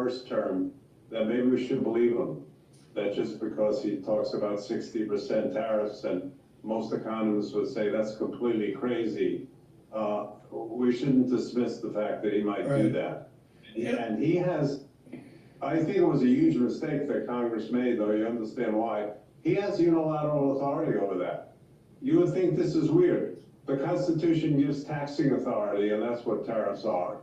first term, that maybe we should believe him. That just because he talks about 60% tariffs, and most economists would say that's completely crazy, we shouldn't dismiss the fact that he might do that. And he has, I think it was a huge mistake that Congress made, though you understand why. He has unilateral authority over that. You would think this is weird. The Constitution gives taxing authority, and that's what tariffs are,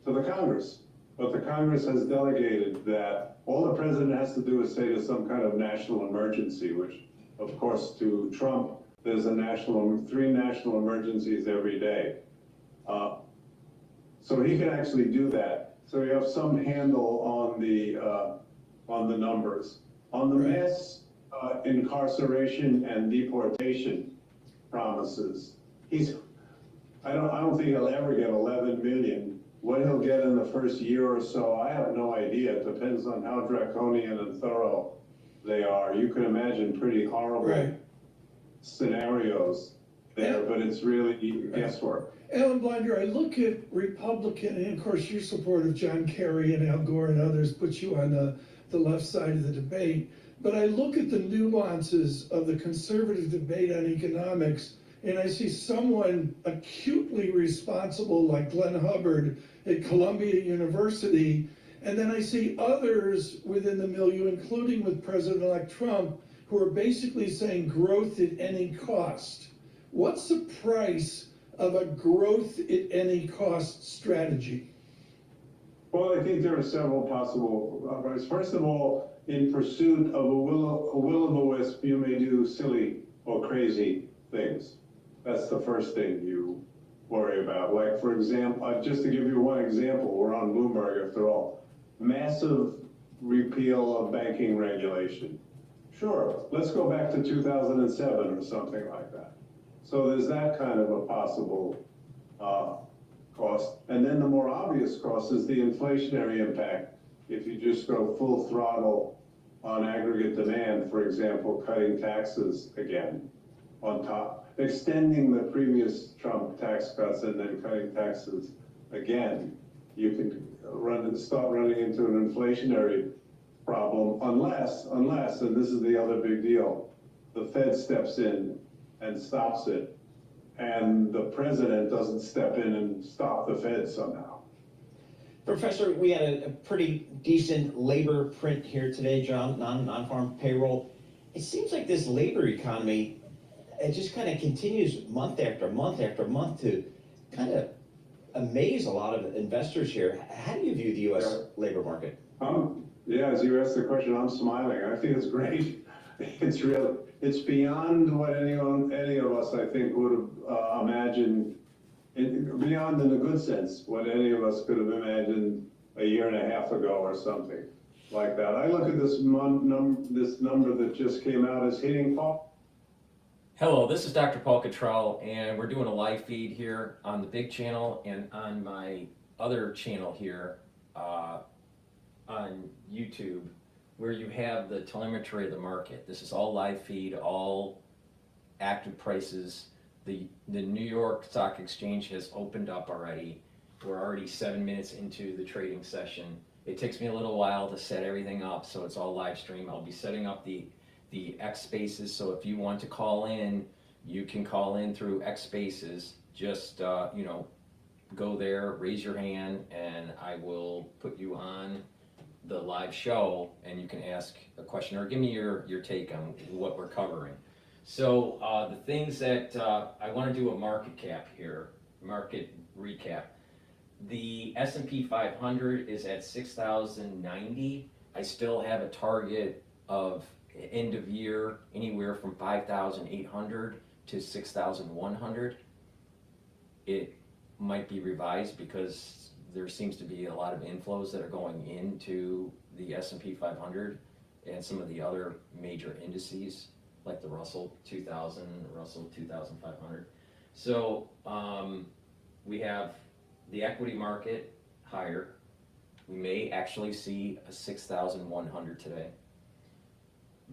to the Congress. But the Congress has delegated that all the president has to do is say there's some kind of national emergency, which, of course, to Trump, there's three national emergencies every day. So he can actually do that. So you have some handle on the numbers. On the mass incarceration and deportation promises, I don't think he'll ever get 11 million. What he'll get in the first year or so, I have no idea. It depends on how draconian and thorough they are. You can imagine pretty horrible scenarios there, but it's really guesswork. Alan Blinder, I look at Republican, and of course your support of John Kerry and Al Gore and others puts you on the left side of the debate, but I look at the nuances of the conservative debate on economics, and I see someone acutely responsible like Glenn Hubbard at Columbia University, and then I see others within the milieu, including with President-elect Trump, who are basically saying growth at any cost. What's the price of a growth at any cost strategy? Well, I think there are several possible prices. First of all, in pursuit of a will-o'-the-wisp, you may do silly or crazy things. That's the first thing you worry about. Like, for example, just to give you one example, we're on Bloomberg after all. Massive repeal of banking regulation. Sure, let's go back to 2007 or something like that. So there's that kind of a possible cost. And then the more obvious cost is the inflationary impact. If you just go full throttle on aggregate demand, for example, cutting taxes again on top, extending the previous Trump tax cuts and then cutting taxes again, you can start running into an inflationary problem unless, and this is the other big deal, the Fed steps in and stops it, and the president doesn't step in and stop the Fed somehow. Professor, we had a pretty decent labor print here today, John, non-farm payroll. It seems like this labor economy, it just kind of continues month after month after month to kind of amaze a lot of investors here. How do you view the U.S. labor market? Yeah, as you asked the question, I'm smiling. I think it's great. It's beyond what any of us, I think, would have imagined, beyond in a good sense, what any of us could have imagined a year and a half ago or something like that. I look at this number that just came out as hitting Paul. Hello, this is Dr. Paul Cottrell, and we're doing a live feed here on the big channel and on my other channel here on YouTube, where you have the telemetry of the market. This is all live feed, all active prices. The New York Stock Exchange has opened up already. We're already 7 minutes into the trading session. It takes me a little while to set everything up, so it's all live stream. I'll be setting up the X Spaces, so if you want to call in, you can call in through X Spaces. Just go there, raise your hand, and I will put you on the live show, and you can ask a question or give me your take on what we're covering. So the things that I want to do a market cap here, market recap. The S&P 500 is at 6,090. I still have a target of end of year anywhere from 5,800 to 6,100. It might be revised because there seems to be a lot of inflows that are going into the S&P 500 and some of the other major indices like the Russell 2000, Russell 2500. So we have the equity market higher. We may actually see a 6,100 today.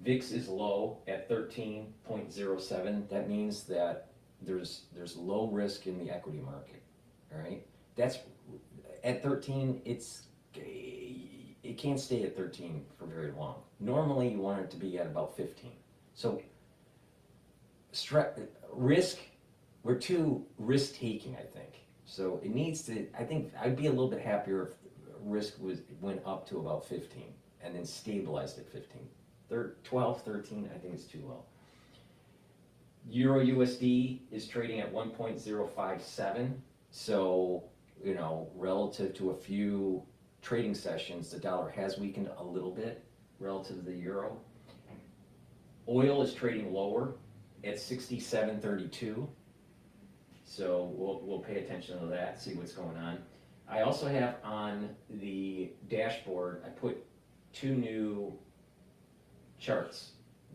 VIX is low at 13.07. That means that there's low risk in the equity market. All right, that's at 13. It can't stay at 13 for very long. Normally, you want it to be at about 15. So, risk, we're too risk-taking, I think. So it needs to, I think I'd be a little bit happier if risk went up to about 15 and then stabilized at 15. 12, 13, I think it's too low. Euro USD is trading at 1.057. So, you know, relative to a few trading sessions, the dollar has weakened a little bit relative to the euro. Oil is trading lower at 67.32. So we'll pay attention to that, see what's going on. I also have on the dashboard, I put two new charts.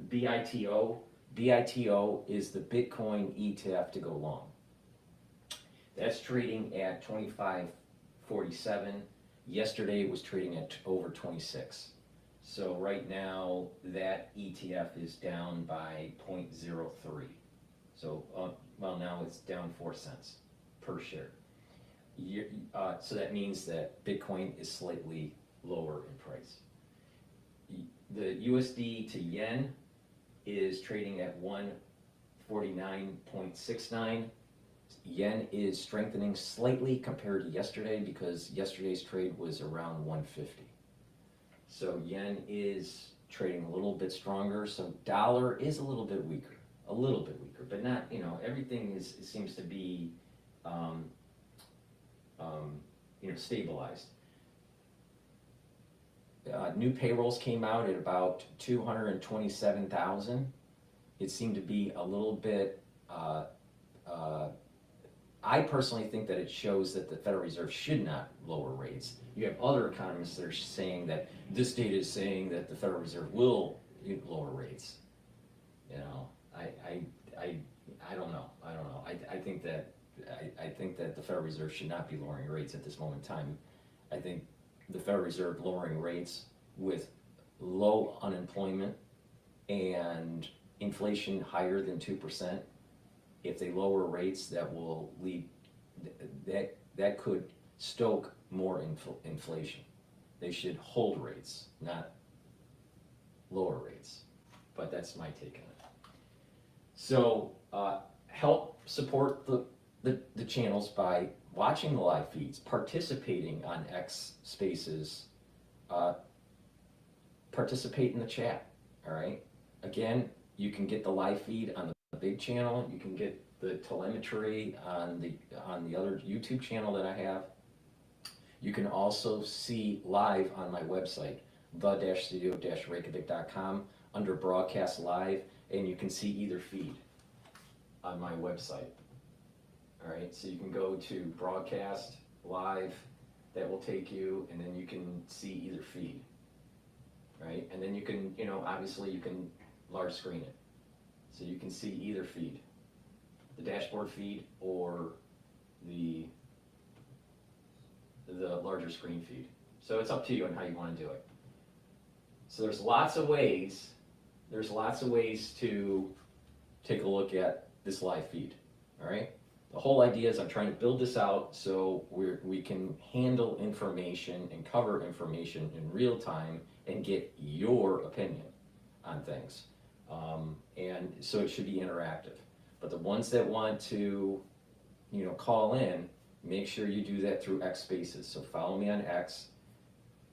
BITO. BITO is the Bitcoin ETF to go long. That's trading at 25.47. Yesterday it was trading at over 26. So right now that ETF is down by 0.03. So, well, now it's down 4 cents per share. So that means that Bitcoin is slightly lower in price. The USD to yen is trading at 149.69. Yen is strengthening slightly compared to yesterday because yesterday's trade was around 150. So yen is trading a little bit stronger. So dollar is a little bit weaker, but not, you know, everything seems to be, you know, stabilized. New payrolls came out at about 227,000. It seemed to be a little bit, I personally think that it shows that the Federal Reserve should not lower rates. You have other economists that are saying that this data is saying that the Federal Reserve will lower rates. You know, I don't know. I think that the Federal Reserve should not be lowering rates at this moment in time. I think the Federal Reserve lowering rates with low unemployment and inflation higher than 2%, if they lower rates, that will lead, that could stoke more inflation. They should hold rates, not lower rates. But that's my take on it. So help support the channels by watching the live feeds, participating on X Spaces, participate in the chat, all right? Again, you can get the live feed on the big channel, you can get the telemetry on the other YouTube channel that I have. You can also see live on my website, the-studio-reykjavik.com, under broadcast live, and you can see either feed on my website. All right, so you can go to broadcast live, that will take you, and then you can see either feed, right? And then you can, you know, obviously you can large screen it. So you can see either feed, the dashboard feed or the larger screen feed. So it's up to you on how you want to do it. So there's lots of ways to take a look at this live feed, all right? The whole idea is I'm trying to build this out so we can handle information and cover information in real time and get your opinion on things. And so it should be interactive. But the ones that want to, you know, call in, make sure you do that through X Spaces. So follow me on X,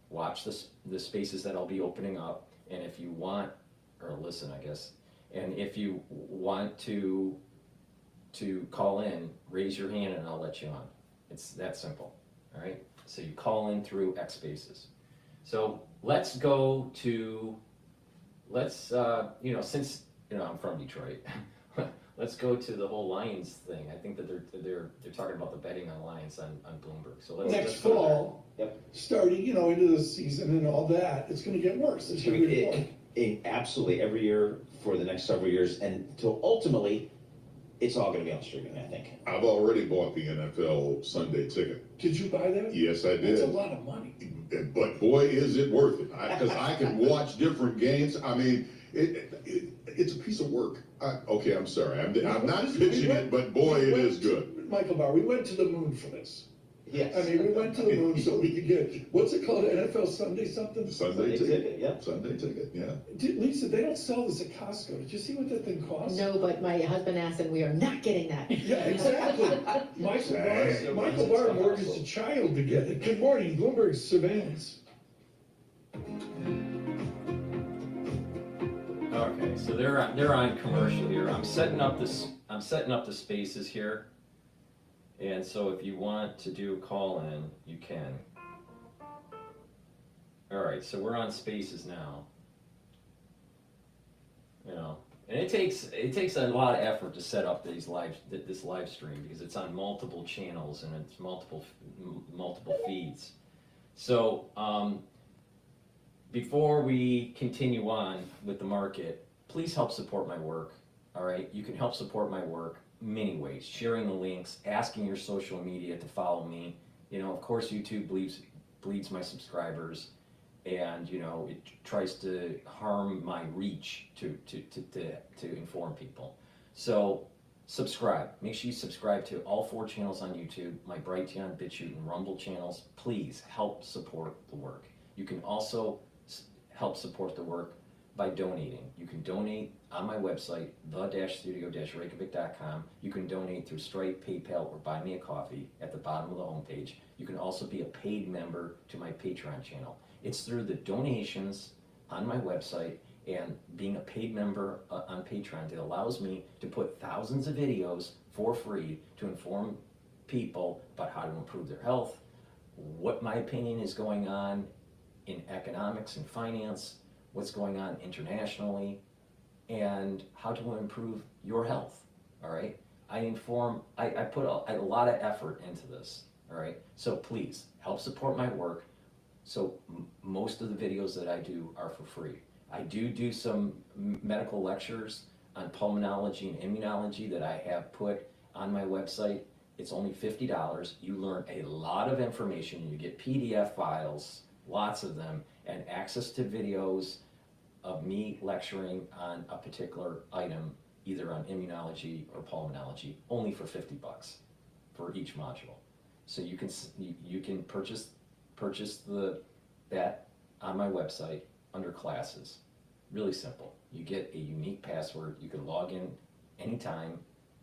watch the spaces that I'll be opening up, and if you want, or listen, I guess, and if you want to call in, raise your hand and I'll let you on. It's that simple, all right? So you call in through X Spaces. So let's go to, you know, since, you know, I'm from Detroit, let's go to the whole Lions thing. I think that they're talking about the betting on Lions on Bloomberg. So let's Next go fall, Yep. starting, you know, into the season and all that, it's gonna get worse. It's gonna be more. Absolutely, every year for the next several years, and until ultimately, it's all going to be on streaming, I think. I've already bought the NFL Sunday ticket. Did you buy that? Yes, I did. That's a lot of money. But boy, is it worth it. Because I can watch different games. I mean, it's a piece of work. Okay, I'm sorry. I'm not pitching it, but boy, it is good. Michael Barr, we went to the moon for this. Yes. I mean, we went to the moon so we could get, what's it called, NFL Sunday something? Sunday Sunday ticket, ticket, yeah. Sunday ticket, yeah. Lisa, they don't sell this at Costco. Did you see what that thing costs? No, but my husband asked and we are not getting that. Yeah, exactly. Michael Barr mortgaged a child to get it. Good morning, Bloomberg surveillance. Okay, so they're on commercial here. I'm setting up the spaces here. And so if you want to do a call in, you can. All right, so we're on spaces now. You know, and it takes a lot of effort to set up this live stream because it's on multiple channels and it's multiple feeds. So before we continue on with the market, please help support my work. All right, you can help support my work many ways: sharing the links, asking your social media to follow me. You know, of course, YouTube bleeds my subscribers, and you know it tries to harm my reach to inform people. So subscribe. Make sure you subscribe to all 4 channels on YouTube, my Brighteon, Bitchute, and Rumble channels. Please help support the work. You can also help support the work by donating. You can donate on my website, the-studio-reykjavik.com. You can donate through Stripe, PayPal, or Buy Me a Coffee at the bottom of the homepage. You can also be a paid member to my Patreon channel. It's through the donations on my website and being a paid member on Patreon that allows me to put thousands of videos for free to inform people about how to improve their health, what my opinion is going on in economics and finance, what's going on internationally, and how to improve your health. All right, I put a lot of effort into this. All right, so please help support my work. So most of the videos that I do are for free. I do some medical lectures on pulmonology and immunology that I have put on my website. It's only $50. You learn a lot of information. You get PDF files, lots of them, and access to videos of me lecturing on a particular item, either on immunology or pulmonology, only for $50 for each module. So you can purchase that on my website under classes. Really simple. You get a unique password. You can log in anytime,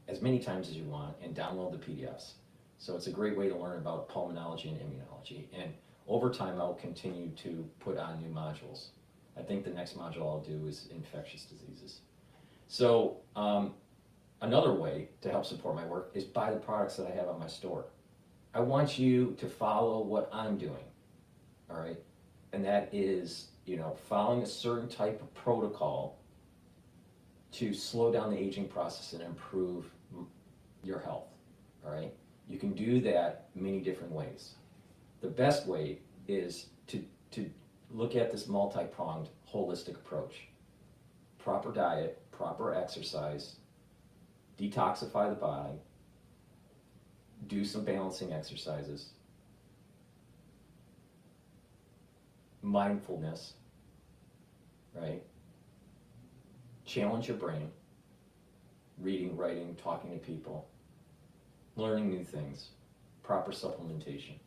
as many times as you want, and download the PDFs. So it's a great way to learn about pulmonology and immunology. And over time, I'll continue to put on new modules. I think the next module I'll do is infectious diseases. So another way to help support my work is buy the products that I have on my store. I want you to follow what I'm doing, all right? And that is, you know, following a certain type of protocol to slow down the aging process and improve your health, all right? You can do that many different ways. The best way is to look at this multi-pronged, holistic approach. Proper diet, proper exercise, detoxify the body, do some balancing exercises, mindfulness, right? Challenge your brain, reading, writing, talking to people, learning new things, proper supplementation,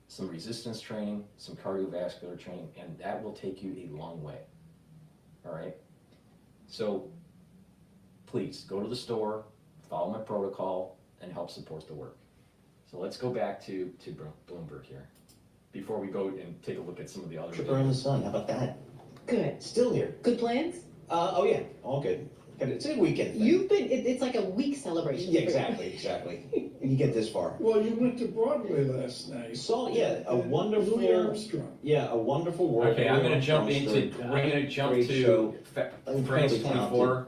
some resistance training, some cardiovascular training, and that will take you a long way, all right? So please go to the store, follow my protocol, and help support the work. So let's go back to Bloomberg here before we go and take a look at some of the other Trip around the sun, how about that? Good. Still here. Good plans? Oh yeah, all good. It's a weekend thing. You've been, it's like a week celebration. Yeah, exactly. You get this far. Well, you went to Broadway last night. So yeah, a And wonderful. Louis Armstrong. Yeah, a wonderful work. Okay, I'm gonna jump Great to show. France Incredibly 24.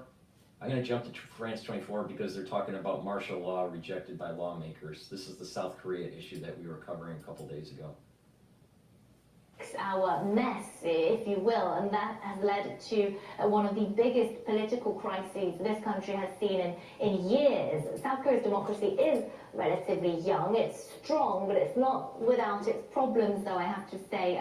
I'm gonna jump to France 24 because they're talking about martial law rejected by lawmakers. This is the South Korea issue that we were covering a couple days ago. Our mess, if you will, and that has led to one of the biggest political crises this country has seen in years. South Korea's democracy is relatively young, it's strong, but it's not without its problems, though, I have to say.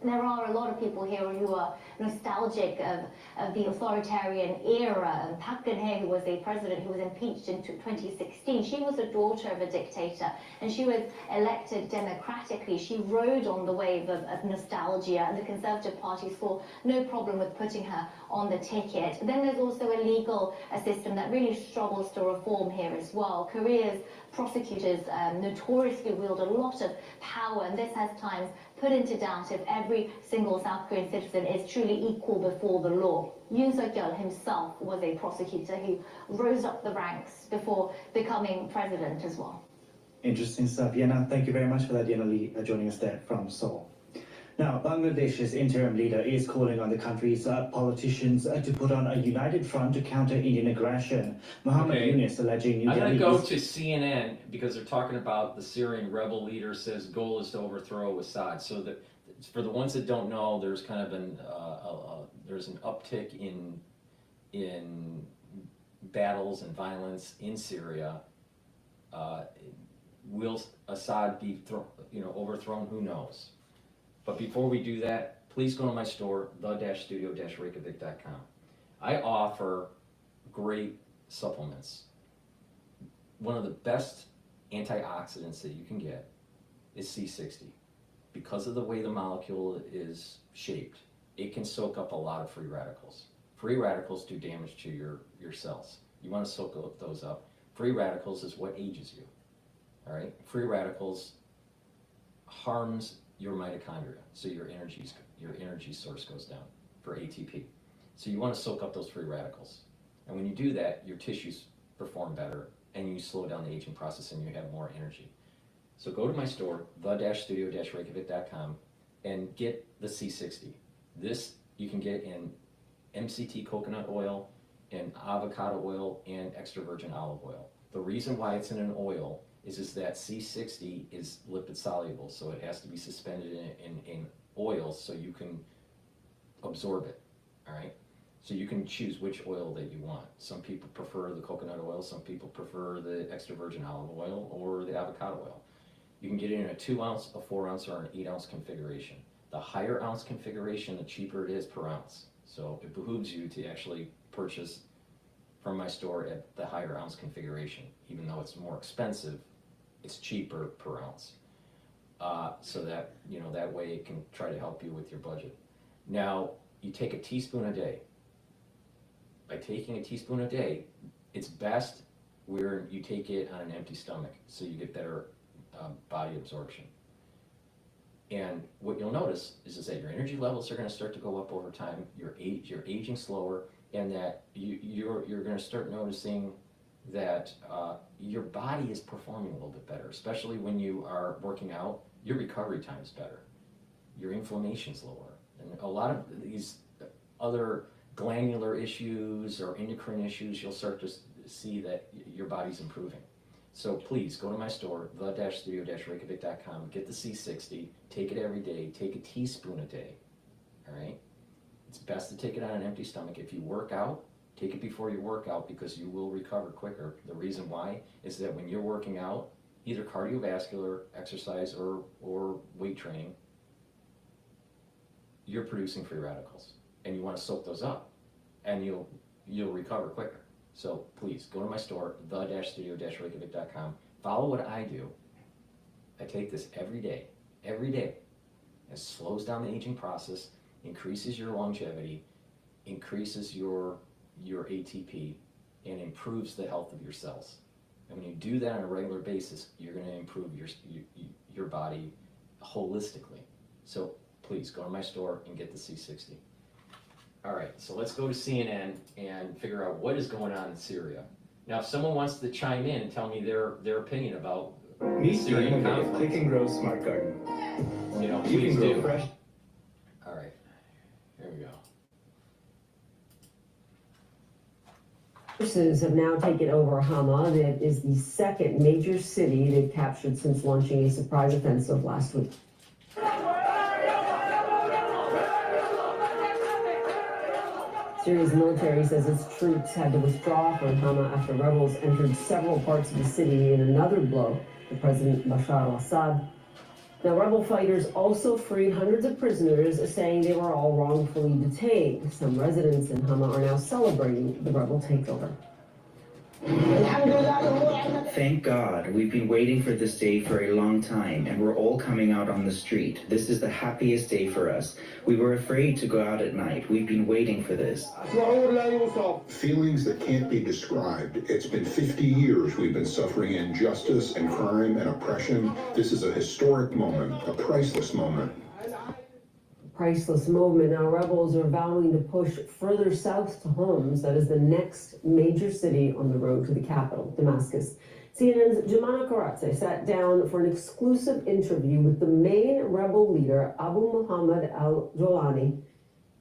There are a lot of people here who are nostalgic of the authoritarian era. Park Geun-hye, who was a president who was impeached in 2016, she was a daughter of a dictator, and she was elected democratically. She rode on the wave of nostalgia, and the Conservative Party saw no problem with putting her on the ticket. Then there's also a legal system that really struggles to reform here as well. Korea's prosecutors notoriously wield a lot of power, and this has times put into doubt if every single South Korean citizen is truly equal before the law. Yoon Suk-yeol himself was a prosecutor who rose up the ranks before becoming president as well. Interesting stuff. Yana, thank you very much for that. Yana Lee joining us there from Seoul. Now, Bangladesh's interim leader is calling on the country's politicians to put on a united front to counter Indian aggression. Muhammad Okay. Yunus alleging New I'm going to Delhi go to CNN because they're talking about the Syrian rebel leader says goal is to overthrow Assad. So that for the ones that don't know, there's kind of there's an uptick in battles and violence in Syria. Will Assad be overthrown? Who knows? But before we do that, please go to my store, the-studio-reykjavik.com. I offer great supplements. One of the best antioxidants that you can get is C60. Because of the way the molecule is shaped, it can soak up a lot of free radicals. Free radicals do damage to your cells. You want to soak those up. Free radicals is what ages you. All right? Free radicals harms your mitochondria, so your energy source goes down for ATP. So you want to soak up those free radicals. And when you do that, your tissues perform better and you slow down the aging process and you have more energy. So go to my store, the-studio-reykjavik.com, and get the C60. This you can get in MCT coconut oil, and avocado oil, and extra virgin olive oil. The reason why it's in an oil is that C60 is lipid soluble, so it has to be suspended in oil so you can absorb it, all right? So you can choose which oil that you want. Some people prefer the coconut oil, some people prefer the extra virgin olive oil or the avocado oil. You can get it in a 2 ounce, a 4 ounce, or an 8 ounce configuration. The higher ounce configuration, the cheaper it is per ounce. So it behooves you to actually purchase from my store at the higher ounce configuration. Even though it's more expensive, it's cheaper per ounce. So that, that way it can try to help you with your budget. Now, you take a teaspoon a day. By taking a teaspoon a day, it's best where you take it on an empty stomach, so you get better body absorption. And what you'll notice is that your energy levels are going to start to go up over time. You're aging slower, and that you're going to start noticing that your body is performing a little bit better, especially when you are working out. Your recovery time is better. Your inflammation's lower, and a lot of these other glandular issues or endocrine issues, you'll start to see that your body's improving. So please go to my store, the-studio-reykjavik.com, get the C60, take it every day, take a teaspoon a day, all right? It's best to take it on an empty stomach. If you work out, take it before you work out because you will recover quicker. The reason why is that when you're working out, either cardiovascular exercise or weight training, you're producing free radicals, and you want to soak those up, and you'll recover quicker. So please go to my store, the-studio-reykjavik.com. Follow what I do. I take this every day. It slows down the aging process, increases your longevity, increases your ATP, and improves the health of your cells. And when you do that on a regular basis, you're going to improve your body holistically. So please go to my store and get the C60. All right, so let's go to CNN and figure out what is going on in Syria. Now, if someone wants to chime in and tell me their opinion about Syrian conflict, Click and Grow Smart Garden. please do. Fresh. All right, here we go. Forces have now taken over Hama. That is the second major city they've captured since launching a surprise offensive last week. Syria's military says its troops had to withdraw from Hama after rebels entered several parts of the city in another blow to President Bashar al-Assad. Now, rebel fighters also freed hundreds of prisoners, saying they were all wrongfully detained. Some residents in Hama are now celebrating the rebel takeover. Thank God, we've been waiting for this day for a long time, and we're all coming out on the street. This is the happiest day for us. We were afraid to go out at night. We've been waiting for this. Feelings that can't be described. It's been 50 years we've been suffering injustice and crime and oppression. This is a historic moment, a priceless moment. Priceless moment. Now, rebels are vowing to push further south to Homs, that is the next major city on the road to the capital, Damascus. CNN's Jumana Karatse sat down for an exclusive interview with the main rebel leader, Abu Muhammad al-Jolani.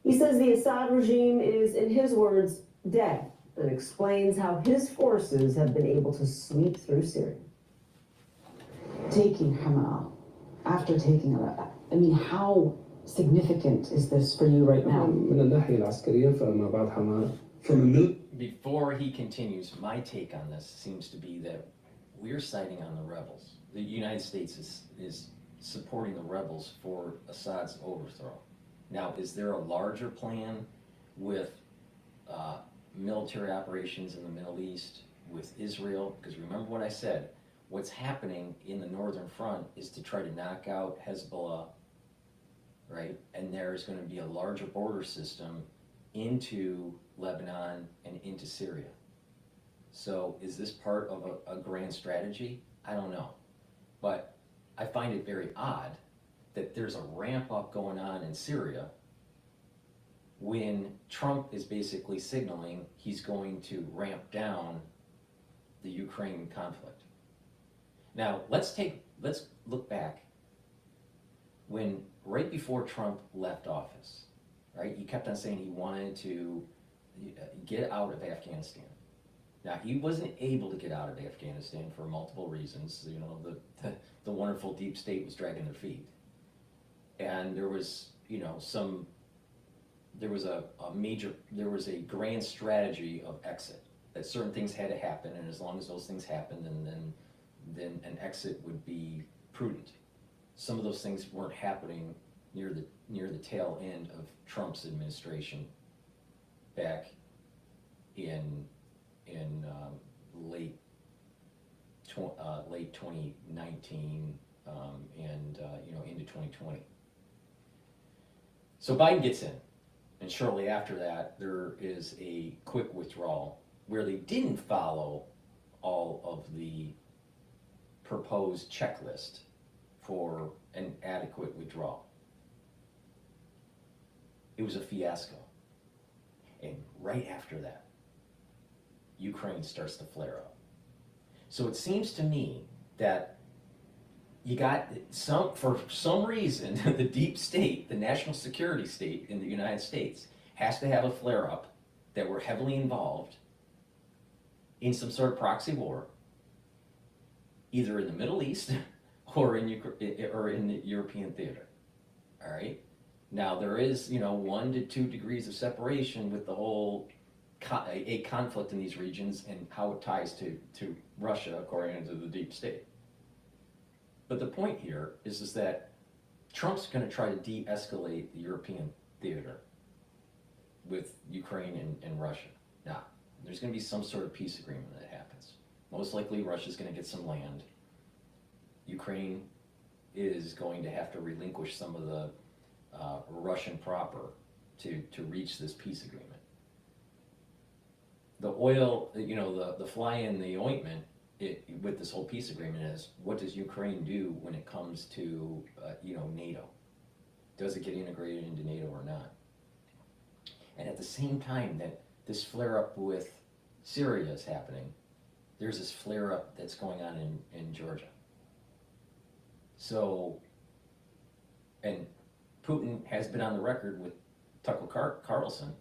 He says the Assad regime is, in his words, dead, and explains how his forces have been able to sweep through Syria. Taking Hama, after taking it, I mean, how significant is this for you right now? Before he continues, my take on this seems to be that we're siding on the rebels. The United States is supporting the rebels for Assad's overthrow. Now, is there a larger plan with military operations in the Middle East, with Israel? Because remember what I said, what's happening in the northern front is to try to knock out Hezbollah, right? And there's going to be a larger border system into Lebanon and into Syria. So is this part of a grand strategy? I don't know. But I find it very odd that there's a ramp up going on in Syria when Trump is basically signaling he's going to ramp down the Ukraine conflict. Now, let's look back when right before Trump left office, right? He kept on saying he wanted to get out of Afghanistan. Now, he wasn't able to get out of Afghanistan for multiple reasons. You know, the wonderful deep state was dragging their feet. And there was, you know, there was a grand strategy of exit, that certain things had to happen, and as long as those things happened, then an exit would be prudent. Some of those things weren't happening near the tail end of Trump's administration back in late 2019 and into 2020. So Biden gets in, and shortly after that, there is a quick withdrawal where they didn't follow all of the proposed checklist for an adequate withdrawal. It was a fiasco. And right after that, Ukraine starts to flare up. So it seems to me that you got for some reason, the deep state, the national security state in the United States, has to have a flare up that we're heavily involved in some sort of proxy war, either in the Middle East or in the European theater. All right. Now there is, 1 to 2 degrees of separation with the whole a conflict in these regions and how it ties to Russia, according to the deep state. But the point here is that Trump's going to try to de-escalate the European theater with Ukraine and Russia. Now, there's going to be some sort of peace agreement that happens. Most likely Russia's going to get some land. Ukraine is going to have to relinquish some of the Russian proper to reach this peace agreement. The oil, the fly in the ointment with this whole peace agreement is, what does Ukraine do when it comes to NATO? Does it get integrated into NATO or not? And at the same time that this flare-up with Syria is happening, there's this flare-up that's going on in Georgia. So, and Putin has been on the record with Tucker Carlson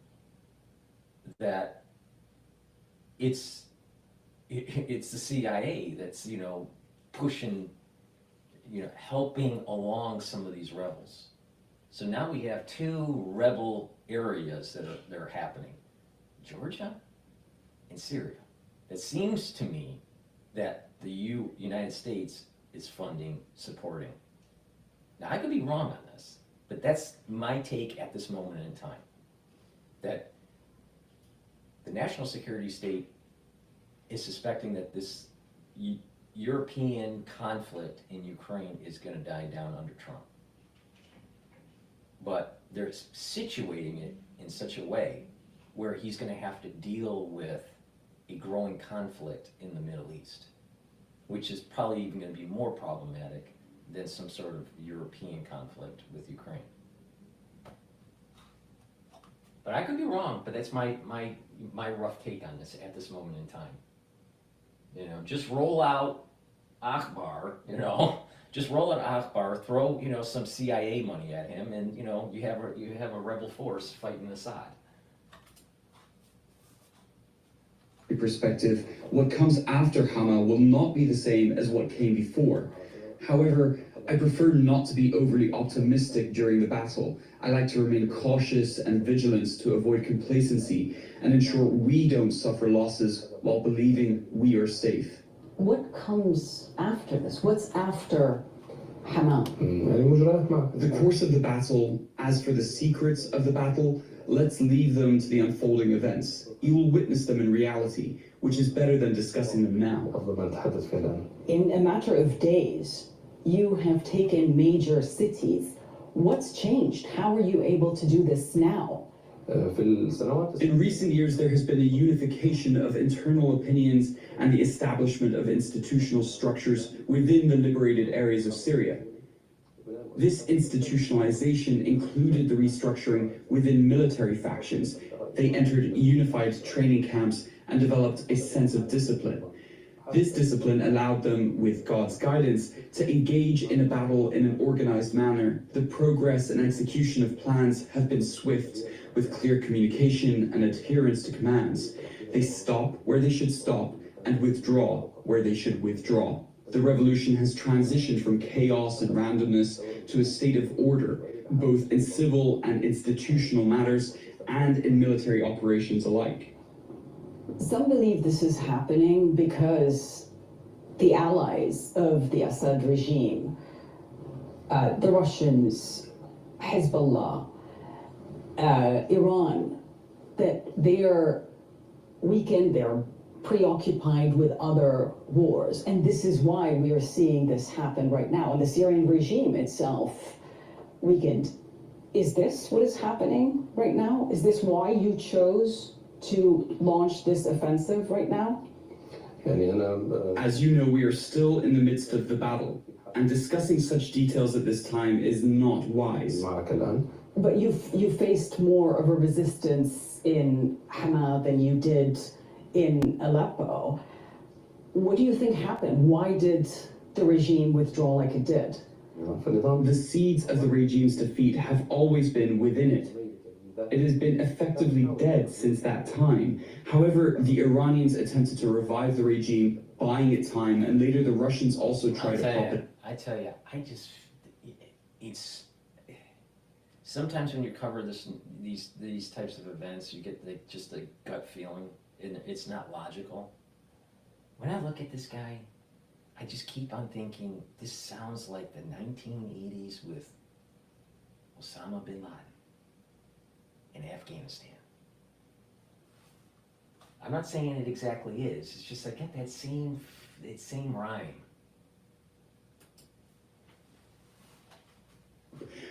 that it's the CIA that's, pushing, helping along some of these rebels. So now we have 2 rebel areas that are happening, Georgia and Syria. It seems to me that the United States is funding, supporting. Now, I could be wrong on this, but that's my take at this moment in time. That the national security state is suspecting that this European conflict in Ukraine is going to die down under Trump. But they're situating it in such a way where he's going to have to deal with a growing conflict in the Middle East, which is probably even going to be more problematic than some sort of European conflict with Ukraine. But I could be wrong, but that's my rough take on this at this moment in time. You know, just roll out Akbar, you know, just roll out Akbar, throw, you know, some CIA money at him, and, you know, you have a rebel force fighting Assad. Perspective, what comes after Hama will not be the same as what came before. However, I prefer not to be overly optimistic during the battle. I like to remain cautious and vigilant to avoid complacency and ensure we don't suffer losses while believing we are safe. What comes after this? What's after Hama? The course of the battle, as for the secrets of the battle, let's leave them to the unfolding events. You will witness them in reality, which is better than discussing them now. In a matter of days, you have taken major cities. What's changed? How are you able to do this now? In recent years, there has been a unification of internal opinions and the establishment of institutional structures within the liberated areas of Syria. This institutionalization included the restructuring within military factions. They entered unified training camps and developed a sense of discipline. This discipline allowed them, with God's guidance, to engage in a battle in an organized manner. The progress and execution of plans have been swift, with clear communication and adherence to commands. They stop where they should stop and withdraw where they should withdraw. The revolution has transitioned from chaos and randomness to a state of order, both in civil and institutional matters and in military operations alike. Some believe this is happening because the allies of the Assad regime, the Russians, Hezbollah, Iran, that they are weakened, they're preoccupied with other wars. And this is why we are seeing this happen right now. And the Syrian regime itself weakened. Is this what is happening right now? Is this why you chose to launch this offensive right now? As you know, we are still in the midst of the battle, and discussing such details at this time is not wise. But you faced more of a resistance in Hama than you did in Aleppo. What do you think happened? Why did the regime withdraw like it did? The seeds of the regime's defeat have always been within it. It has been effectively dead since that time. However, the Iranians attempted to revive the regime, buying it time, and later the Russians also tried to pop it. I tell you, it's sometimes when you cover these types of events, you get just a gut feeling, and it's not logical. When I look at this guy, I just keep on thinking, this sounds like the 1980s with Osama bin Laden in Afghanistan. I'm not saying it exactly is, it's just I get that same rhyme.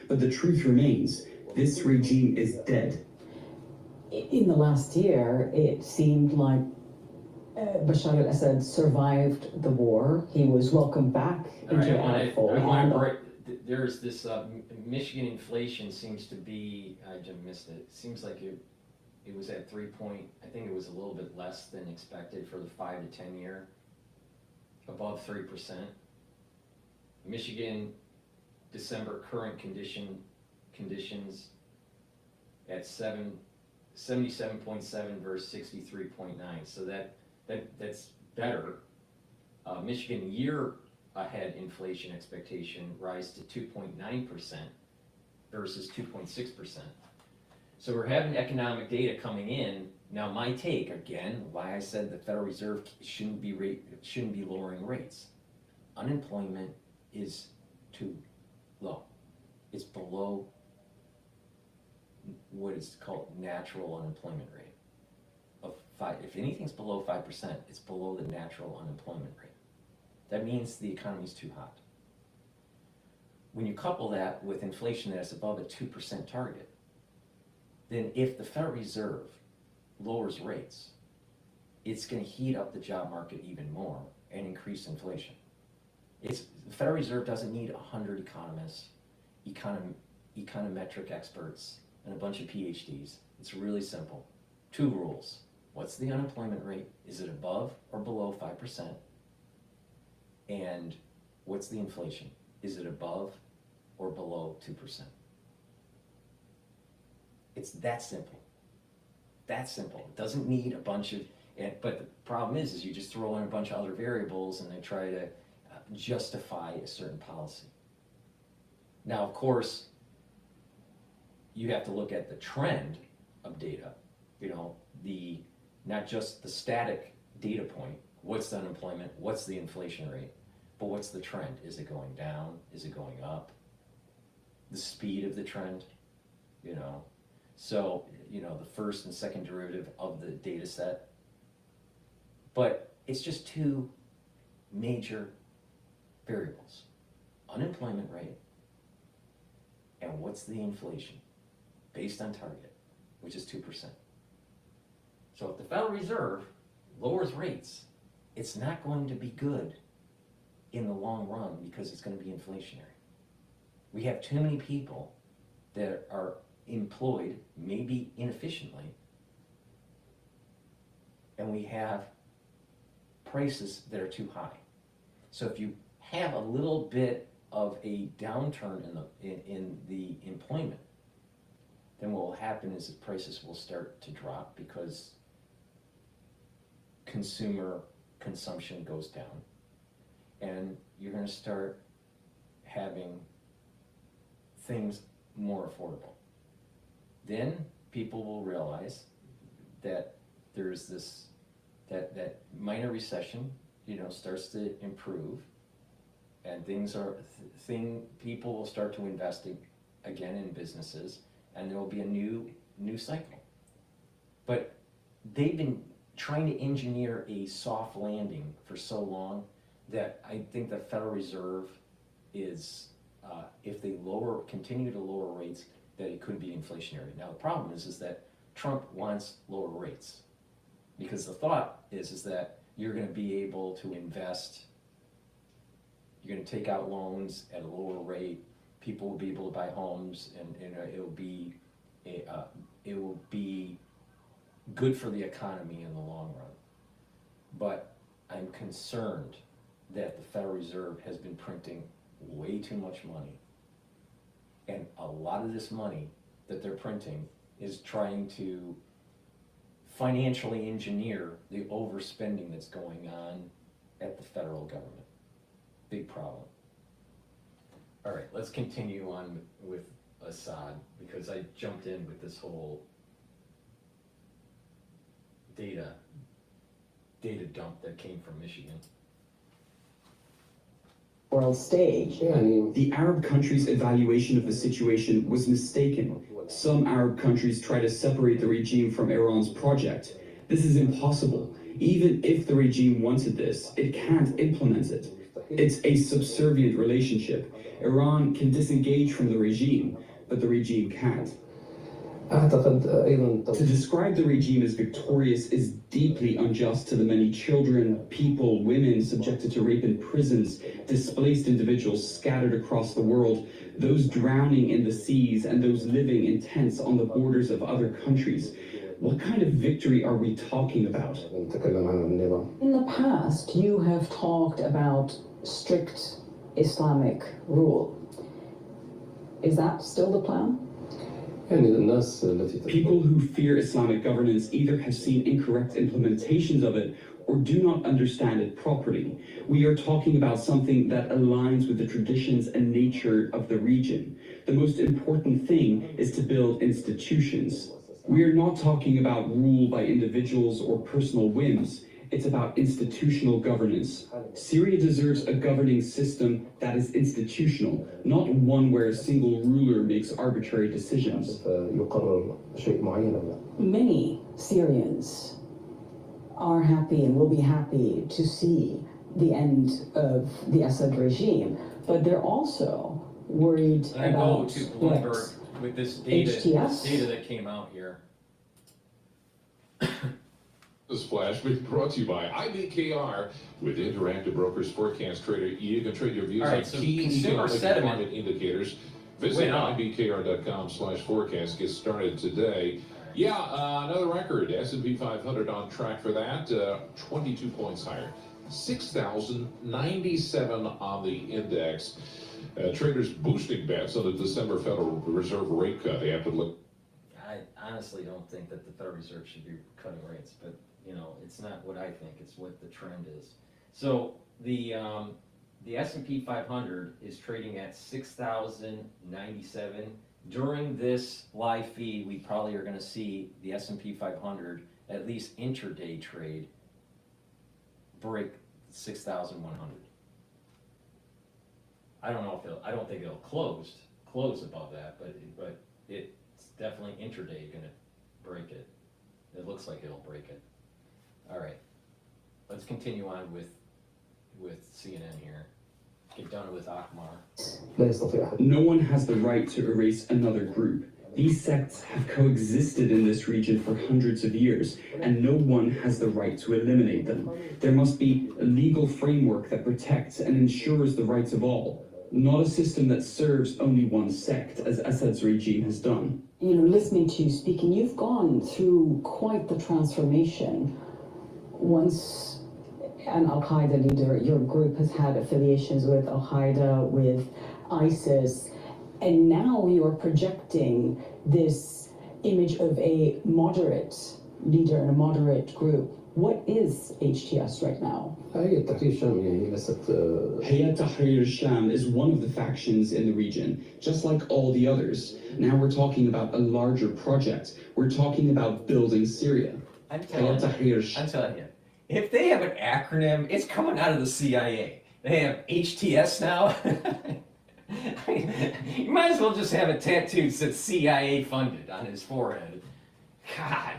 But the truth remains, this regime is dead. In the last year, it seemed like Bashar al-Assad survived the war. He was welcomed back into our fold. There's this Michigan inflation seems to be, I just missed it. It seems like it was at 3 point, I think it was a little bit less than expected for the 5 to 10 year, above 3%. Michigan December current conditions at 77.7 versus 63.9. So that's better. Michigan year ahead inflation expectation rise to 2.9% versus 2.6%. So we're having economic data coming in. Now my take, again, why I said the Federal Reserve shouldn't be lowering rates. Unemployment is too low. it's below what is called natural unemployment rate of 5. If anything's below 5%, it's below the natural unemployment rate. That means the economy's too hot. When you couple that with inflation that's above a 2% target, then if the Federal Reserve lowers rates, it's going to heat up the job market even more and increase inflation. The Federal Reserve doesn't need 100 economists, econometric experts, and a bunch of Ph.D.s. It's really simple. 2 rules. What's the unemployment rate? Is it above or below 5%? And what's the inflation? Is it above or below 2%? It's that simple. That simple. It doesn't need a bunch of, but the problem is you just throw in a bunch of other variables and they try to justify a certain policy. Now, of course, you have to look at the trend of data, not just the static data point. What's the unemployment? What's the inflation rate? But what's the trend? Is it going down? Is it going up? The speed of the trend, So, the first and second derivative of the data set. But it's just 2 major variables. Unemployment rate and what's the inflation based on target, which is 2%. So if the Federal Reserve lowers rates, it's not going to be good in the long run because it's going to be inflationary. We have too many people that are employed, maybe inefficiently, and we have prices that are too high. So if you have a little bit of a downturn in the employment, then what will happen is that prices will start to drop because consumer consumption goes down, and you're going to start having things more affordable. Then people will realize that there's this, that minor recession, starts to improve, and people will start to invest again in businesses, and there will be a new cycle. But they've been trying to engineer a soft landing for so long that I think the Federal Reserve is, if they continue to lower rates, that it could be inflationary. Now the problem is that Trump wants lower rates, because the thought is that you're going to be able to invest, you're going to take out loans at a lower rate, people will be able to buy homes, and it will be good for the economy in the long run. But I'm concerned that the Federal Reserve has been printing way too much money. And a lot of this money that they're printing is trying to financially engineer the overspending that's going on at the federal government. Big problem. All right, let's continue on with Assad, because I jumped in with this whole data dump that came from Michigan. World stage. The Arab countries' evaluation of the situation was mistaken. Some Arab countries try to separate the regime from Iran's project. This is impossible. Even if the regime wanted this, it can't implement it. It's a subservient relationship. Iran can disengage from the regime, but the regime can't. To describe the regime as victorious is deeply unjust to the many children, people, women subjected to rape in prisons, displaced individuals scattered across the world, those drowning in the seas, and those living in tents on the borders of other countries. What kind of victory are we talking about? In the past, you have talked about strict Islamic rule. Is that still the plan? People who fear Islamic governance either have seen incorrect implementations of it or do not understand it properly. We are talking about something that aligns with the traditions and nature of the region. The most important thing is to build institutions. We are not talking about rule by individuals or personal whims. It's about institutional governance. Syria deserves a governing system that is institutional, not one where a single ruler makes arbitrary decisions. Many Syrians are happy and will be happy to see the end of the Assad regime, but they're also worried I about go to what Bloomberg with this data, HTS? that came out here. This flash being brought to you by IBKR. With Interactive Brokers Forecast Trader, you can trade your views All right, on so key consumer economic sentiment market indicators. Visit went up. IBKR.com/forecast. Get started today. Yeah, another record. S&P 500 on track for that. 22 points higher. 6,097 on the index. Traders boosting bets on the December Federal Reserve rate cut. They have to look. I honestly don't think that the Federal Reserve should be cutting rates, but you know, it's not what I think, it's what the trend is. So the S&P 500 is trading at 6,097. During this live feed, we probably are going to see the S&P 500, at least intraday trade, break 6,100. I don't know if I don't think it'll close above that, but it's definitely intraday going to break it. It looks like it'll break it. All right, let's continue on with CNN here. Get done with Akmar. No one has the right to erase another group. These sects have coexisted in this region for hundreds of years, and no one has the right to eliminate them. There must be a legal framework that protects and ensures the rights of all, not a system that serves only one sect, as Assad's regime has done. You know, listening to you speaking, you've gone through quite the transformation. Once an Al-Qaeda leader, your group has had affiliations with Al-Qaeda, with ISIS, and now you are projecting this image of a moderate leader and a moderate group. What is HTS right now? Hayat Tahrir al-Sham is one of the factions in the region, just like all the others. Now we're talking about a larger project. We're talking about building Syria. I'm telling you, if they have an acronym, it's coming out of the CIA. They have HTS now. You might as well just have a tattoo that says CIA funded on his forehead. God.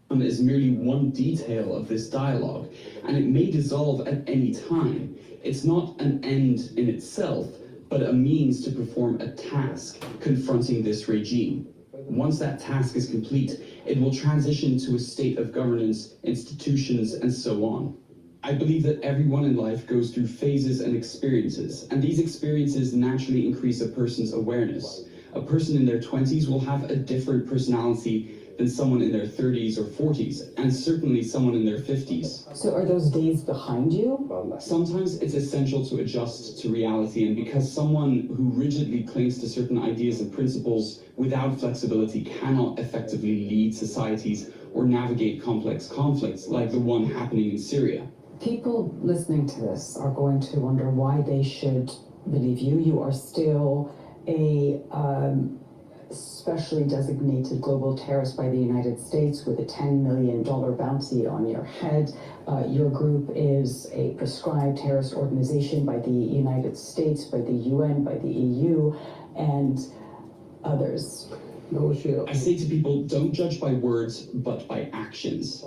Is merely one detail of this dialogue, and it may dissolve at any time. It's not an end in itself, but a means to perform a task confronting this regime. Once that task is complete, it will transition to a state of governance, institutions, and so on. I believe that everyone in life goes through phases and experiences, and these experiences naturally increase a person's awareness. A person in their 20s will have a different personality than someone in their 30s or 40s, and certainly someone in their 50s. So are those days behind you? Sometimes it's essential to adjust to reality, and because someone who rigidly clings to certain ideas and principles without flexibility cannot effectively lead societies or navigate complex conflicts like the one happening in Syria. People listening to this are going to wonder why they should believe you. You are still a specially designated global terrorist by the United States with a $10 million bounty on your head. Your group is a prescribed terrorist organization by the United States, by the UN, by the EU, and others. I say to people, don't judge by words, but by actions.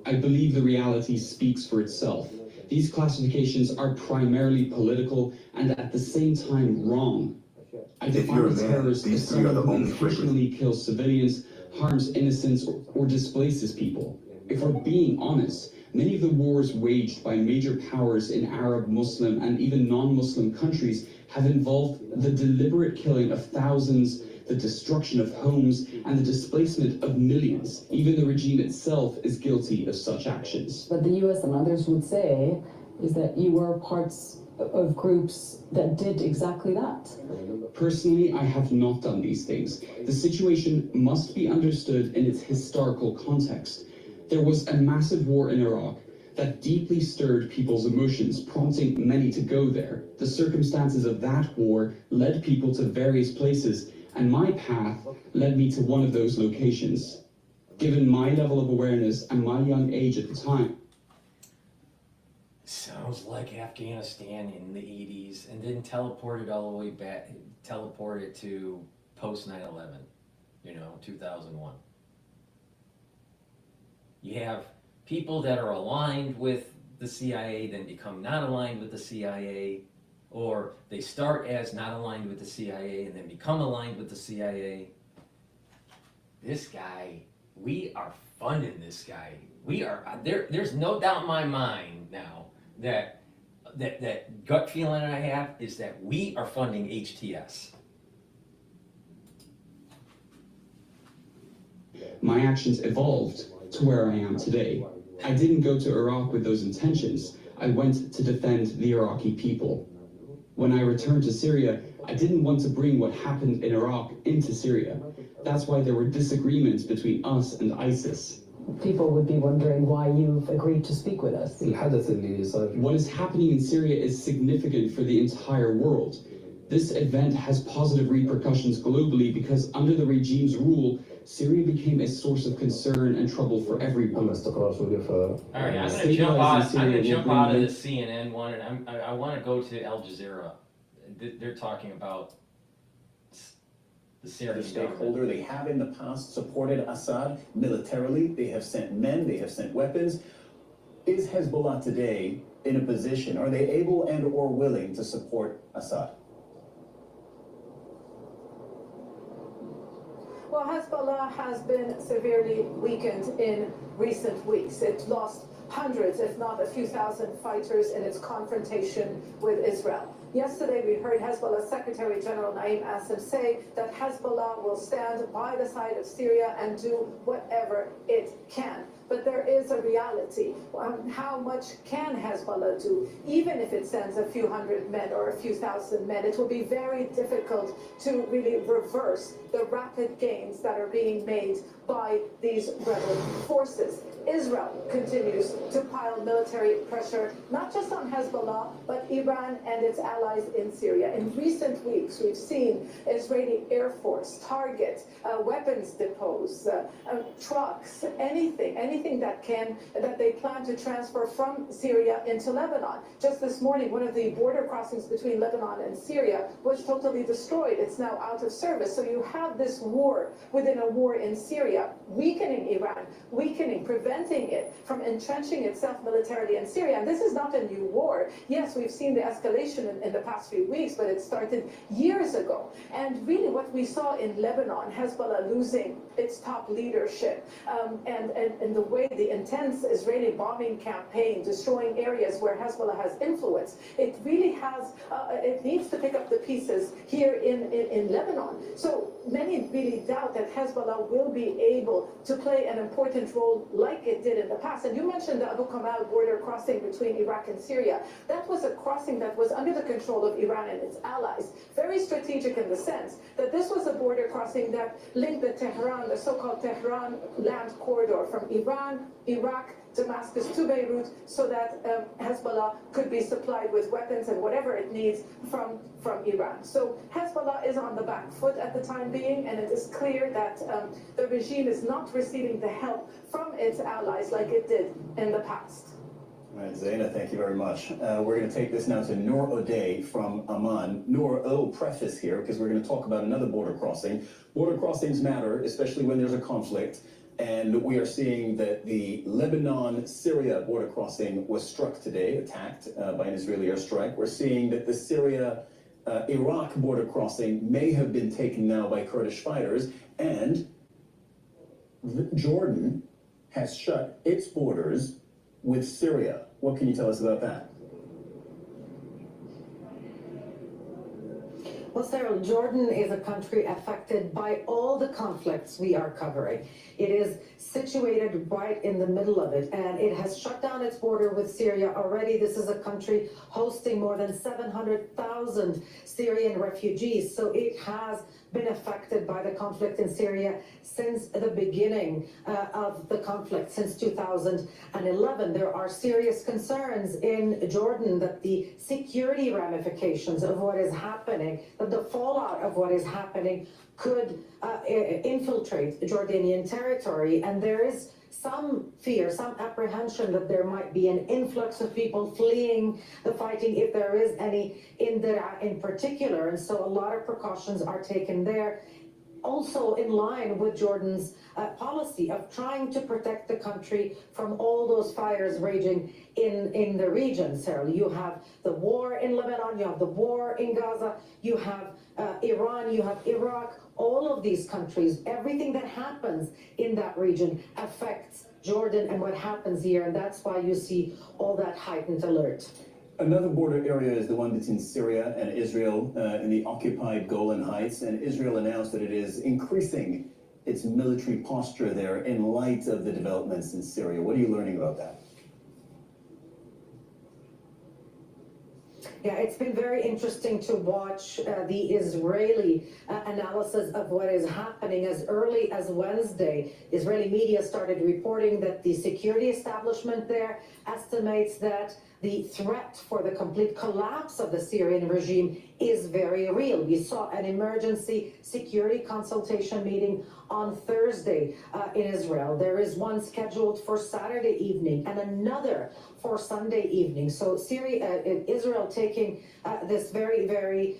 I believe the reality speaks for itself. These classifications are primarily political and at the same time wrong. I define a terrorist as someone who intentionally kills civilians, harms innocents, or displaces people. If we're being honest, many of the wars waged by major powers in Arab, Muslim, and even non-Muslim countries have involved the deliberate killing of thousands, the destruction of homes, and the displacement of millions. Even the regime itself is guilty of such actions. But the US and others would say is that you were parts of groups that did exactly that. Personally, I have not done these things. The situation must be understood in its historical context. There was a massive war in Iraq that deeply stirred people's emotions, prompting many to go there. The circumstances of that war led people to various places, and my path led me to one of those locations. Given my level of awareness and my young age at the time, Sounds like Afghanistan in the 80s, and then teleported all the way back, teleported to post 9/11, 2001. You have people that are aligned with the CIA, then become not aligned with the CIA, or they start as not aligned with the CIA and then become aligned with the CIA. This guy, we are funding this guy. We are, there's no doubt in my mind now that gut feeling I have is that we are funding HTS. my actions evolved to where I am today. I didn't go to Iraq with those intentions. I went to defend the Iraqi people. When I returned to Syria, I didn't want to bring what happened in Iraq into Syria. That's why there were disagreements between us and ISIS. People would be wondering why you've agreed to speak with us. What is happening in Syria is significant for the entire world. This event has positive repercussions globally because under the regime's rule, Syria became a source of concern and trouble for everyone. All right, I'm going to jump out of the CNN one, and I want to go to Al Jazeera. They're talking about the Syrian stakeholder. They have in the past supported Assad militarily. They have sent men, they have sent weapons. Is Hezbollah today in a position, are they able and or willing to support Assad? Well, Hezbollah has been severely weakened in recent weeks. It lost hundreds, if not a few thousand fighters in its confrontation with Israel. Yesterday, we heard Hezbollah's Secretary General Naim Qassem say that Hezbollah will stand by the side of Syria and do whatever it can. But there is a reality. How much can Hezbollah do? Even if it sends a few hundred men or a few thousand men, it will be very difficult to really reverse the rapid gains that are being made by these rebel forces. Israel continues to pile military pressure, not just on Hezbollah, but Iran and its allies in Syria. In recent weeks, we've seen Israeli Air Force target weapons depots, trucks, anything that they plan to transfer from Syria into Lebanon. Just this morning, one of the border crossings between Lebanon and Syria was totally destroyed. It's now out of service. So you have this war within a war in Syria, weakening Iran, preventing it from entrenching itself militarily in Syria. And this is not a new war. Yes, we've seen the escalation in the past few weeks, but it started years ago. And really what we saw in Lebanon, Hezbollah losing its top leadership, and the way the intense Israeli bombing campaign, destroying areas where Hezbollah has influence, it really has, it needs to pick up the pieces here in Lebanon. So many really doubt that Hezbollah will be able to play an important role like it did in the past. And you mentioned the Abu Kamal border crossing between Iraq and Syria. That was a crossing that was under the control of Iran and its allies. Very strategic in the sense that this was a border crossing that linked the so-called Tehran land corridor from Iran, Iraq, Damascus to Beirut, so that Hezbollah could be supplied with weapons and whatever it needs from Iran. So Hezbollah is on the back foot at the time being, and it is clear that the regime is not receiving the help from its allies like it did in the past. All right, Zaina, thank you very much. We're going to take this now to Noor O'Day from Amman. Noor, a little preface here, because we're going to talk about another border crossing. Border crossings matter, especially when there's a conflict. And we are seeing that the Lebanon-Syria border crossing was struck today, attacked by an Israeli airstrike. We're seeing that the Syria-Iraq border crossing may have been taken now by Kurdish fighters. And Jordan has shut its borders with Syria. What can you tell us about that? Well, Cyril, Jordan is a country affected by all the conflicts we are covering. It is situated right in the middle of it, and it has shut down its border with Syria already. This is a country hosting more than 700,000 Syrian refugees, so it has been affected by the conflict in Syria since the beginning of the conflict, since 2011. There are serious concerns in Jordan that the security ramifications of what is happening, that the fallout of what is happening could infiltrate Jordanian territory. And there is some fear, some apprehension that there might be an influx of people fleeing the fighting, if there is any, in Daraa in particular. And so a lot of precautions are taken there. Also in line with Jordan's policy of trying to protect the country from all those fires raging in the region. Sarah, you have the war in Lebanon, you have the war in Gaza, you have Iran, you have Iraq. All of these countries, everything that happens in that region affects Jordan and what happens here, and that's why you see all that heightened alert. Another border area is the one between Syria and Israel in the occupied Golan Heights, and Israel announced that it is increasing its military posture there in light of the developments in Syria. What are you learning about that? Yeah, it's been very interesting to watch the Israeli analysis of what is happening. As early as Wednesday, Israeli media started reporting that the security establishment there estimates that the threat for the complete collapse of the Syrian regime is very real. We saw an emergency security consultation meeting on Thursday in Israel. There is one scheduled for Saturday evening and another for Sunday evening. So Israel taking this very, very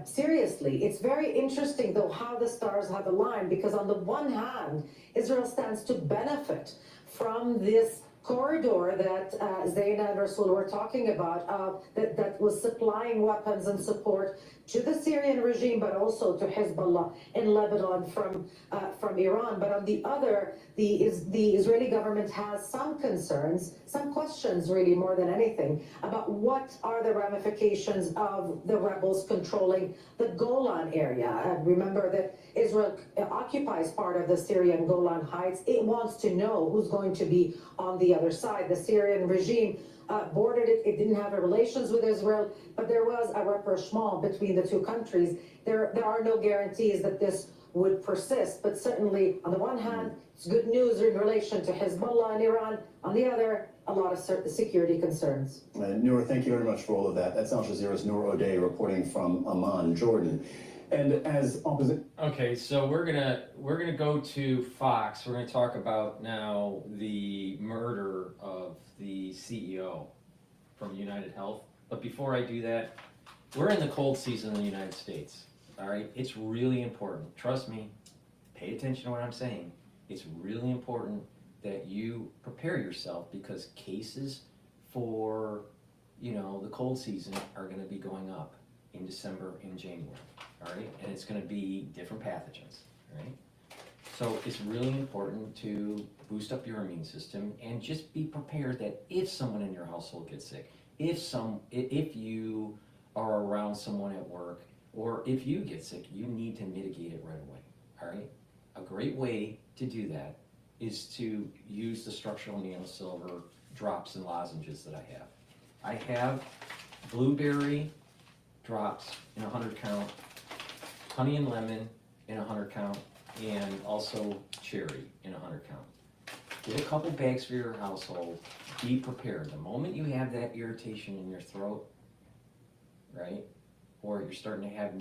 seriously. It's very interesting, though, how the stars have aligned, because on the one hand, Israel stands to benefit from this corridor that Zaina and Rasul were talking about, that was supplying weapons and support to the Syrian regime, but also to Hezbollah in Lebanon from Iran. But on the other, the Israeli government has some concerns, some questions really more than anything, about what are the ramifications of the rebels controlling the Golan area. Remember that Israel occupies part of the Syrian Golan Heights. It wants to know who's going to be on the other side. The Syrian regime bordered it. It didn't have relations with Israel, but there was a rapprochement between the two countries. There are no guarantees that this would persist, but certainly on the one hand, it's good news in relation to Hezbollah and Iran. On the other, a lot of security concerns. Noor, thank you very much for all of that. That's Al Jazeera's Noor O'Day reporting from Amman, Jordan. And as opposite. Okay, so we're gonna go to Fox. We're gonna talk about now the murder of the CEO from United Health. But before I do that, we're in the cold season in the United States. All right, it's really important. Trust me. Pay attention to what I'm saying. It's really important that you prepare yourself, because cases for, the cold season are going to be going up in December and January. All right, and it's going to be different pathogens. All right, so it's really important to boost up your immune system and just be prepared that if someone in your household gets sick, if you are around someone at work, or if you get sick, you need to mitigate it right away. All right, a great way to do that is to use the structural nanosilver drops and lozenges that I have. I have blueberry drops in 100 count, honey and lemon in 100 count, and also cherry in 100 count. Get a couple bags for your household. Be prepared. The moment you have that irritation in your throat, right, or you're starting to have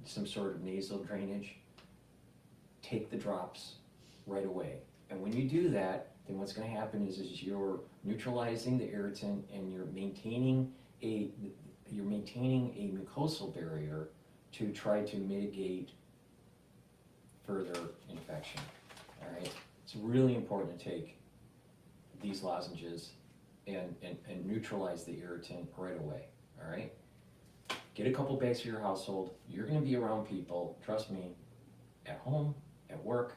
some sort of nasal drainage, take the drops right away. And when you do that, then what's going to happen is you're neutralizing the irritant, and you're maintaining a mucosal barrier to try to mitigate further infection. All right, it's really important to take these lozenges and neutralize the irritant right away. All right, get a couple bags for your household. You're going to be around people, trust me, at home, at work,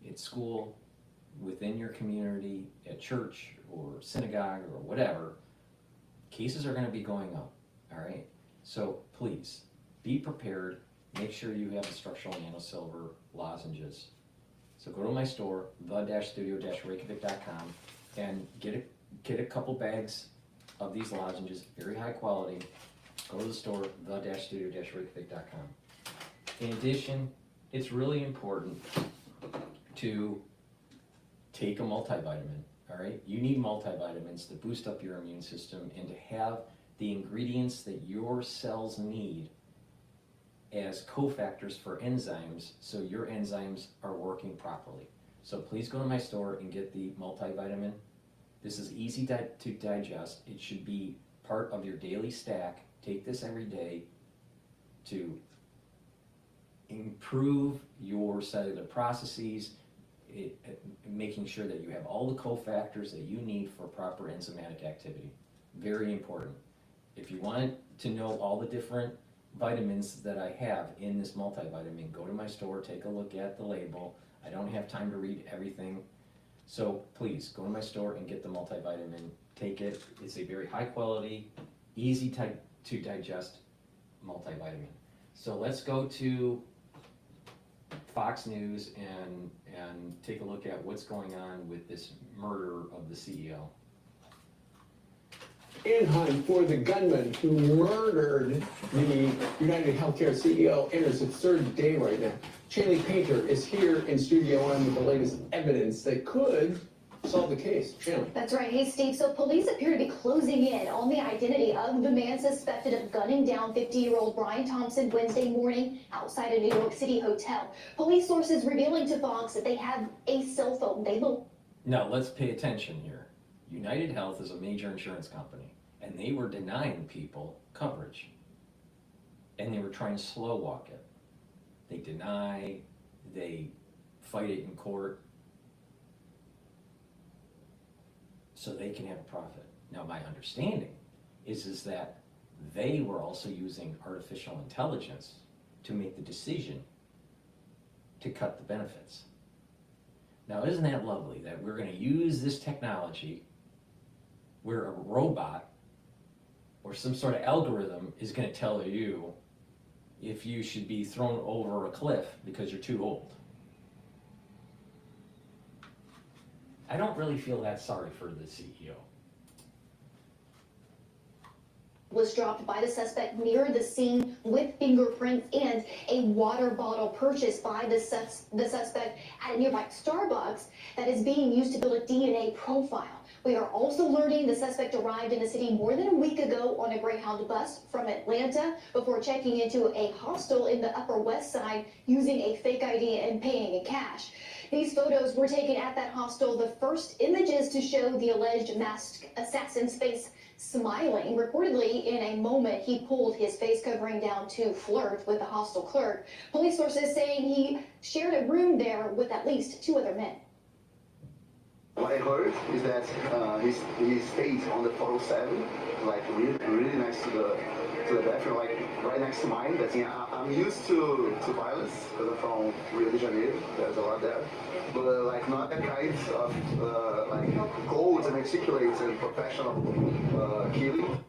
at school, within your community, at church or synagogue or whatever. Cases are going to be going up. All right, so please be prepared. Make sure you have the structural nanosilver lozenges. So go to my store, the-studio-reykjavik.com, and get a couple bags of these lozenges, very high quality. Go to the store, the-studio-reykjavik.com. In addition, it's really important to take a multivitamin, all right? You need multivitamins to boost up your immune system and to have the ingredients that your cells need as cofactors for enzymes, so your enzymes are working properly. So please go to my store and get the multivitamin. This is easy to digest. It should be part of your daily stack. Take this every day to improve your cellular processes, making sure that you have all the cofactors that you need for proper enzymatic activity. Very important. If you want to know all the different vitamins that I have in this multivitamin, go to my store, take a look at the label. I don't have time to read everything. So please go to my store and get the multivitamin. Take it. It's a very high quality, easy to digest multivitamin. So let's go to Fox News and take a look at what's going on with this murder of the CEO. In hunt for the gunman who murdered the United Healthcare CEO enters its third day right now. Chaley Painter is here in Studio One with the latest evidence that could solve the case. Chaley. That's right. Hey, Steve. So police appear to be closing in on the identity of the man suspected of gunning down 50-year-old Brian Thompson Wednesday morning outside a New York City hotel. Police sources revealing to Fox that they have a cell phone. Now let's pay attention here. United Health is a major insurance company, and they were denying people coverage, and they were trying to slow walk it. They deny, they fight it in court, so they can have a profit. Now my understanding is that they were also using artificial intelligence to make the decision to cut the benefits. Now isn't that lovely that we're going to use this technology where a robot or some sort of algorithm is going to tell you if you should be thrown over a cliff because you're too old. I don't really feel that sorry for the CEO. Was dropped by the suspect near the scene with fingerprints and a water bottle purchased by the suspect at a nearby Starbucks that is being used to build a DNA profile. We are also learning the suspect arrived in the city more than a week ago on a Greyhound bus from Atlanta before checking into a hostel in the Upper West Side using a fake ID and paying in cash. These photos were taken at that hostel, the first images to show the alleged masked assassin's face smiling. Reportedly, in a moment, he pulled his face covering down to flirt with the hostel clerk. Police sources saying he shared a room there with at least 2 other men. What I heard is that he stayed on the 407, like really next to the bathroom, like right next to mine. I'm used to violence because I'm from Rio de Janeiro. There's a lot there, but like not that kind of like cold and articulate and professional killing.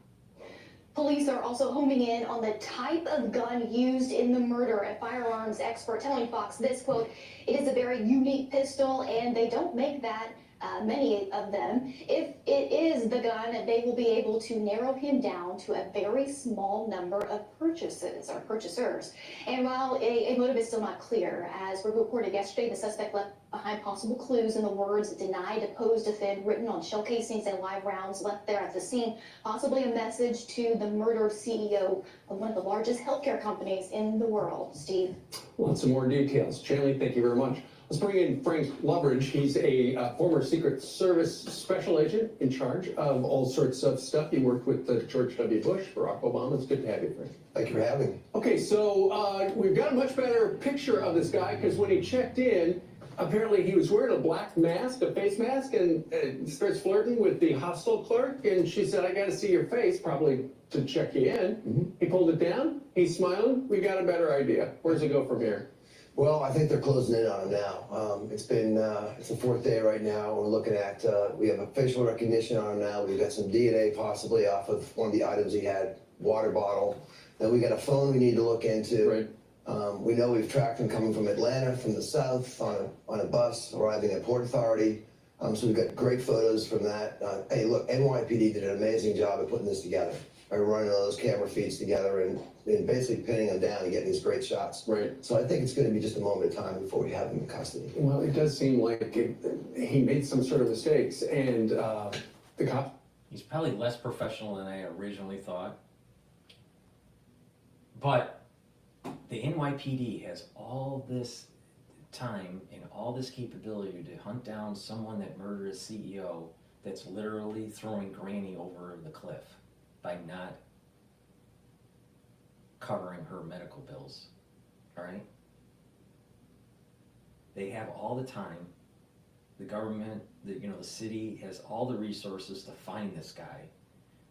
Police are also homing in on the type of gun used in the murder. A firearms expert telling Fox this, quote, "It is a very unique pistol and they don't make that many of them. If it is the gun, they will be able to narrow him down to a very small number of purchasers. And while a motive is still not clear, as we reported yesterday, the suspect left behind possible clues in the words "deny, depose, defend" written on shell casings and live rounds left there at the scene, possibly a message to the murdered CEO of one of the largest healthcare companies in the world. Steve. Lots of more details. Chaley, thank you very much. Let's bring in Frank Loveridge. He's a former Secret Service special agent in charge of all sorts of stuff. He worked with George W. Bush, Barack Obama. It's good to have you, Frank. Thank you for having me. Okay, so we've got a much better picture of this guy because when he checked in, apparently he was wearing a black mask, a face mask, and starts flirting with the hostel clerk. And she said, "I got to see your face," probably to check you in. Mm-hmm. He pulled it down. He's smiling. We got a better idea. Where does it go from here? Well, I think they're closing in on him now. It's the 4th day right now. We're looking at, we have a facial recognition on him now. We've got some DNA possibly off of one of the items he had, water bottle. Then we got a phone we need to look into. Right. We know we've tracked him coming from Atlanta, from the south, on a bus, arriving at Port Authority. So we've got great photos from that. Hey, look, NYPD did an amazing job of putting this together. By running all those camera feeds together, and and basically pinning them down and getting these great shots. Right. So I think it's going to be just a moment of time before we have him in custody. Well, it does seem like he made some sort of mistakes, and the cop. He's probably less professional than I originally thought. But the NYPD has all this time and all this capability to hunt down someone that murdered a CEO that's literally throwing Granny over the cliff by not covering her medical bills, all right? They have all the time. The government, the city has all the resources to find this guy,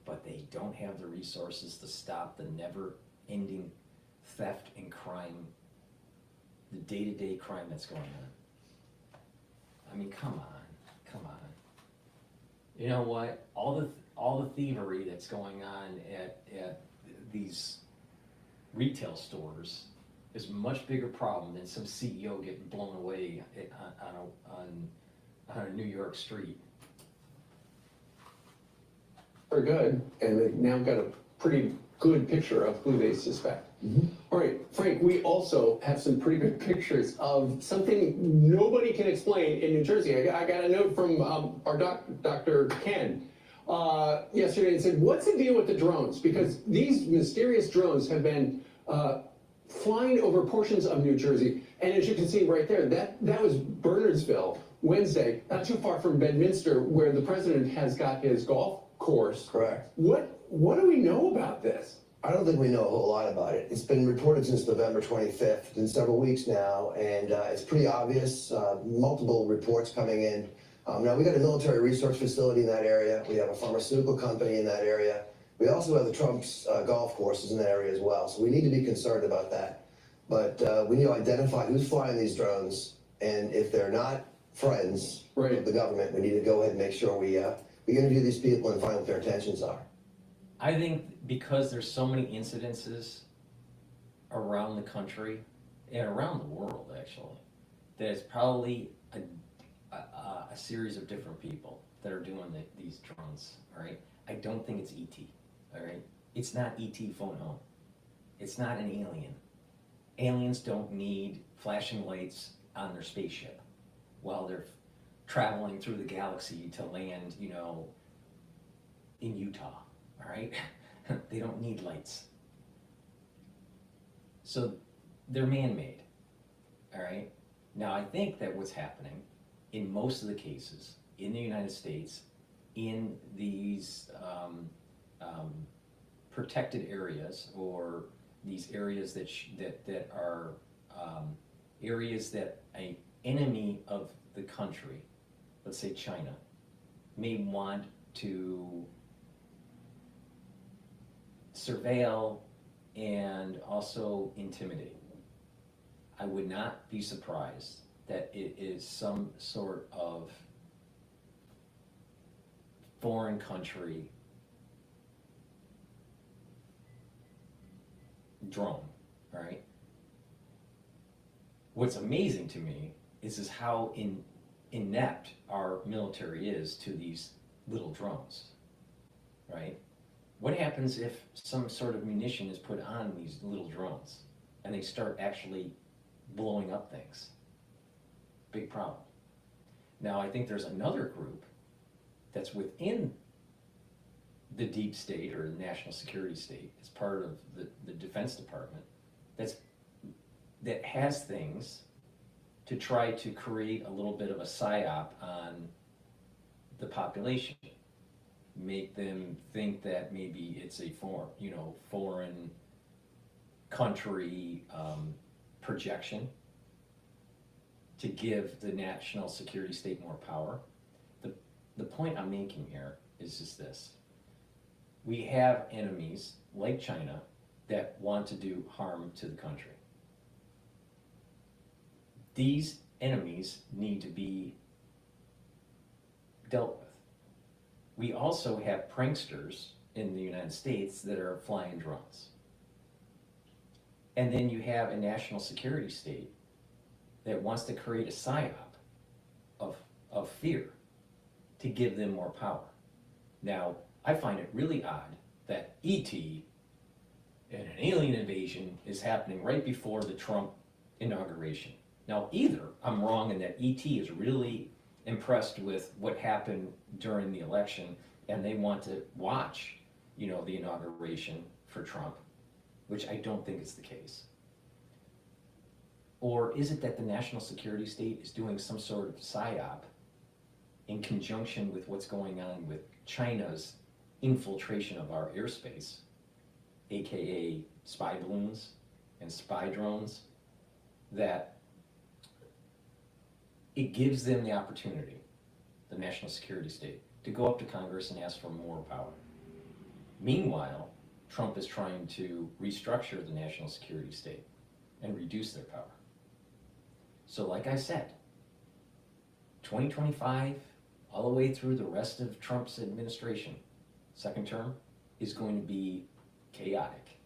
but they don't have the resources to stop the never-ending theft and crime, the day-to-day crime that's going on. I mean, come on. You know what? All the thievery that's going on at these retail stores is a much bigger problem than some CEO getting blown away on a New York street. Are good, and they've now got a pretty good picture of who they suspect. All right, Frank, we also have some pretty good pictures of something nobody can explain in New Jersey. I got a note from our Dr. Ken yesterday and said, what's the deal with the drones? Because these mysterious drones have been flying over portions of New Jersey. And as you can see right there, that was Bernardsville Wednesday, not too far from Bedminster, where the president has got his golf course. Correct. What do we know about this? I don't think we know a whole lot about it. It's been reported since November 25th. It's been several weeks now, and it's pretty obvious. Multiple reports coming in. Now, we got a military research facility in that area. We have a pharmaceutical company in that area. We also have the Trump's golf courses in that area as well. So we need to be concerned about that. But we need to identify who's flying these drones, and if they're not friends of the government, we need to go ahead and make sure we interview these people and find what their intentions are. I think because there's so many incidences around the country and around the world, actually, that it's probably a series of different people that are doing these drones, all right? I don't think it's ET, all right? It's not ET phone home. It's not an alien. Aliens don't need flashing lights on their spaceship while they're traveling through the galaxy to land, in Utah. All right? They don't need lights. So they're man-made. All right? Now, I think that what's happening in most of the cases in the United States, in these protected areas, or these areas that are areas that an enemy of the country, let's say China, may want to surveil and also intimidate. I would not be surprised that it is some sort of foreign country drone, all right? What's amazing to me is how inept our military is to these little drones, right? What happens if some sort of munition is put on these little drones and they start actually blowing up things? Big problem. Now, I think there's another group that's within the deep state or the national security state, as part of the Defense Department, that has things to try to create a little bit of a psyop on the population. Make them think that maybe it's a foreign country projection to give the national security state more power. The point I'm making here is just this. We have enemies like China that want to do harm to the country. These enemies need to be dealt with. We also have pranksters in the United States that are flying drones. And then you have a national security state that wants to create a psyop of fear to give them more power. Now, I find it really odd that ET and an alien invasion is happening right before the Trump inauguration. Now, either I'm wrong in that ET is really impressed with what happened during the election and they want to watch, you know, the inauguration for Trump, which I don't think is the case. Or is it that the national security state is doing some sort of psyop in conjunction with what's going on with China's infiltration of our airspace, aka spy balloons and spy drones, that it gives them the opportunity, the national security state, to go up to Congress and ask for more power. Meanwhile, Trump is trying to restructure the national security state and reduce their power. So like I said, 2025, all the way through the rest of Trump's administration, second term, is going to be chaotic.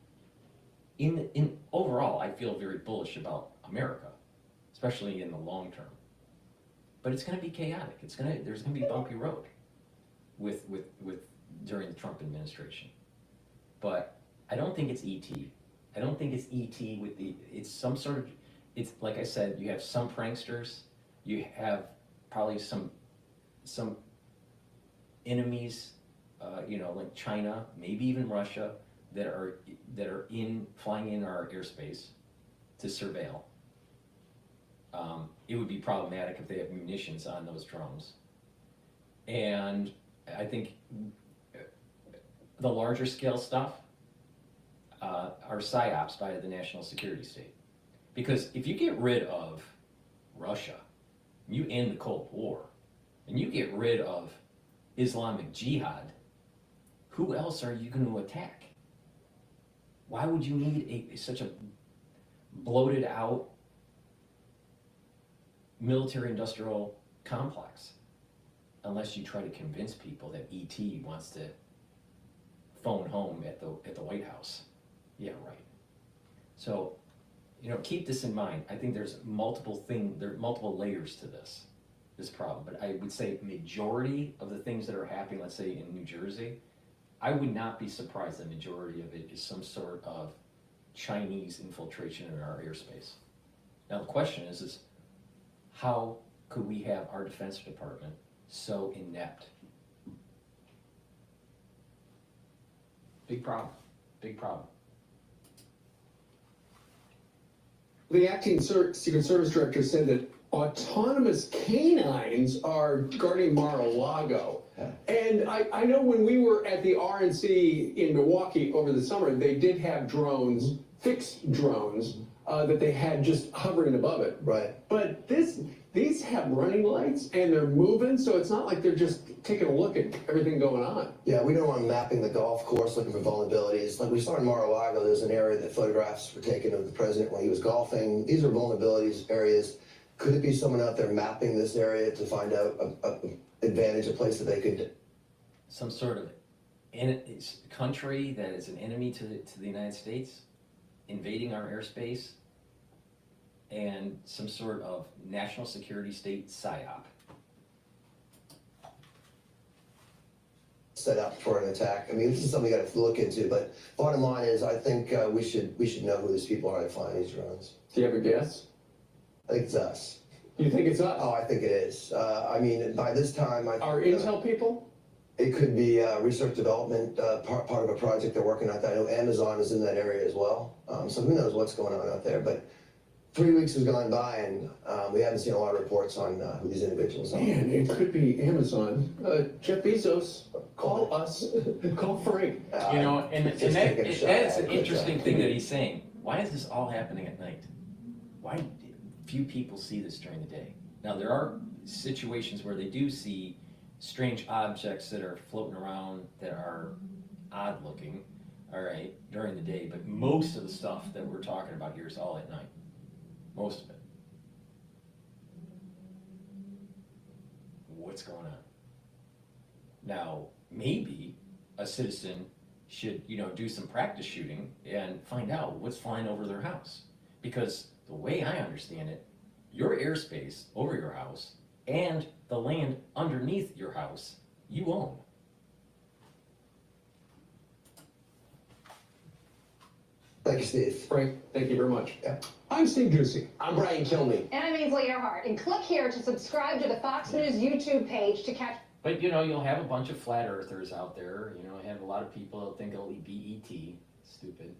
In overall, I feel very bullish about America, especially in the long term. But it's going to be chaotic. There's going to be a bumpy road with during the Trump administration. But I don't think it's ET. I don't think it's ET with it's some sort of, it's like I said, you have some pranksters, you have probably some enemies, you know, like China, maybe even Russia, that are flying in our airspace to surveil. It would be problematic if they have munitions on those drones. And I think the larger scale stuff are psyops by the national security state. Because if you get rid of Russia, you end the Cold War, and you get rid of Islamic Jihad, who else are you going to attack? Why would you need such a bloated out military-industrial complex unless you try to convince people that ET wants to phone home at the White House? Yeah, right. So, you know, keep this in mind. I think there's multiple layers to this problem. But I would say majority of the things that are happening, let's say in New Jersey, I would not be surprised the majority of it is some sort of Chinese infiltration in our airspace. Now the question is how could we have our Defense Department so inept? Big problem, big problem. The acting Secret Service director said that autonomous canines are guarding Mar-a-Lago. And I know when we were at the RNC in Milwaukee over the summer, they did have drones, fixed drones, that they had just hovering above it. Right. But these have running lights and they're moving, so it's not like they're just taking a look at everything going on. Yeah, we don't want mapping the golf course looking for vulnerabilities. Like we saw in Mar-a-Lago, there's an area that photographs were taken of the president when he was golfing. These are vulnerabilities areas. Could it be someone out there mapping this area to find out an advantage, a place that they could? Some sort of country that is an enemy to the United States invading our airspace, and some sort of national security state psyop. Set up for an attack. I mean, this is something we got to look into, but bottom line is I think we should know who these people are that fly these drones. Do you have a guess? I think it's us. You think it's us? Oh, I think it is. I mean, by this time, Our intel people? It could be research development, part of a project they're working on. I know Amazon is in that area as well. So who knows what's going on out there. But 3 weeks has gone by and we haven't seen a lot of reports on who these individuals are. Man, it could be Amazon. Jeff Bezos, call us, call Frank. You know, and that's an interesting thing that he's saying. Why is this all happening at night? Why do few people see this during the day? Now, there are situations where they do see strange objects that are floating around that are odd looking, all right, during the day, but most of the stuff that we're talking about here is all at night. Most of it. What's going on? Now, maybe a citizen should, you know, do some practice shooting and find out what's flying over their house. Because the way I understand it, your airspace over your house and the land underneath your house, you own. Thank you, Steve. Frank, thank you very much. Yeah. I'm Steve Juicy. I'm Brian Kilmeade. And I'm Ainsley Earhart. And click here to subscribe to the Fox News YouTube page to catch. But you'll have a bunch of flat earthers out there. You have a lot of people that think it'll be ET. Stupid.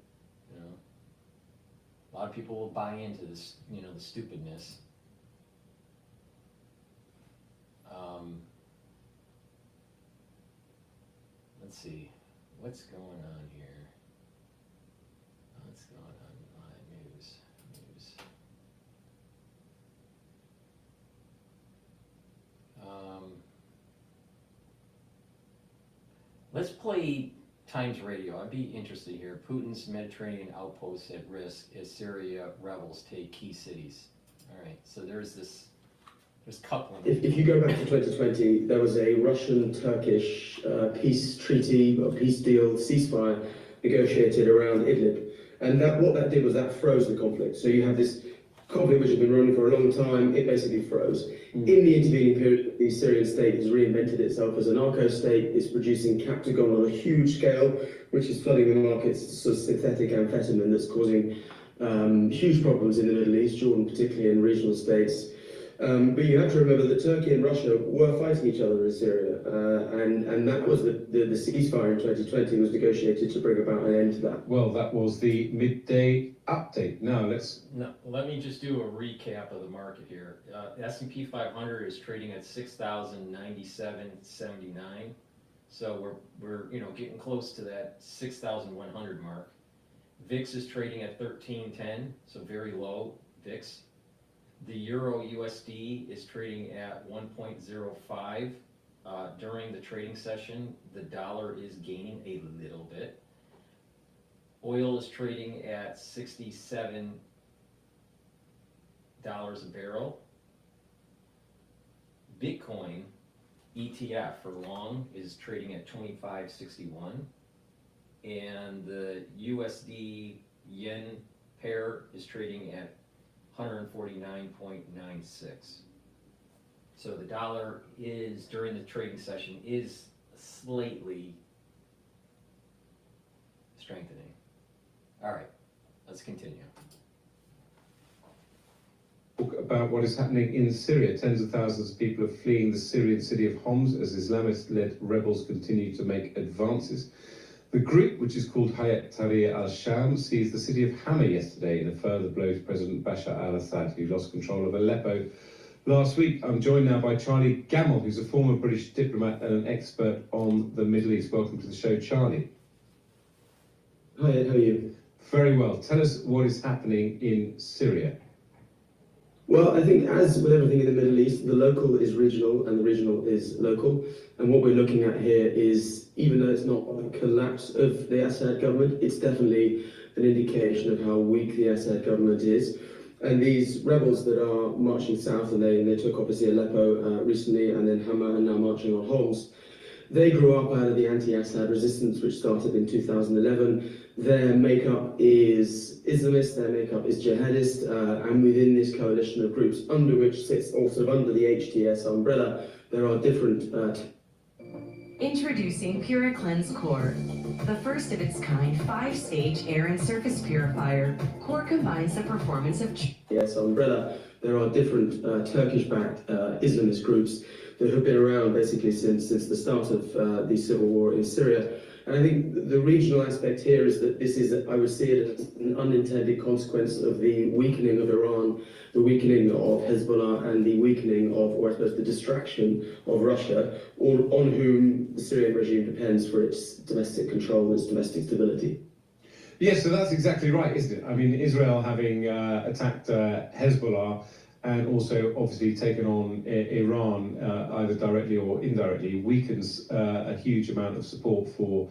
A lot of people will buy into this, the stupidness. Let's see, what's going on here? What's going on in my news? Let's play Times Radio. I'd be interested here. Putin's Mediterranean outposts at risk as Syria rebels take key cities. All right, so there's coupling. If you go back to 2020, there was a Russian-Turkish peace treaty or peace deal, ceasefire, negotiated around Idlib. And what that did was that froze the conflict. So you have this conflict which has been running for a long time, it basically froze. In the intervening period, the Syrian state has reinvented itself as a narco-state. It's producing Captagon on a huge scale, which is flooding the markets, sort of synthetic amphetamine that's causing huge problems in the Middle East, Jordan particularly, in regional states. But you have to remember that Turkey and Russia were fighting each other in Syria, and that was the ceasefire in 2020 was negotiated to bring about an end to that. Well, that was the midday update. Now let me just do a recap of the market here. S&P 500 is trading at 6,097.79, so we're getting close to that 6,100 mark. VIX is trading at 1310, so very low VIX. The Euro USD is trading at 1.05 during the trading session. The dollar is gaining a little bit. Oil is trading at $67 a barrel. Bitcoin ETF for long is trading at 25.61, and the USD yen pair is trading at 149.96. So the dollar is, during the trading session, is slightly strengthening. All right, let's continue. about what is happening in Syria. Tens of thousands of people are fleeing the Syrian city of Homs as Islamist-led rebels continue to make advances. The group, which is called Hayat Tahrir al-Sham, seized the city of Hama yesterday in a further blow to President Bashar al-Assad, who lost control of Aleppo last week. I'm joined now by Charlie Gamble, who's a former British diplomat and an expert on the Middle East. Welcome to the show, Charlie. Hi Ed, how are you? Very well. Tell us what is happening in Syria. Well, I think as with everything in the Middle East, the local is regional and the regional is local. And what we're looking at here is, even though it's not a collapse of the Assad government, it's definitely an indication of how weak the Assad government is. And these rebels that are marching south, and they took obviously Aleppo recently, and then Hama, and now marching on Homs, they grew up out of the anti-Assad resistance, which started in 2011. Their makeup is Islamist, their makeup is jihadist, and within this coalition of groups, under which sits also under the HTS umbrella, there are different... Introducing PuraCleanse Core, the first of its kind 5-stage air and surface purifier. Core combines the performance of... Yes, umbrella. There are different Turkish-backed Islamist groups that have been around basically since the start of the civil war in Syria. And I think the regional aspect here is that this is, I would see it as an unintended consequence of the weakening of Iran, the weakening of Hezbollah, and the weakening of, or I suppose the distraction of Russia, on whom the Syrian regime depends for its domestic control and its domestic stability. Yes, so that's exactly right, isn't it? I mean, Israel having attacked Hezbollah and also obviously taken on Iran, either directly or indirectly, weakens a huge amount of support for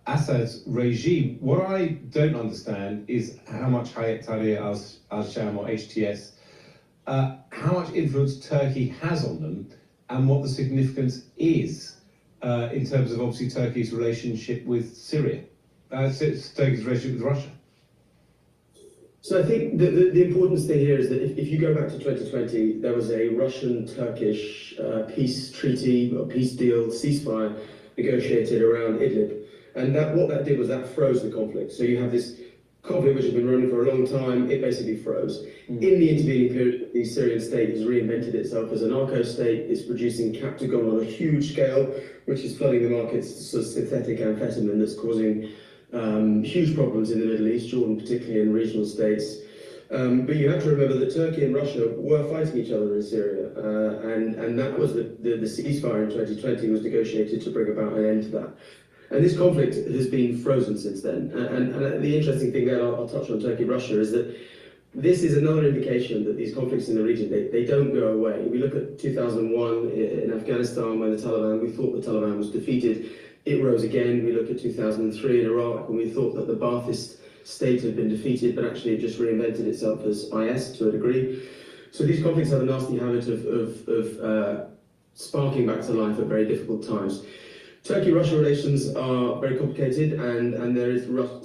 Assad's regime. What I don't understand is how much Hayat Tahrir al-Sham, or HTS, how much influence Turkey has on them, and what the significance is in terms of obviously Turkey's relationship with Syria, Turkey's relationship with Russia. So I think the important thing here is that if you go back to 2020, there was a Russian-Turkish peace treaty or peace deal, ceasefire negotiated around Idlib. And what that did was that froze the conflict. So you have this conflict, which has been running for a long time, it basically froze. In the intervening period, the Syrian state has reinvented itself as a narco state. It's producing captagon on a huge scale, which is flooding the markets, sort of synthetic amphetamine that's causing huge problems in the Middle East, Jordan particularly, in regional states. But you have to remember that Turkey and Russia were fighting each other in Syria, and that was the ceasefire in 2020 was negotiated to bring about an end to that. And this conflict has been frozen since then. And the interesting thing there, I'll touch on Turkey-Russia, is that this is another indication that these conflicts in the region, they don't go away. We look at 2001 in Afghanistan, when we thought the Taliban was defeated. It rose again. We look at 2003 in Iraq, when we thought that the Ba'athist state had been defeated, but actually it just reinvented itself as IS to a degree. So these conflicts have a nasty habit of sparking back to life at very difficult times. Turkey-Russia relations are very complicated, and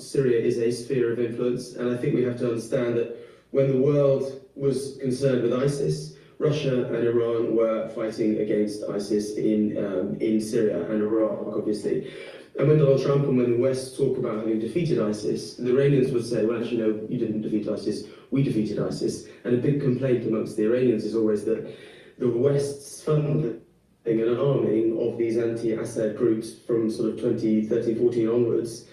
Syria is a sphere of influence, and I think we have to understand that when the world was concerned with ISIS, Russia and Iran were fighting against ISIS in Syria and Iraq, obviously. And when Donald Trump and when the West talk about having defeated ISIS, the Iranians would say, well, actually, no, you didn't defeat ISIS, we defeated ISIS. And a big complaint amongst the Iranians is always that the West's funding and arming of these anti-Assad groups from sort of 2013, 14 onwards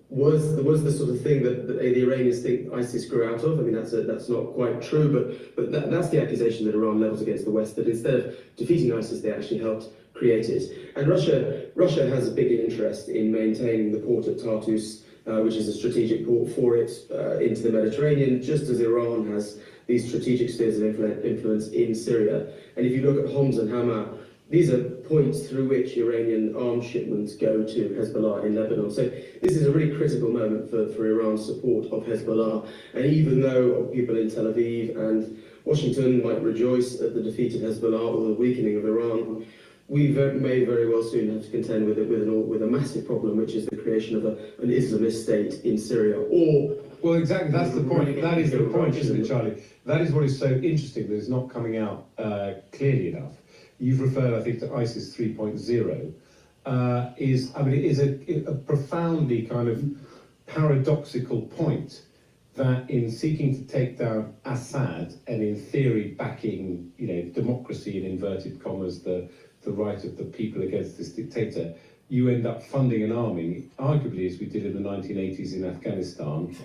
was the sort of thing that the Iranians think ISIS grew out of. I mean, that's not quite true, but that's the accusation that Iran levels against the West, that instead of defeating ISIS, they actually helped create it. And Russia has a big interest in maintaining the port at Tartus, which is a strategic port for it into the Mediterranean, just as Iran has these strategic spheres of influence in Syria. And if you look at Homs and Hama, these are points through which Iranian arms shipments go to Hezbollah in Lebanon. So this is a really critical moment for Iran's support of Hezbollah. And even though people in Tel Aviv and Washington might rejoice at the defeat of Hezbollah or the weakening of Iran, we may very well soon have to contend with a massive problem, which is the creation of an Islamist state in Syria. Well, exactly, that's the point. That is the point, isn't it, Charlie? That is what is so interesting, that it's not coming out clearly enough. You've referred, I think, to ISIS 3.0. It is a profoundly kind of paradoxical point that in seeking to take down Assad and in theory backing, democracy in inverted commas, the right of the people against this dictator, you end up funding an army, arguably as we did in the 1980s in Afghanistan,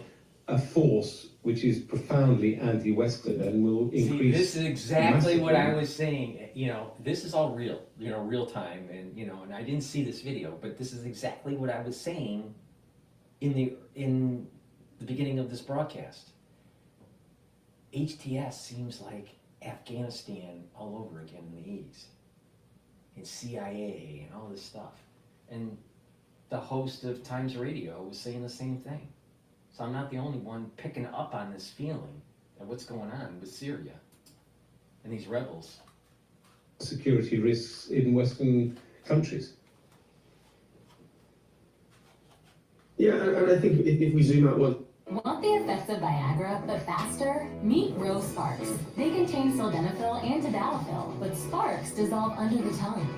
a force which is profoundly anti-Western and will increase. See, this is exactly massively. what I was saying. This is all real, real time, and and I didn't see this video, but this is exactly what I was saying in the beginning of this broadcast. HTS seems like Afghanistan all over again in the 80s, and CIA and all this stuff, and the host of Times Radio was saying the same thing. So I'm not the only one picking up on this feeling of what's going on with Syria and these rebels. Security risks in Western countries. Yeah, and I think if we zoom out one. Want the effects of Viagra, but faster? Meet Rose Sparks. They contain sildenafil and tadalafil, but Sparks dissolve under the tongue.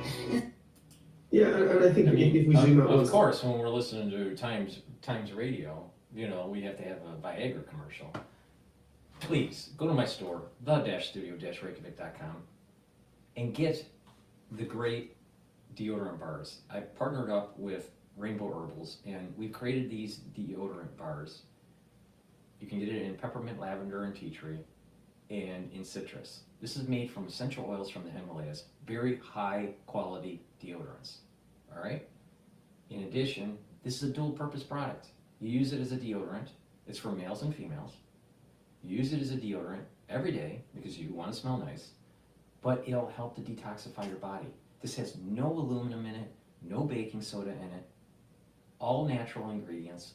Yeah, and I think if we zoom out of course, when we're listening to Times Radio, we have to have a Viagra commercial. Please go to my store, the-studio-reykjavik.com, and get the great deodorant bars. I've partnered up with Rainbow Herbals, and we've created these deodorant bars. You can get it in peppermint, lavender, and tea tree, and in citrus. This is made from essential oils from the Himalayas, very high quality deodorants. All right? In addition, this is a dual purpose product. You use it as a deodorant. It's for males and females. You use it as a deodorant every day because you want to smell nice, but it'll help to detoxify your body. This has no aluminum in it, no baking soda in it, all natural ingredients,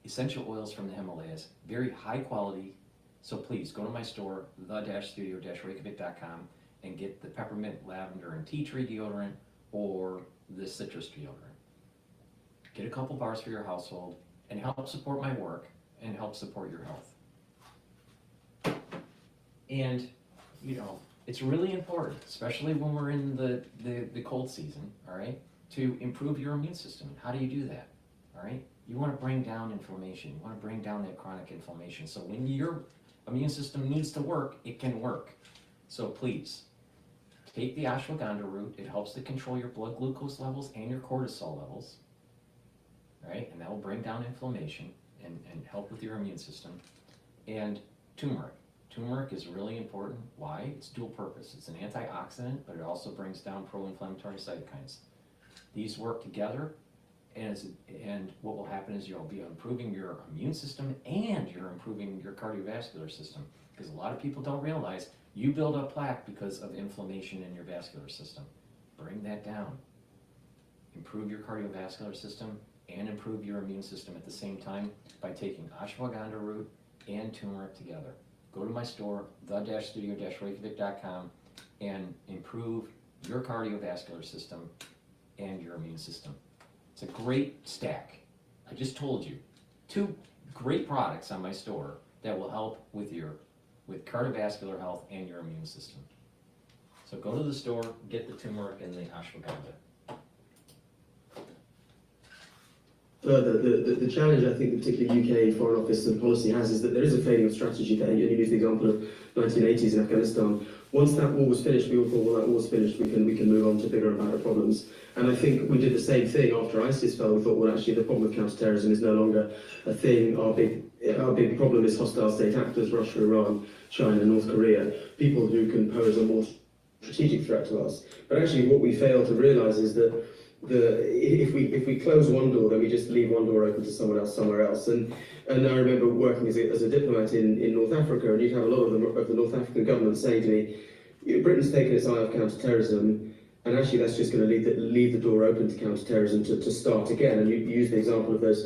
essential oils from the Himalayas, very high quality. So please go to my store, the-studio-reykjavik.com, and get the peppermint, lavender, and tea tree deodorant or the citrus deodorant. Get a couple bars for your household and help support my work and help support your health. And, it's really important, especially when we're in the cold season, all right, to improve your immune system. How do you do that, all right? You want to bring down inflammation. You want to bring down that chronic inflammation. So when your immune system needs to work, it can work. So please, take the ashwagandha root. It helps to control your blood glucose levels and your cortisol levels, right? And that will bring down inflammation and help with your immune system. And turmeric. Turmeric is really important. Why? It's dual purpose. It's an antioxidant, but it also brings down pro-inflammatory cytokines. These work together, and what will happen is you'll be improving your immune system and you're improving your cardiovascular system. Because a lot of people don't realize you build up plaque because of inflammation in your vascular system. Bring that down. Improve your cardiovascular system and improve your immune system at the same time by taking ashwagandha root and turmeric together. Go to my store, the-studio-reykjavik.com, and improve your cardiovascular system and your immune system. It's a great stack. I just told you, 2 great products on my store that will help with cardiovascular health and your immune system. So go to the store, get the turmeric and the ashwagandha. Further, the challenge I think particularly UK Foreign Office and policy has is that there is a failing of strategy there. You use the example of 1980s in Afghanistan. Once that war was finished, we all thought, well, that war's finished, we can move on to bigger and better problems. And I think we did the same thing after ISIS fell. We thought, well, actually, the problem of counterterrorism is no longer a thing. Our big problem is hostile state actors, Russia, Iran, China, North Korea, people who can pose a more strategic threat to us. But actually, what we fail to realise is that if we close one door, then we just leave one door open to someone else somewhere else. And I remember working as a diplomat in North Africa, and you'd have a lot of the North African government saying to me, Britain's taken its eye off counterterrorism, and actually that's just going to leave the door open to counterterrorism to start again. And you use the example of those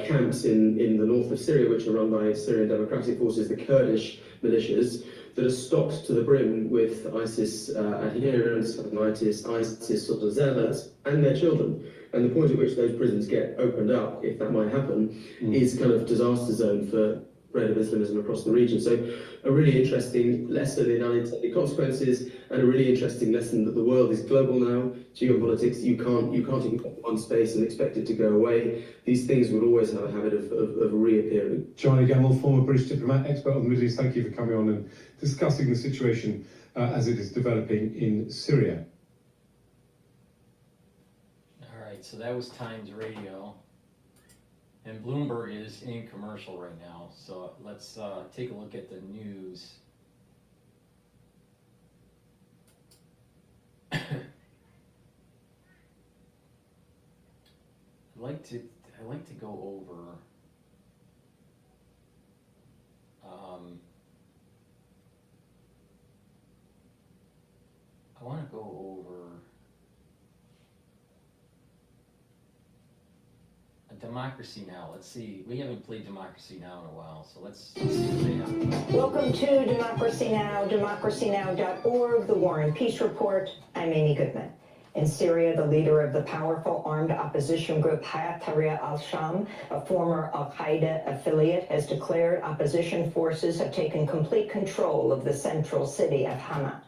camps in the north of Syria, which are run by Syrian Democratic Forces, the Kurdish militias, that are stocked to the brim with ISIS adherents, ISIS sort of zealots, and their children. And the point at which those prisons get opened up, if that might happen, is kind of disaster zone for spread of Islamism across the region. So a really interesting lesson in unintended consequences, and a really interesting lesson that the world is global now. Geopolitics, you can't ignore one space and expect it to go away. These things will always have a habit of reappearing. Charlie Gamble, former British diplomat, expert on the Middle East, thank you for coming on and discussing the situation as it is developing in Syria. All right, so that was Times Radio. And Bloomberg is in commercial right now, so let's take a look at the news. I like to go over I want to go over Democracy Now! Let's see. We haven't played Democracy Now! In a while, so let's see what they have. Welcome to Democracy Now!, democracynow.org, the War and Peace Report. I'm Amy Goodman. In Syria, the leader of the powerful armed opposition group Hayat Tahrir al-Sham, a former al-Qaeda affiliate, has declared opposition forces have taken complete control of the central city of Hama.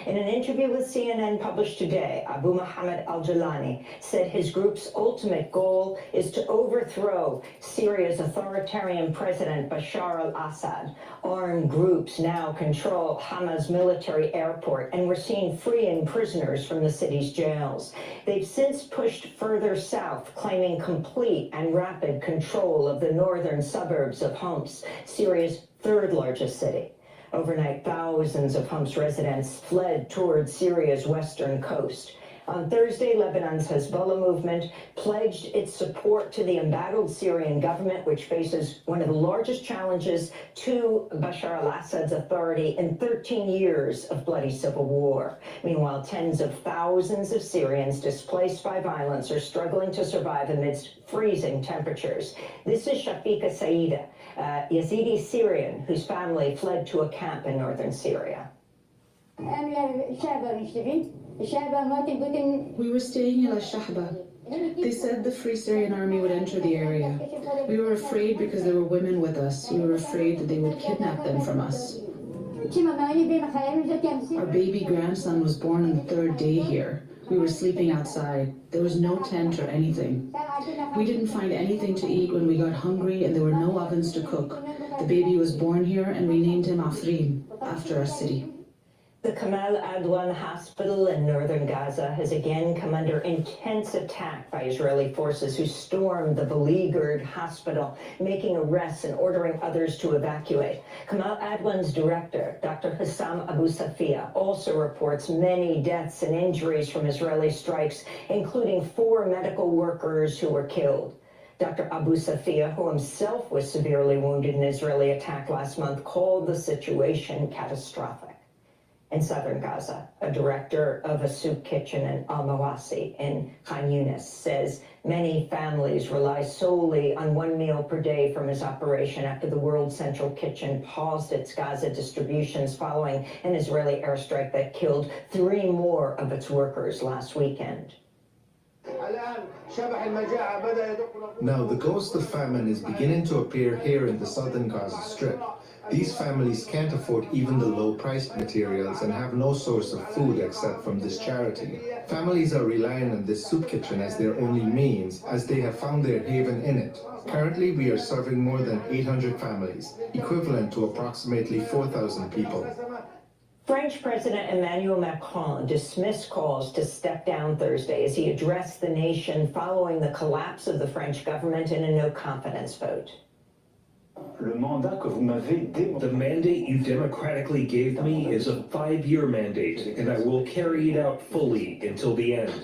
In an interview with CNN published today, Abu Muhammad al-Jalani said his group's ultimate goal is to overthrow Syria's authoritarian president Bashar al-Assad. Armed groups now control Hama's military airport, and we're seeing freeing prisoners from the city's jails. They've since pushed further south, claiming complete and rapid control of the northern suburbs of Homs, Syria's third largest city. Overnight, thousands of Homs residents fled towards Syria's western coast. On Thursday, Lebanon's Hezbollah movement pledged its support to the embattled Syrian government, which faces one of the largest challenges to Bashar al-Assad's authority in 13 years of bloody civil war. Meanwhile, tens of thousands of Syrians displaced by violence are struggling to survive amidst freezing temperatures. This is Shafika Saida, a Yazidi Syrian whose family fled to a camp in northern Syria. We were staying in Al-Shahba. They said the Free Syrian Army would enter the area. We were afraid because there were women with us. We were afraid that they would kidnap them from us. Our baby grandson was born on the third day here. We were sleeping outside. There was no tent or anything. We didn't find anything to eat when we got hungry, and there were no ovens to cook. The baby was born here, and we named him Afrin, after our city. The Kamal Adwan hospital in northern Gaza has again come under intense attack by Israeli forces who stormed the beleaguered hospital, making arrests and ordering others to evacuate. Kamal Adwan's director, Dr. Hussam Abu Safia, also reports many deaths and injuries from Israeli strikes, including 4 medical workers who were killed. Dr. Abu Safia, who himself was severely wounded in an Israeli attack last month, called the situation catastrophic. In southern Gaza, a director of a soup kitchen in Al-Mawasi in Khan Yunis says many families rely solely on 1 meal per day from his operation after the World Central Kitchen paused its Gaza distributions following an Israeli airstrike that killed 3 more of its workers last weekend. Now, the ghost of famine is beginning to appear here in the southern Gaza Strip. These families can't afford even the low-priced materials and have no source of food except from this charity. Families are relying on this soup kitchen as their only means, as they have found their haven in it. Currently, we are serving more than 800 families, equivalent to approximately 4,000 people. French President Emmanuel Macron dismissed calls to step down Thursday as he addressed the nation following the collapse of the French government in a no-confidence vote. The mandate you democratically gave me is a 5-year mandate, and I will carry it out fully until the end.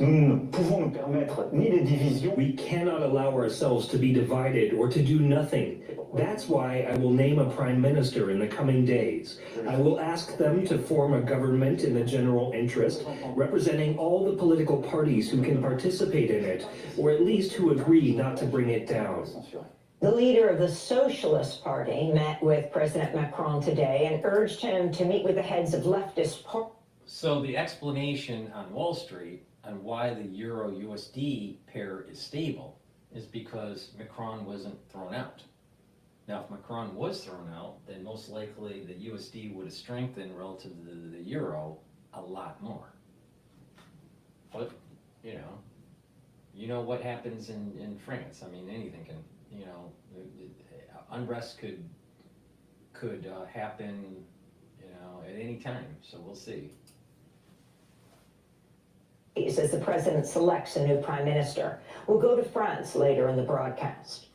We cannot allow ourselves to be divided or to do nothing. That's why I will name a prime minister in the coming days. I will ask them to form a government in the general interest, representing all the political parties who can participate in it, or at least who agree not to bring it down. The leader of the Socialist Party met with President Macron today and urged him to meet with the heads of leftist parties. So the explanation on Wall Street on why the Euro-USD pair is stable is because Macron wasn't thrown out. Now, if Macron was thrown out, then most likely the USD would have strengthened relative to the Euro a lot more. But, you know what happens in France. I mean, anything can. Unrest could happen, at any time. So we'll see. As the president selects a new prime minister. We'll go to France later in the broadcast.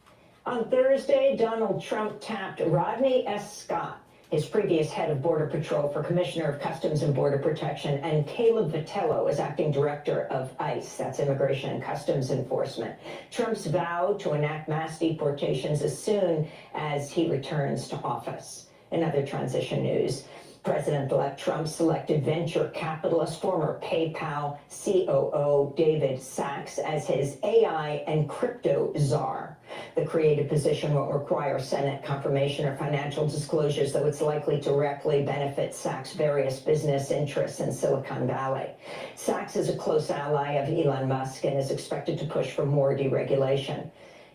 On Thursday, Donald Trump tapped Rodney S. Scott, his previous head of Border Patrol, for Commissioner of Customs and Border Protection, and Caleb Vitello as acting director of ICE, that's Immigration and Customs Enforcement. Trump's vow to enact mass deportations as soon as he returns to office. In other transition news, President-elect Trump selected venture capitalist, former PayPal COO David Sachs as his AI and crypto czar. The creative position will require Senate confirmation or financial disclosures, though it's likely to directly benefit Sachs' various business interests in Silicon Valley. Sachs is a close ally of Elon Musk and is expected to push for more deregulation.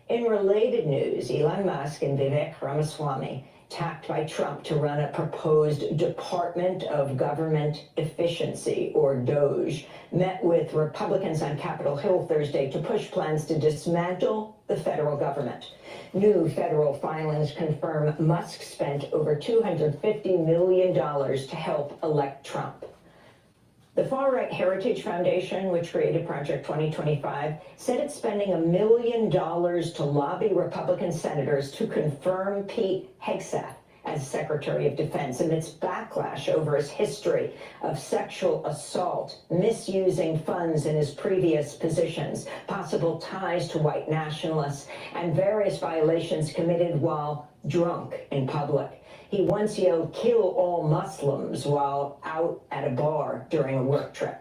In related news, Elon Musk and Vivek Ramaswamy, tapped by Trump to run a proposed Department of Government Efficiency, or DOGE, met with Republicans on Capitol Hill Thursday to push plans to dismantle the federal government. New federal filings confirm Musk spent over $250 million to help elect Trump. The far-right Heritage Foundation, which created Project 2025, said it's spending $1 million to lobby Republican senators to confirm Pete Hegseth as Secretary of Defense amidst backlash over his history of sexual assault, misusing funds in his previous positions, possible ties to white nationalists, and various violations committed while drunk in public. He once yelled, "Kill all Muslims," while out at a bar during a work trip.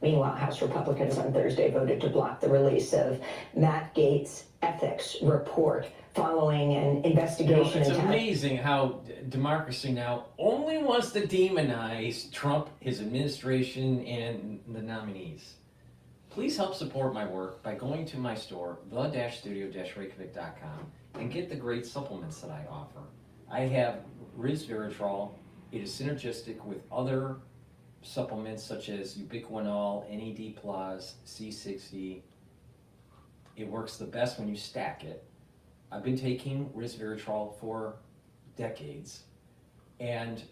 Meanwhile, House Republicans on Thursday voted to block the release of Matt Gaetz' ethics report following an investigation. It's amazing how democracy now only wants to demonize Trump, his administration, and the nominees. Please help support my work by going to my store, the-studio-reykjavik.com, and get the great supplements that I offer. I have resveratrol. It is synergistic with other supplements such as ubiquinol, NAD+, C60. It works the best when you stack it. I've been taking resveratrol for decades, and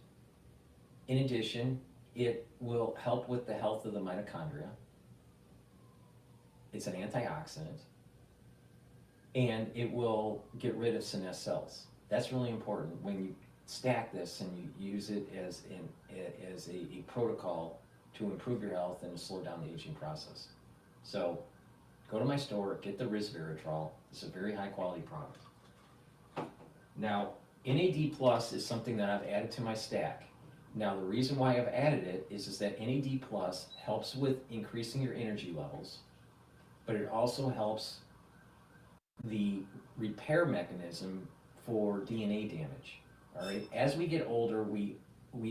in addition, it will help with the health of the mitochondria. It's an antioxidant, and it will get rid of senescent cells. That's really important when you stack this and you use it as a protocol to improve your health and slow down the aging process. So go to my store, get the resveratrol. It's a very high quality product. Now, NAD Plus is something that I've added to my stack. Now, the reason why I've added it is that NAD Plus helps with increasing your energy levels, but it also helps the repair mechanism for DNA damage. All right, as we get older, we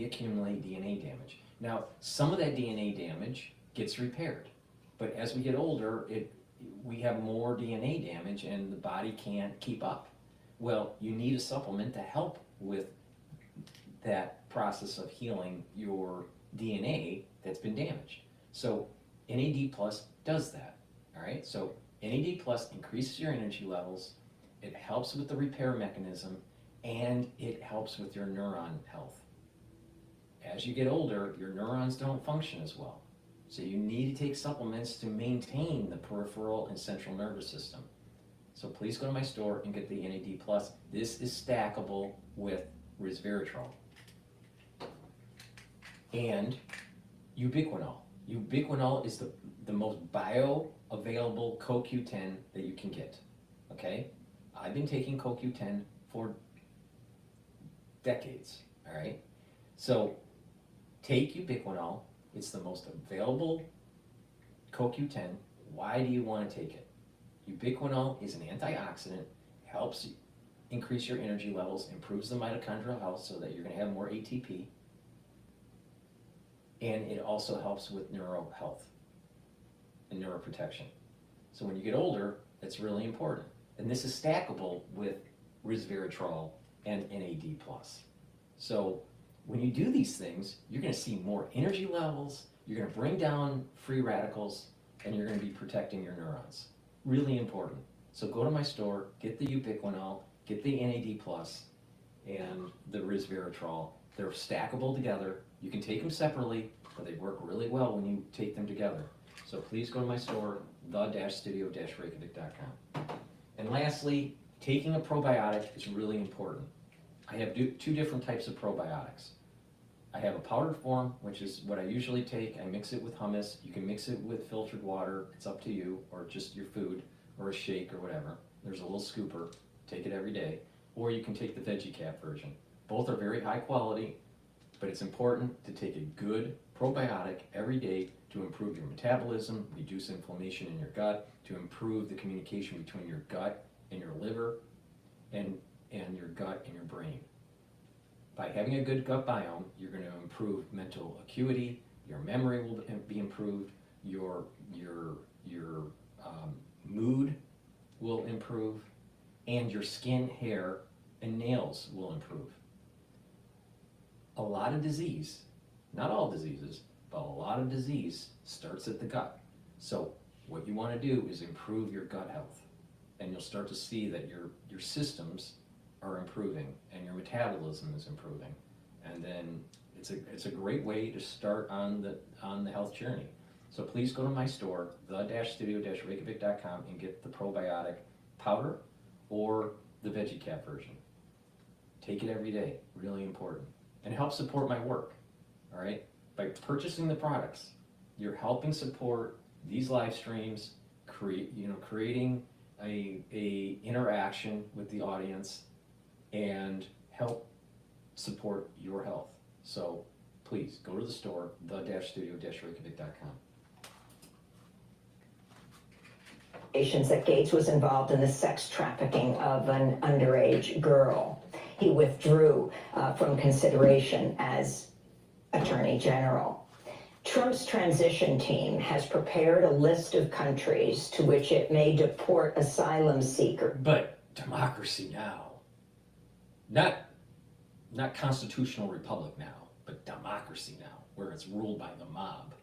accumulate DNA damage. Now, some of that DNA damage gets repaired, but as we get older, we have more DNA damage and the body can't keep up. Well, you need a supplement to help with that process of healing your DNA that's been damaged. So NAD Plus does that, all right? So NAD Plus increases your energy levels, it helps with the repair mechanism, and it helps with your neuron health. As you get older, your neurons don't function as well. So you need to take supplements to maintain the peripheral and central nervous system. So please go to my store and get the NAD+. This is stackable with resveratrol. And ubiquinol. Ubiquinol is the most bioavailable CoQ10 that you can get, okay? I've been taking CoQ10 for decades, all right? So take ubiquinol. It's the most available CoQ10. Why do you want to take it? Ubiquinol is an antioxidant, helps increase your energy levels, improves the mitochondrial health so that you're going to have more ATP, and it also helps with neuro health and neuroprotection. So when you get older, that's really important. And this is stackable with resveratrol and NAD+. So when you do these things, you're going to see more energy levels, you're going to bring down free radicals, and you're going to be protecting your neurons. Really important. So go to my store, get the ubiquinol, get the NAD+, and the resveratrol. They're stackable together. You can take them separately, but they work really well when you take them together. So please go to my store, the-studio-reykjavik.com. And lastly, taking a probiotic is really important. I have two different types of probiotics. I have a powdered form, which is what I usually take. I mix it with hummus. You can mix it with filtered water. It's up to you, or just your food, or a shake, or whatever. There's a little scooper. Take it every day. Or you can take the veggie cap version. Both are very high quality, but it's important to take a good probiotic every day to improve your metabolism, reduce inflammation in your gut, to improve the communication between your gut and your liver, and your gut and your brain. By having a good gut biome, you're going to improve mental acuity, your memory will be improved, your mood will improve, and your skin, hair, and nails will improve. A lot of disease, not all diseases, but a lot of disease starts at the gut. So what you want to do is improve your gut health, and you'll start to see that your systems are improving and your metabolism is improving, and then it's a great way to start on the health journey. So please go to my store, the-studio-reykjavik.com, and get the probiotic powder or the veggie cap version. Take it every day, really important, and help support my work. All right, by purchasing the products, you're helping support these live streams, creating a interaction with the audience, and help support your health. So please go to the store, the-studio-reykjavik.com. That Gates was involved in the sex trafficking of an underage girl. He withdrew from consideration as Attorney General. Trump's transition team has prepared a list of countries to which it may deport asylum seekers. But democracy now. Not constitutional republic now, but democracy now. where it's ruled by the mob.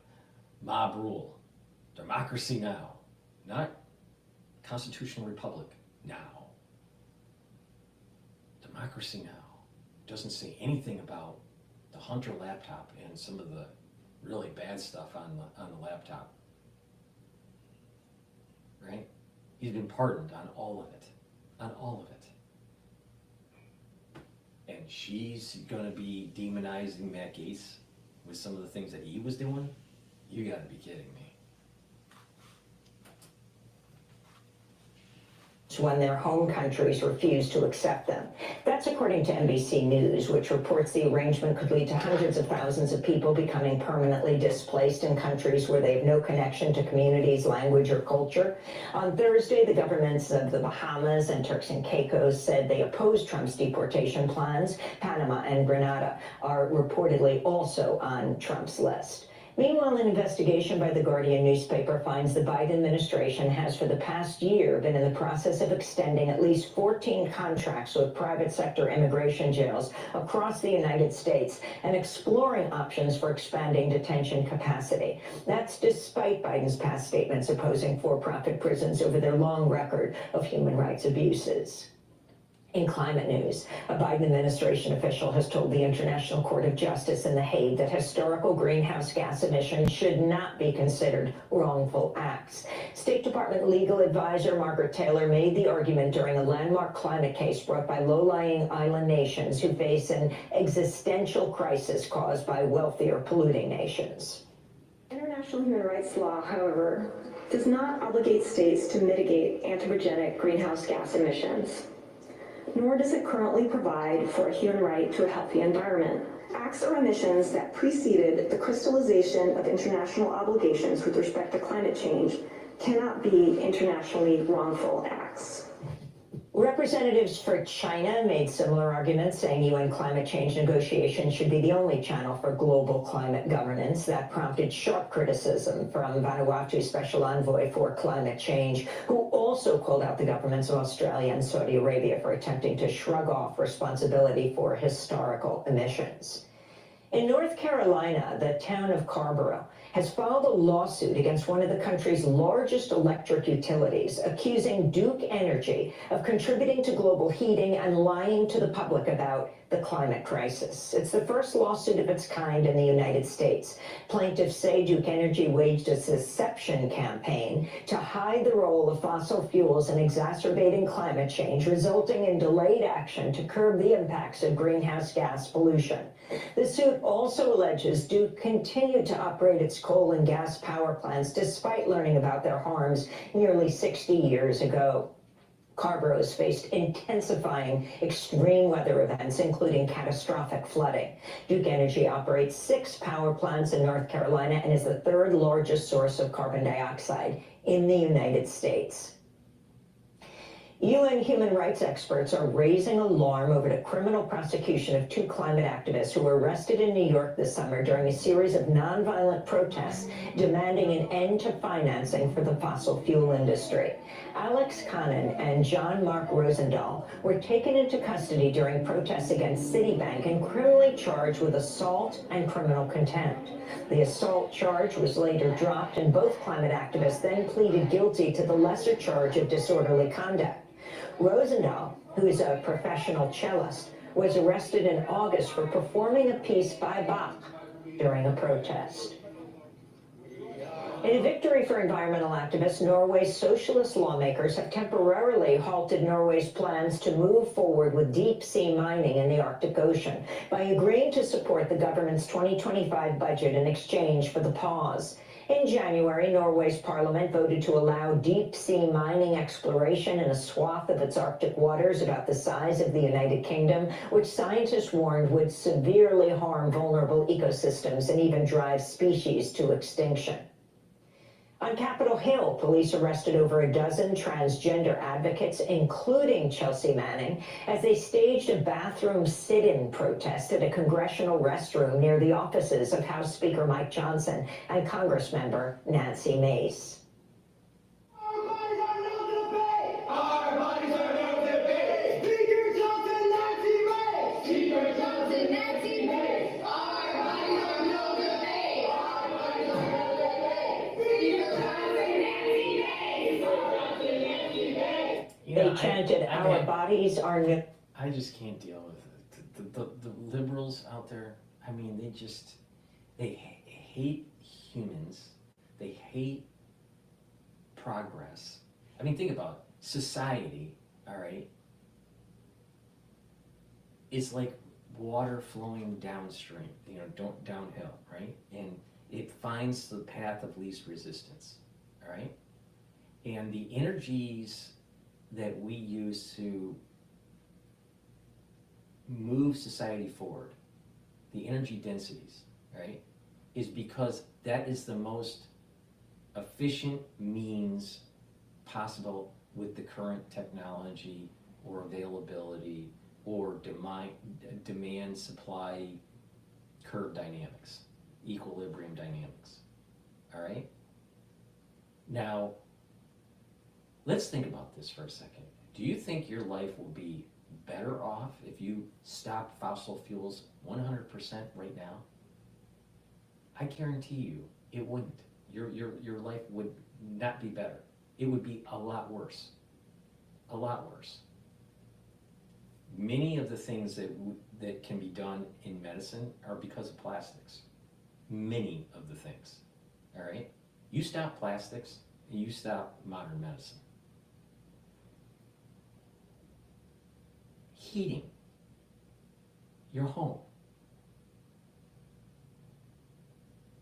Mob rule. Democracy now. Not constitutional republic now. Democracy now. Doesn't say anything about the Hunter laptop and some of the really bad stuff on the laptop. Right? He's been pardoned on all of it. On all of it. And she's gonna be demonizing Matt Gaetz with some of the things that he was doing? You gotta be kidding me. When their home countries refuse to accept them. That's according to NBC News, which reports the arrangement could lead to hundreds of thousands of people becoming permanently displaced in countries where they have no connection to communities, language, or culture. On Thursday, the governments of the Bahamas and Turks and Caicos said they oppose Trump's deportation plans. Panama and Grenada are reportedly also on Trump's list. Meanwhile, an investigation by the Guardian newspaper finds the Biden administration has for the past year been in the process of extending at least 14 contracts with private sector immigration jails across the United States and exploring options for expanding detention capacity. That's despite Biden's past statements opposing for-profit prisons over their long record of human rights abuses. In climate news, a Biden administration official has told the International Court of Justice in The Hague that historical greenhouse gas emissions should not be considered wrongful acts. State Department legal advisor Margaret Taylor made the argument during a landmark climate case brought by low-lying island nations who face an existential crisis caused by wealthier polluting nations. International human rights law, however, does not obligate states to mitigate anthropogenic greenhouse gas emissions, nor does it currently provide for a human right to a healthy environment. Acts or omissions that preceded the crystallization of international obligations with respect to climate change cannot be internationally wrongful acts. Representatives for China made similar arguments, saying UN climate change negotiations should be the only channel for global climate governance. That prompted sharp criticism from Vanuatu's Special Envoy for Climate Change, who also called out the governments of Australia and Saudi Arabia for attempting to shrug off responsibility for historical emissions. In North Carolina, the town of Carrboro has filed a lawsuit against one of the country's largest electric utilities, accusing Duke Energy of contributing to global heating and lying to the public about the climate crisis. It's the first lawsuit of its kind in the United States. Plaintiffs say Duke Energy waged a deception campaign to hide the role of fossil fuels in exacerbating climate change, resulting in delayed action to curb the impacts of greenhouse gas pollution. The suit also alleges Duke continued to operate its coal and gas power plants despite learning about their harms nearly 60 years ago. Carrboro has faced intensifying extreme weather events, including catastrophic flooding. Duke Energy operates 6 power plants in North Carolina and is the third largest source of carbon dioxide in the United States. UN human rights experts are raising alarm over the criminal prosecution of 2 climate activists who were arrested in New York this summer during a series of nonviolent protests demanding an end to financing for the fossil fuel industry. Alex Connon and John Mark Rosendahl were taken into custody during protests against Citibank and criminally charged with assault and criminal contempt. The assault charge was later dropped, and both climate activists then pleaded guilty to the lesser charge of disorderly conduct. Rosendahl, who is a professional cellist, was arrested in August for performing a piece by Bach during a protest. In a victory for environmental activists, Norway's socialist lawmakers have temporarily halted Norway's plans to move forward with deep-sea mining in the Arctic Ocean by agreeing to support the government's 2025 budget in exchange for the pause. In January, Norway's parliament voted to allow deep-sea mining exploration in a swath of its Arctic waters about the size of the United Kingdom, which scientists warned would severely harm vulnerable ecosystems and even drive species to extinction. On Capitol Hill, police arrested over a dozen transgender advocates, including Chelsea Manning, as they staged a bathroom sit-in protest at a congressional restroom near the offices of House Speaker Mike Johnson and Congressmember Nancy Mace. they chanted, our bodies are new. I just can't deal with it. The liberals out there, I mean, they hate humans. They hate progress. I mean, think about it. Society, all right, is like water flowing downstream, downhill, right? And it finds the path of least resistance, all right? And the energies that we use to move society forward, the energy densities, right, is because that is the most efficient means possible with the current technology or availability or demand supply curve dynamics, equilibrium dynamics, all right? Now, let's think about this for a second. Do you think your life will be better off if you stop fossil fuels 100% right now? I guarantee you it wouldn't. Your life would not be better. It would be a lot worse. A lot worse. Many of the things that can be done in medicine are because of plastics. Many of the things, all right? You stop plastics, and you stop modern medicine. Heating your home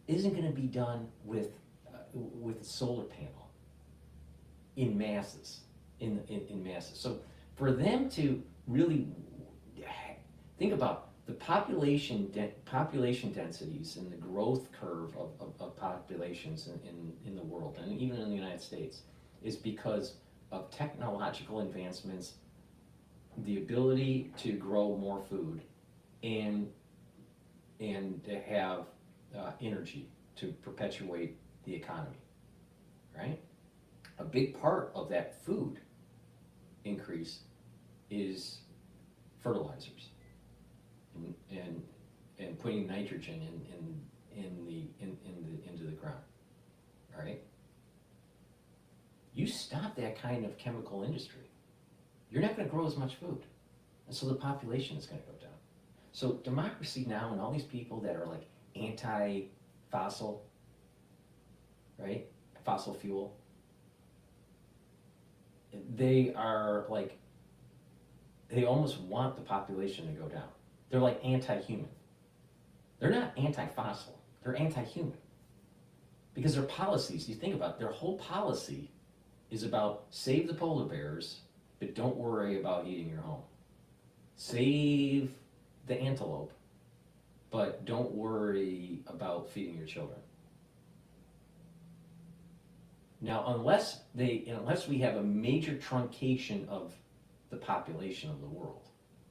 isn't going to be done with a solar panel in masses, in masses. So for them to really think about the population densities and the growth curve of populations in the world, and even in the United States, is because of technological advancements, the ability to grow more food, and to have energy to perpetuate the economy, right? A big part of that food increase is fertilizers and putting nitrogen into the ground, all right? You stop that kind of chemical industry, you're not going to grow as much food, and so the population is going to go down. So democracy now, and all these people that are like anti-fossil, right, fossil fuel, they are like, they almost want the population to go down. They're like anti-human. They're not anti-fossil, they're anti-human. Because their policies, you think about it, their whole policy is about save the polar bears, but don't worry about heating your home. Save the antelope, but don't worry about feeding your children. Now, unless we have a major truncation of the population of the world,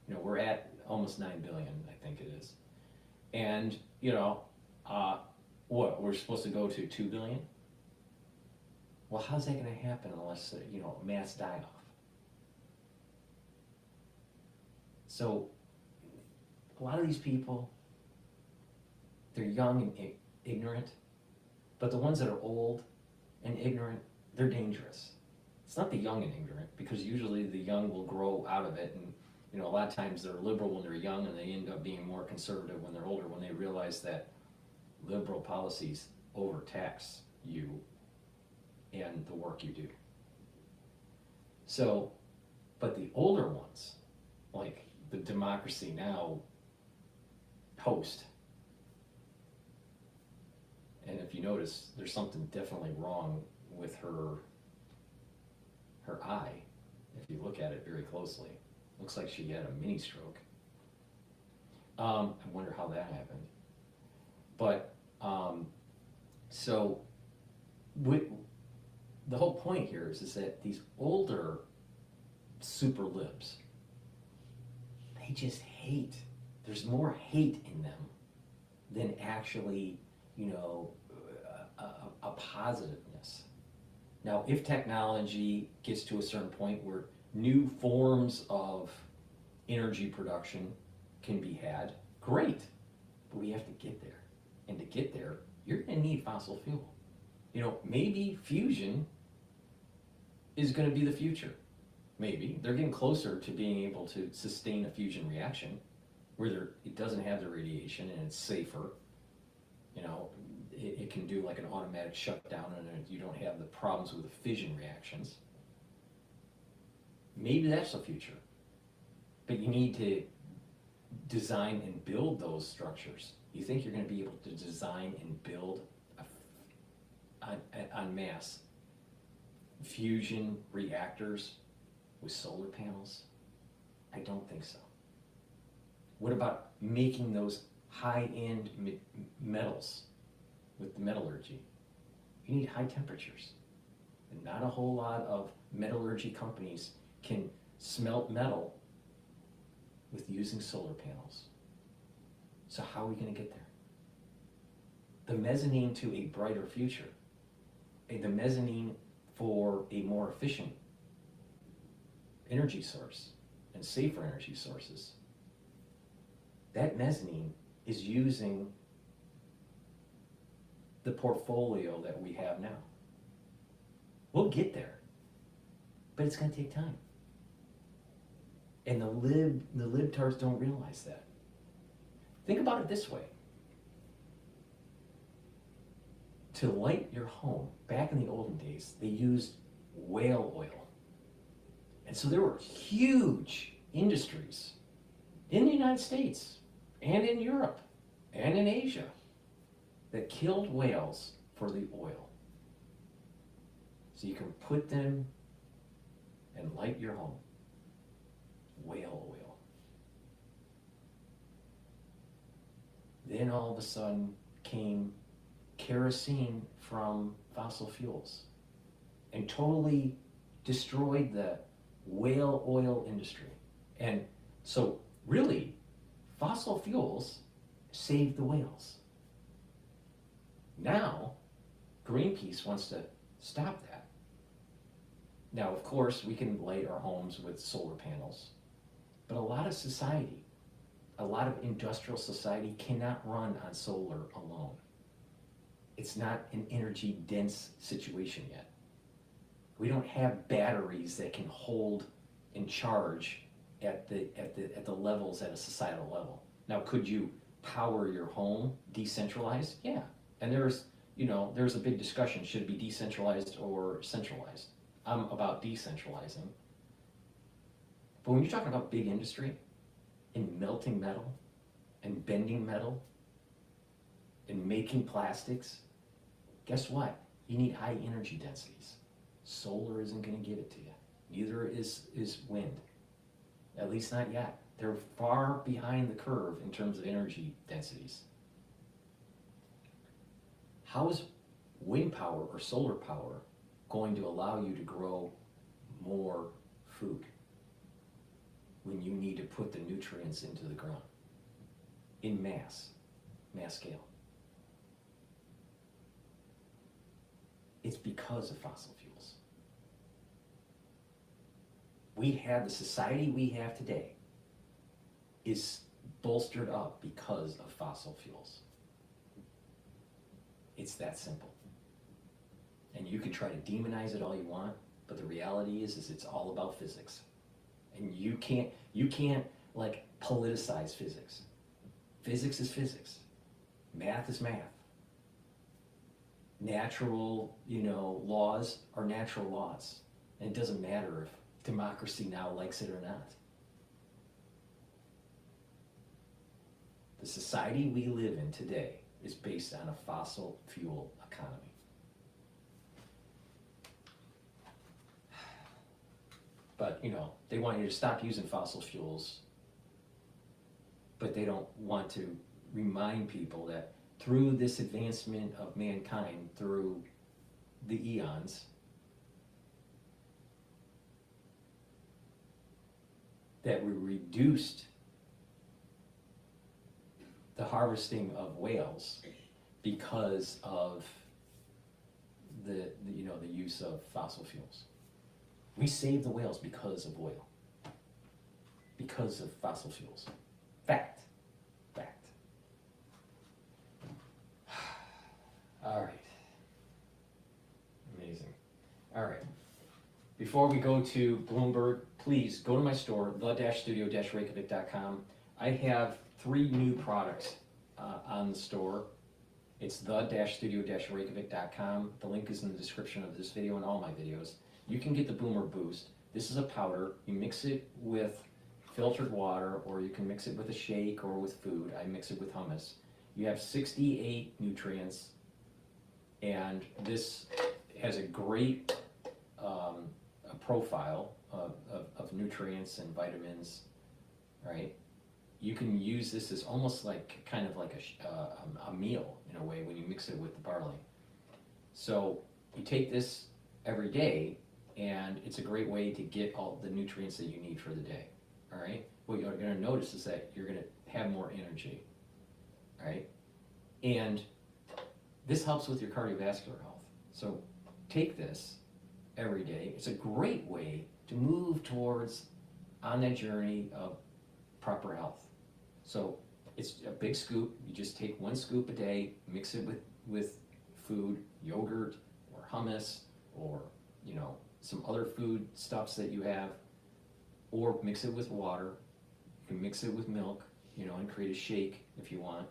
we're at almost 9 billion, I think it is. And, what, we're supposed to go to 2 billion? Well, how's that going to happen unless, mass die-off? So, a lot of these people, they're young and ignorant, but the ones that are old and ignorant, they're dangerous. It's not the young and ignorant, because usually the young will grow out of it, and a lot of times they're liberal when they're young, and they end up being more conservative when they're older, when they realize that liberal policies overtax you and the work you do. So, but the older ones, like the Democracy Now! Host, and if you notice, there's something definitely wrong with her eye. If you look at it very closely, looks like she had a mini stroke. I wonder how that happened. But so the whole point here is that these older super libs, they just hate. There's more hate in them than actually, a positiveness. Now, if technology gets to a certain point where new forms of energy production can be had, great, but we have to get there. And to get there, you're going to need fossil fuel. Maybe fusion is going to be the future. Maybe. They're getting closer to being able to sustain a fusion reaction where it doesn't have the radiation and it's safer. You know, it can do like an automatic shutdown and you don't have the problems with the fission reactions. Maybe that's the future. But you need to design and build those structures. You think you're going to be able to design and build en masse fusion reactors with solar panels? I don't think so. What about making those high-end metals with the metallurgy? You need high temperatures. And not a whole lot of metallurgy companies can smelt metal with using solar panels. So how are we going to get there? The mezzanine to a brighter future, the mezzanine for a more efficient energy source and safer energy sources, that mezzanine is using the portfolio that we have now. We'll get there, but it's going to take time. And the libtards don't realize that. Think about it this way. To light your home, back in the olden days, they used whale oil. And so there were huge industries in the United States and in Europe and in Asia that killed whales for the oil. So you can put them and light your home. Whale oil. Then all of a sudden came kerosene from fossil fuels and totally destroyed the whale oil industry. And so really, fossil fuels saved the whales. Now, Greenpeace wants to stop that. Now, of course, we can light our homes with solar panels, but a lot of society, a lot of industrial society cannot run on solar alone. It's not an energy dense situation yet. We don't have batteries that can hold and charge at the levels at a societal level. Now, could you power your home decentralized? Yeah. And there's a big discussion, should it be decentralized or centralized? I'm about decentralizing. But when you're talking about big industry and melting metal and bending metal and making plastics, guess what? You need high energy densities. Solar isn't going to give it to you. Neither is wind. At least not yet. They're far behind the curve in terms of energy densities. How is wind power or solar power going to allow you to grow more food when you need to put the nutrients into the ground in mass scale? It's because of fossil fuels. The society we have today is bolstered up because of fossil fuels. It's that simple. And you can try to demonize it all you want, but the reality is it's all about physics. And you can't like politicize physics. Physics is physics. Math is math. Natural, laws are natural laws. And it doesn't matter if democracy now likes it or not. The society we live in today is based on a fossil fuel economy. But, they want you to stop using fossil fuels, but they don't want to remind people that through this advancement of mankind, through the eons, that we reduced the harvesting of whales because of the use of fossil fuels. We saved the whales because of oil, because of fossil fuels. Fact. All right. Amazing. All right. before we go to Bloomberg, please go to my store, the-studio-reykjavik.com. I have 3 new products on the store. It's the-studio-reykjavik.com. The link is in the description of this video and all my videos. You can get the Boomer Boost. This is a powder. You mix it with filtered water, or you can mix it with a shake or with food. I mix it with hummus. You have 68 nutrients, and this has a great profile of nutrients and vitamins, right? You can use this as almost like kind of like a meal in a way when you mix it with the barley. So you take this every day, and it's a great way to get all the nutrients that you need for the day, all right? What you're gonna notice is that you're gonna have more energy, all right? And this helps with your cardiovascular health. So take this every day. It's a great way to move towards on that journey of proper health. So it's a big scoop. You just take 1 scoop a day, mix it with food, yogurt or hummus, or some other food stuffs that you have, or mix it with water. You can mix it with milk, and create a shake if you want.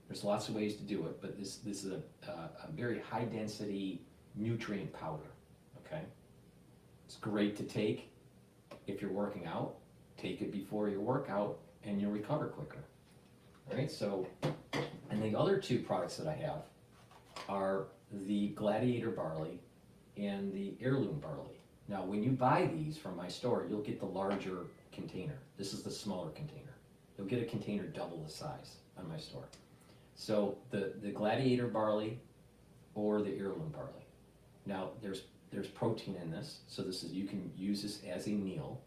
There's lots of ways to do it, but this is a very high density nutrient powder, okay? It's great to take if you're working out. Take it before your workout and you'll recover quicker, all right? So, and the other 2 products that I have are the Gladiator barley and the heirloom barley. Now, when you buy these from my store, you'll get the larger container. This is the smaller container. You'll get a container double the size on my store. So the Gladiator barley or the heirloom barley. Now, there's protein in this, so you can use this as a meal,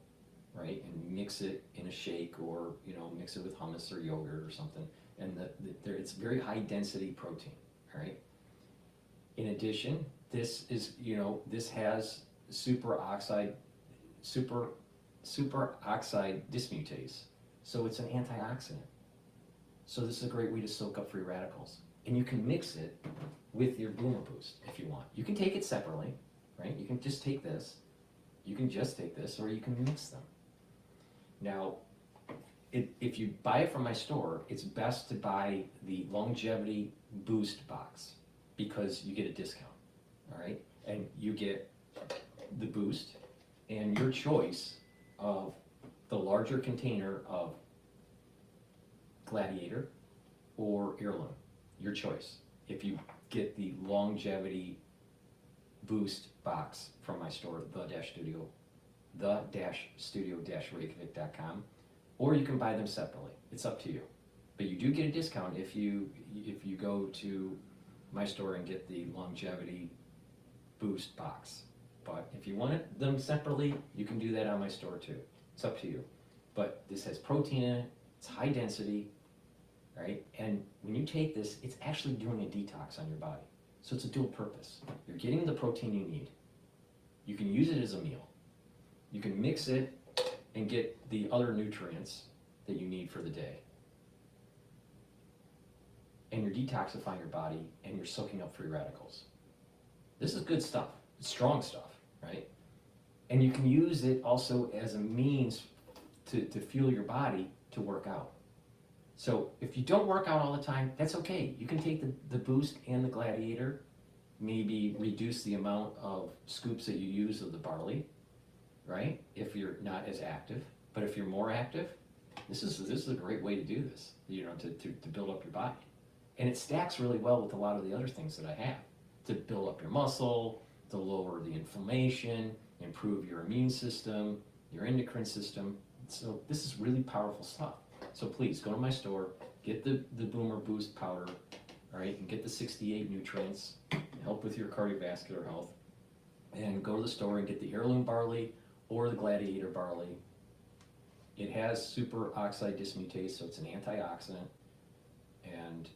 right? And mix it in a shake, or mix it with hummus or yogurt or something. And it's very high density protein, all right? In addition, this is this has superoxide dismutase, so it's an antioxidant. So this is a great way to soak up free radicals. And you can mix it with your Boomer Boost if you want. You can take it separately, right? You can just take this. You can just take this, or you can mix them. Now, if you buy it from my store, it's best to buy the Longevity Boost box because you get a discount, all right? And you get the Boost and your choice of the larger container of Gladiator or Heirloom, your choice. If you get the Longevity Boost box from my store, the-studio-reykjavik.com, or you can buy them separately. It's up to you. But you do get a discount if you go to my store and get the Longevity Boost box. But if you want them separately, you can do that on my store too. It's up to you. But this has protein in it, it's high density, right? And when you take this, it's actually doing a detox on your body. So it's a dual purpose. You're getting the protein you need. You can use it as a meal. You can mix it and get the other nutrients that you need for the day. And you're detoxifying your body and you're soaking up free radicals. This is good stuff. It's strong stuff, right? And you can use it also as a means to fuel your body to work out. So if you don't work out all the time, that's okay. You can take the Boost and the Gladiator, maybe reduce the amount of scoops that you use of the barley, right? If you're not as active. But if you're more active, this is a great way to do this, to build up your body. And it stacks really well with a lot of the other things that I have, to build up your muscle, to lower the inflammation, improve your immune system, your endocrine system. So this is really powerful stuff. So please go to my store, get the Boomer Boost powder, all right, and get the 68 nutrients, help with your cardiovascular health, and go to the store and get the Heirloom barley or the Gladiator barley. It has superoxide dismutase, so it's an antioxidant, and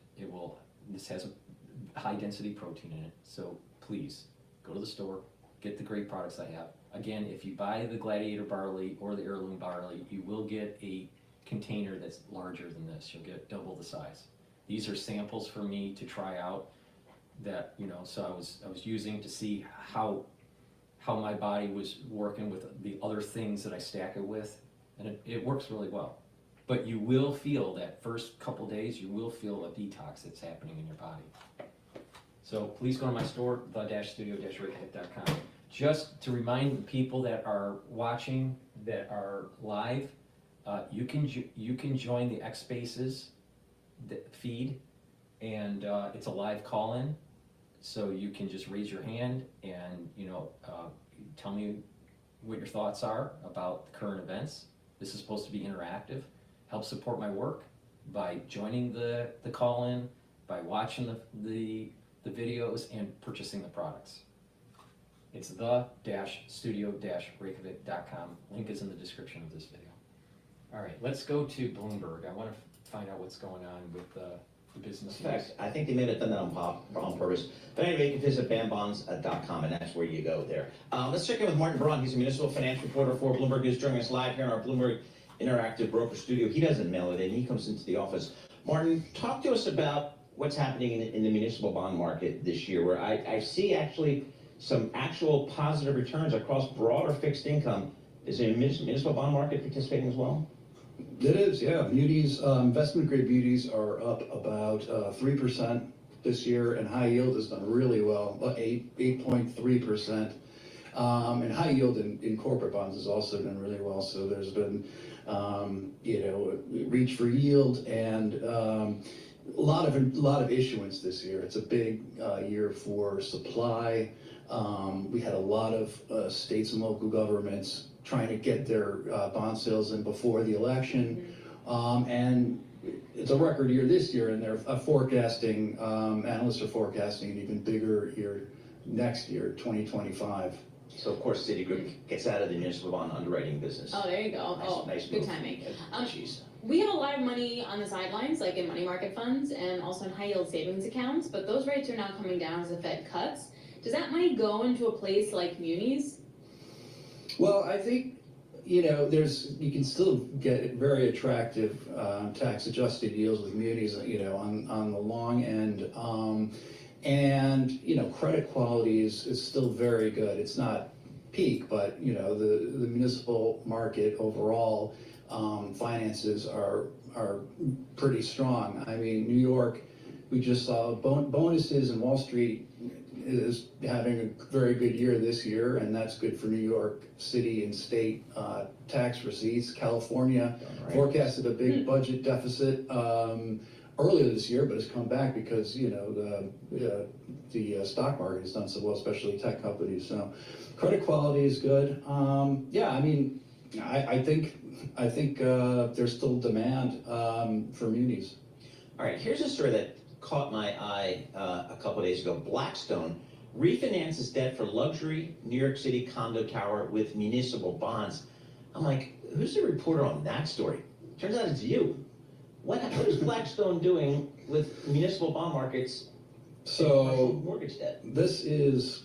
this has a high density protein in it. So please go to the store, get the great products I have. Again, if you buy the Gladiator barley or the Heirloom barley, you will get a container that's larger than this. You'll get double the size. These are samples for me to try out that, so I was using to see how how my body was working with the other things that I stack it with, and it works really well. But you will feel that first couple days, you will feel a detox that's happening in your body. So please go to my store, the-studio-reykjavik.com. Just to remind the people that are watching, that are live, you can join the X Spaces feed, and it's a live call-in, so you can just raise your hand and tell me what your thoughts are about current events. This is supposed to be interactive. Help support my work by joining the call-in, by watching the videos and purchasing the products. It's the-studio-reykjavik.com. Link is in the description of this video. All right, let's go to Bloomberg. I want to find out what's going on with the business news. I think they may have done that on purpose. But anyway, you can visit bambonds.com, and that's where you go there. Let's check in with Martin Braun. He's a municipal finance reporter for Bloomberg News, joining us live here in our Bloomberg Interactive Broker Studio. He doesn't mail it in. He comes into the office. Martin, talk to us about what's happening in the municipal bond market this year, where I see actually some actual positive returns across broader fixed income. Is the municipal bond market participating as well? It is, yeah. Munis, investment grade munis are up about 3% this year, and high yield has done really well, 8.3%. And high yield in corporate bonds has also done really well. So there's been, reach for yield and a lot of issuance this year. It's a big year for supply. We had a lot of states and local governments trying to get their bond sales in before the election. And it's a record year this year, and they're forecasting, analysts are forecasting an even bigger year next year, 2025. So of course Citigroup gets out of the municipal bond underwriting business. Oh, there you go. Nice Good move. timing. Jeez. We have a lot of money on the sidelines, like in money market funds and also in high yield savings accounts, but those rates are now coming down as the Fed cuts. Does that money go into a place like munis? Well, I think, you can still get very attractive tax-adjusted yields with munis, on the long end. And, credit quality is still very good. It's not peak, but, the municipal market overall, finances are pretty strong. I mean, New York, we just saw bonuses, and Wall Street is having a very good year this year, and that's good for New York City and state tax receipts. California forecasted a big budget deficit earlier this year, but it's come back because the stock market has done so well, especially tech companies. So credit quality is good. I think there's still demand for munis. All right, here's a story that caught my eye a couple of days ago. Blackstone refinances debt for luxury New York City condo tower with municipal bonds. I'm like, who's the reporter on that story? Turns out it's you. What is Blackstone doing with municipal bond markets? So mortgage debt. This is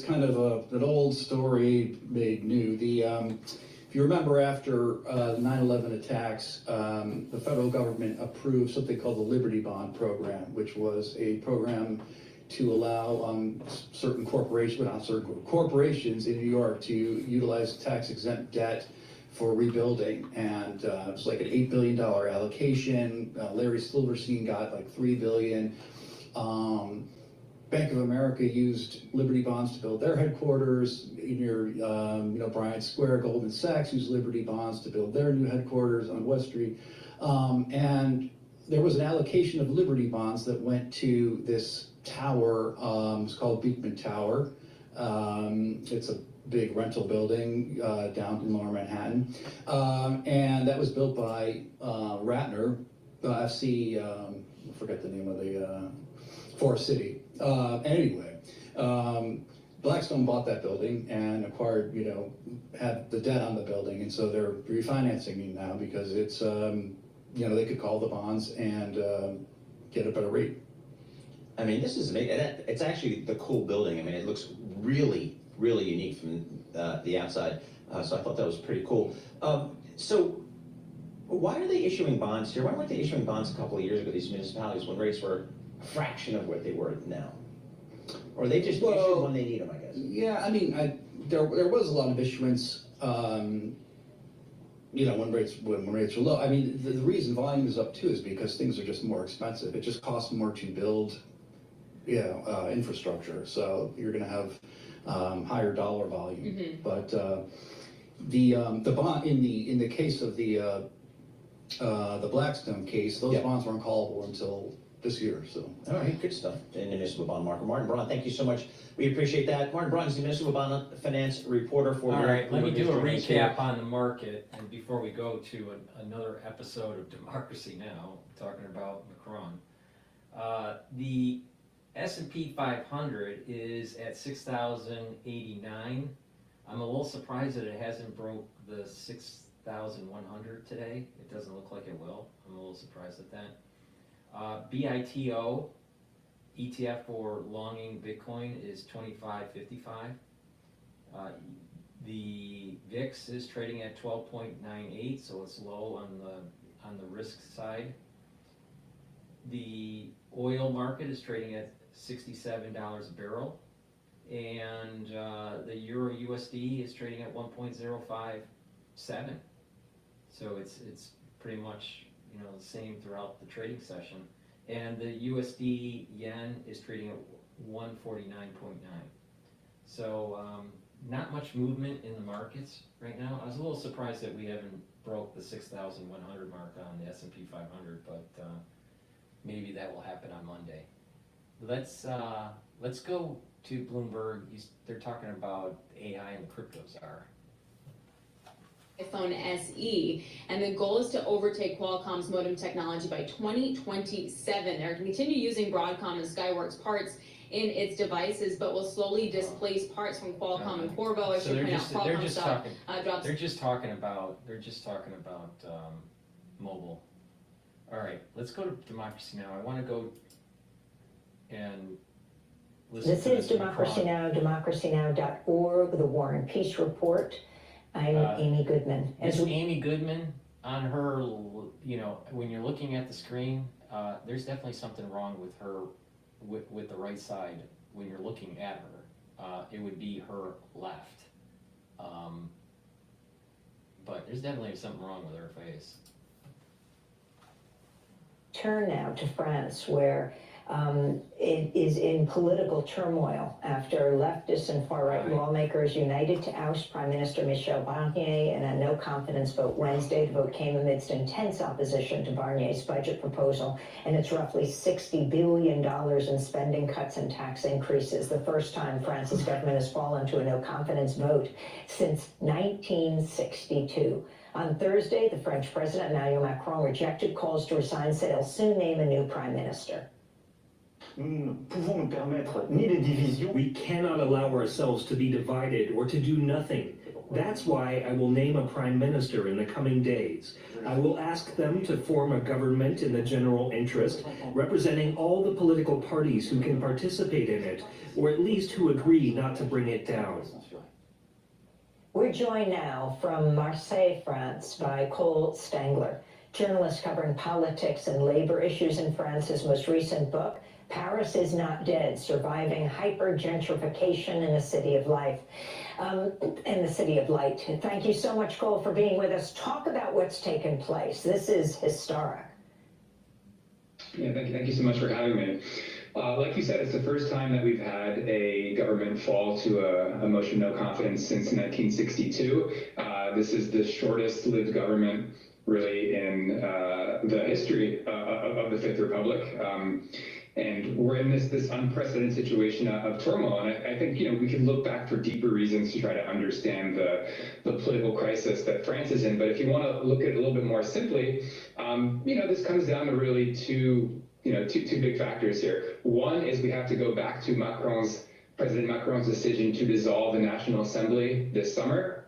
kind of an old story made new. If you remember, after the 9/11 attacks, the federal government approved something called the Liberty Bond Program, which was a program to allow certain corporations in New York to utilize tax-exempt debt for rebuilding. And it was like an $8 billion allocation. Larry Silverstein got like $3 billion. Bank of America used Liberty Bonds to build their headquarters near, Bryant Square. Goldman Sachs used Liberty Bonds to build their new headquarters on West Street. And there was an allocation of Liberty Bonds that went to this tower. It's called Beekman Tower. It's a big rental building down in Lower Manhattan. And that was built by Ratner, FC, I forget the name of the Forest City. Anyway, Blackstone bought that building and acquired, had the debt on the building, and so they're refinancing it now because it's, they could call the bonds and get a better rate. I mean, this is amazing. It's actually the cool building. I mean, it looks really, really unique from the outside. So I thought that was pretty cool. So why are they issuing bonds here? Why weren't they issuing bonds a couple of years ago, these municipalities, when rates were a fraction of what they were now? Or are they just issue when they need them, I guess? Yeah, I mean, there was a lot of issuance, when rates are low. I mean, the reason volume is up too is because things are just more expensive. It just costs more to build, infrastructure. So you're going to have higher dollar volume. But the bond in the case of the Blackstone case, those bonds weren't callable until this year. So all right, good stuff in the municipal bond market. Martin Braun, thank you so much. We appreciate that. Martin Braun is the municipal bond finance reporter for. All right, let me do a recap on the market, and before we go to another episode of Democracy Now, talking about Macron, the S&P 500 is at 6,089. I'm a little surprised that it hasn't broke the 6,100 today. It doesn't look like it will. I'm a little surprised at that. BITO ETF for longing Bitcoin is 25.55. The VIX is trading at 12.98, so it's low on the risk side. The oil market is trading at $67 a barrel, and the Euro USD is trading at 1.057. So it's pretty much the same throughout the trading session. And the USD yen is trading at 149.9. So not much movement in the markets right now. I was a little surprised that we haven't broke the 6,100 mark on the S&P 500, but maybe that will happen on Monday. Let's go to Bloomberg. They're talking about AI and the cryptos are. iPhone SE, and the goal is to overtake Qualcomm's modem technology by 2027. They're going to continue using Broadcom and Skyworks parts in its devices, but will slowly displace parts from Qualcomm and Qorvo. I should point out Qualcomm stock drops. They're just talking about mobile. All right, let's go to Democracy Now. I want to go and listen this to is Democracy Now, democracynow.org, the War and Peace Report. I'm Amy Goodman. Amy Goodman, on her, when you're looking at the screen, there's definitely something wrong with her, with the right side when you're looking at her. It would be her left. But there's definitely something wrong with her face. Turn now to France, where it is in political turmoil after leftists and far-right lawmakers united to oust Prime Minister Michel Barnier in a no-confidence vote Wednesday. The vote came amidst intense opposition to Barnier's budget proposal and its roughly $60 billion in spending cuts and tax increases, the first time France's government has fallen to a no-confidence vote since 1962. On Thursday, the French President Emmanuel Macron rejected calls to resign, said he'll soon name a new prime minister. We cannot allow ourselves to be divided or to do nothing. That's why I will name a prime minister in the coming days. I will ask them to form a government in the general interest, representing all the political parties who can participate in it, or at least who agree not to bring it down. We're joined now from Marseille, France, by Cole Stangler, journalist covering politics and labor issues in France. His most recent book, Paris is Not Dead, Surviving Hyper-Gentrification in the City of Life, in the City of Light. Thank you so much, Cole, for being with us. Talk about what's taken place. This is historic. Yeah, thank you so much for having me. Like you said, it's the first time that we've had a government fall to a motion of no confidence since 1962. This is the shortest lived government really in the history of the Fifth Republic. And we're in this unprecedented situation of turmoil. And I think, we can look back for deeper reasons to try to understand the political crisis that France is in. But if you want to look at it a little bit more simply, this comes down to really two big factors here. One is we have to go back to President Macron's decision to dissolve the National Assembly this summer,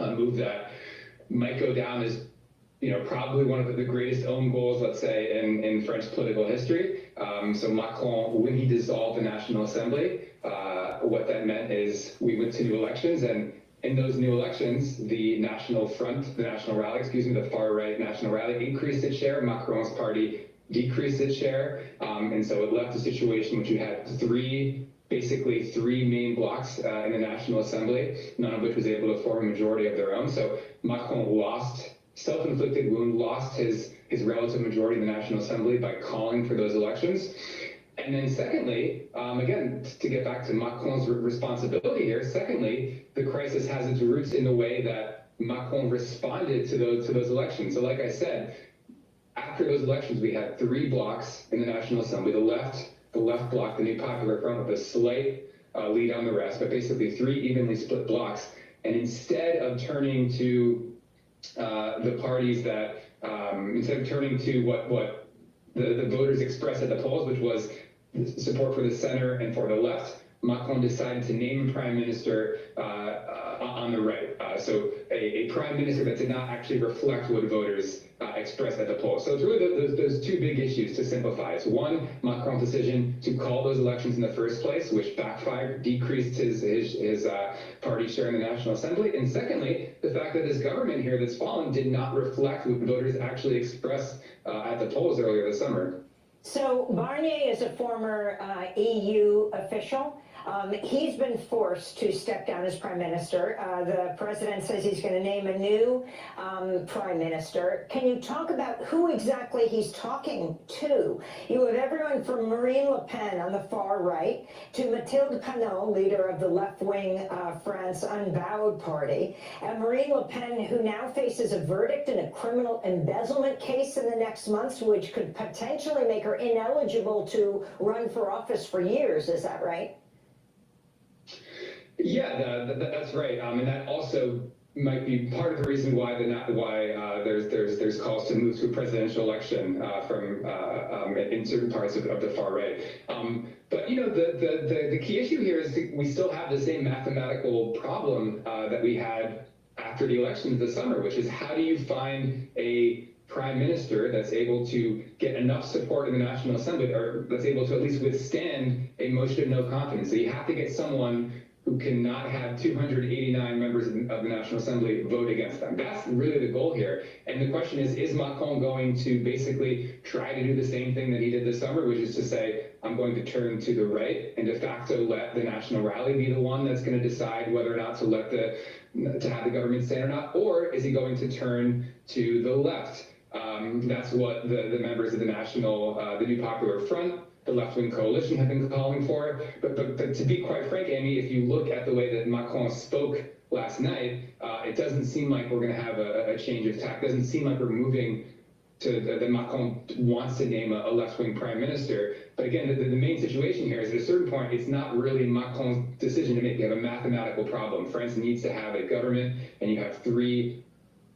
a move that might go down as probably one of the greatest own goals, let's say, in French political history. So Macron, when he dissolved the National Assembly, what that meant is we went to new elections, and in those new elections, the National Rally, the far-right National Rally, increased its share. Macron's party decreased its share, and so it left a situation which you had basically three main blocks in the National Assembly, none of which was able to form a majority of their own. So Macron lost, self-inflicted wound, lost his relative majority in the National Assembly by calling for those elections. And then secondly, again, to get back to Macron's responsibility here, secondly, the crisis has its roots in the way that Macron responded to those elections. So like I said, after those elections, we had three blocks in the National Assembly, the left bloc, the New Popular Front, with a slight lead on the rest, but basically three evenly split blocks. And instead of turning to the parties that, instead of turning to what the voters expressed at the polls, which was support for the center and for the left, Macron decided to name a prime minister on the right. So a prime minister that did not actually reflect what voters expressed at the polls. So it's really those two big issues to simplify. It's one, Macron's decision to call those elections in the first place, which backfired, decreased his party share in the National Assembly. And secondly, the fact that this government here that's fallen did not reflect what voters actually expressed at the polls earlier this summer. So Barnier is a former EU official. He's been forced to step down as prime minister. The president says he's going to name a new prime minister. Can you talk about who exactly he's talking to? You have everyone from Marine Le Pen on the far right to Mathilde Panot, leader of the left-wing France Unbowed Party, and Marine Le Pen, who now faces a verdict in a criminal embezzlement case in the next months, which could potentially make her ineligible to run for office for years. Is that right? Yeah, that's right, and that also might be part of the reason why there's calls to move to a presidential election in certain parts of the far right. But you know, the key issue here is we still have the same mathematical problem that we had after the elections this summer, which is how do you find a prime minister that's able to get enough support in the National Assembly, or that's able to at least withstand a motion of no confidence. So you have to get someone who cannot have 289 members of the National Assembly vote against them. That's really the goal here. And the question is Macron going to basically try to do the same thing that he did this summer, which is to say, I'm going to turn to the right and de facto let the National Rally be the one that's going to decide whether or not to have the government stand or not, or is he going to turn to the left? That's what the members of the New Popular Front, the left-wing coalition, have been calling for. But to be quite frank, Amy, if you look at the way that Macron spoke last night, it doesn't seem like we're going to have a change of tack. It doesn't seem like we're moving to that Macron wants to name a left-wing prime minister. But again, the main situation here is at a certain point, it's not really Macron's decision to make. You have a mathematical problem. France needs to have a government, and you have three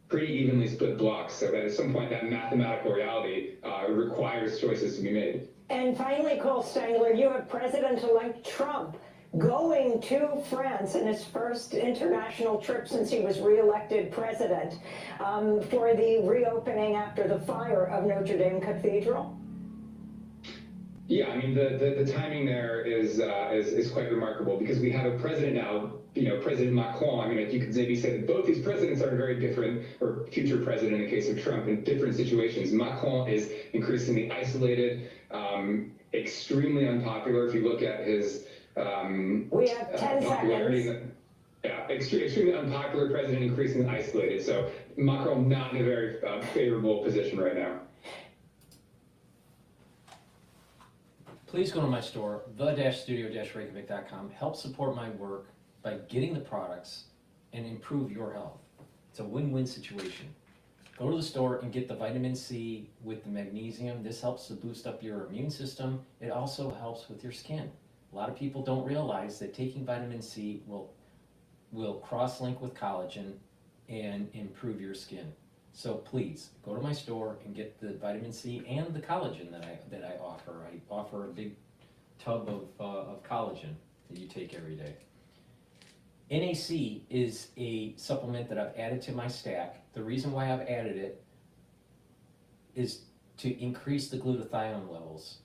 pretty evenly split blocks. So that at some point, that mathematical reality requires choices to be made. And finally, Cole Stengler, you have President-elect Trump going to France in his first international trip since he was reelected president for the reopening after the fire of Notre Dame Cathedral. Yeah, I mean, the timing there is quite remarkable because we have a president now, you know, President Macron. I mean, you could maybe say that both these presidents are very different, or future president in the case of Trump, in different situations. Macron is increasingly isolated, extremely unpopular. If you look at his we have 10 seconds. Yeah, extremely unpopular president, increasingly isolated. So Macron not in a very favorable position right now. Please go to my store, the-studio-reykjavik.com. Help support my work by getting the products and improve your health. It's a win-win situation. Go to the store and get the vitamin C with the magnesium. This helps to boost up your immune system. It also helps with your skin. A lot of people don't realize that taking vitamin C will cross-link with collagen and improve your skin. So please, go to my store and get the vitamin C and the collagen that I offer. I offer a big tub of collagen that you take every day. NAC is a supplement that I've added to my stack. The reason why I've added it is to increase the glutathione levels.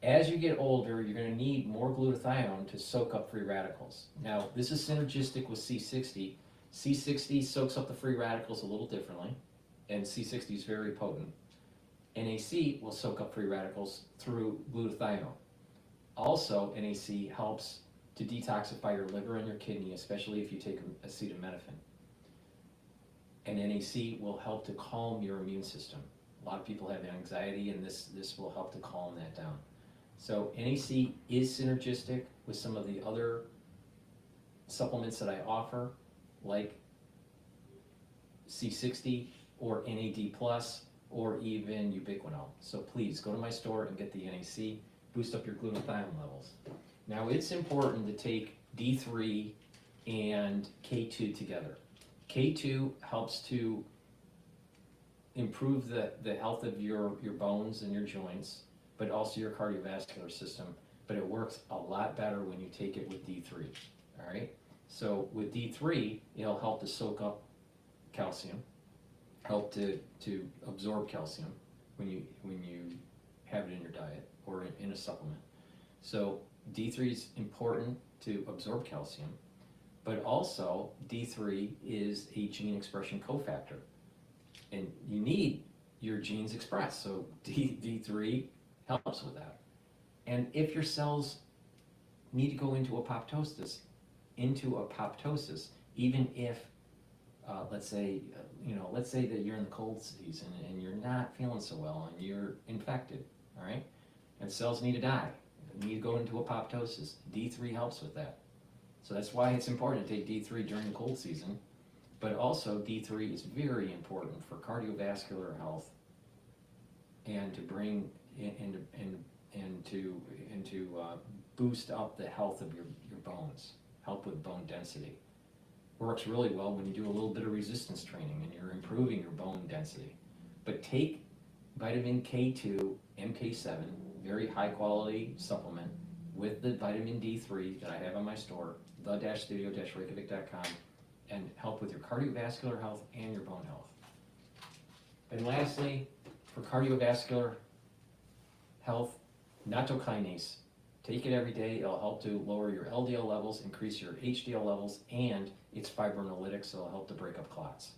As you get older, you're going to need more glutathione to soak up free radicals. Now, this is synergistic with C60. C60 soaks up the free radicals a little differently, and C60 is very potent. NAC will soak up free radicals through glutathione. Also, NAC helps to detoxify your liver and your kidney, especially if you take acetaminophen. And NAC will help to calm your immune system. A lot of people have anxiety, and this will help to calm that down. So NAC is synergistic with some of the other supplements that I offer, like C60 or NAD+, or even ubiquinol. So please go to my store and get the NAC, boost up your glutathione levels. Now it's important to take D3 and K2 together. K2 helps to improve the health of your bones and your joints, but also your cardiovascular system. But it works a lot better when you take it with D3, all right? So with D3, it'll help to soak up calcium, help to absorb calcium when you have it in your diet or in a supplement. So D3 is important to absorb calcium, but also D3 is a gene expression cofactor, and you need your genes expressed, so D3 helps with that. And if your cells need to go into apoptosis, even if let's say that you're in the cold season and you're not feeling so well and you're infected, all right, and cells need to die, need to go into apoptosis. D3 helps with that. So that's why it's important to take D3 during the cold season, but also D3 is very important for cardiovascular health and to bring and to boost up the health of your bones, help with bone density. Works really well when you do a little bit of resistance training and you're improving your bone density. But take vitamin K2, MK7, very high quality supplement with the vitamin D3 that I have on my store, the-studio-reykjavik.com, and help with your cardiovascular health and your bone health. And lastly, for cardiovascular health, nattokinase. Take it every day. It'll help to lower your LDL levels, increase your HDL levels, and it's fibrinolytic, so it'll help to break up clots.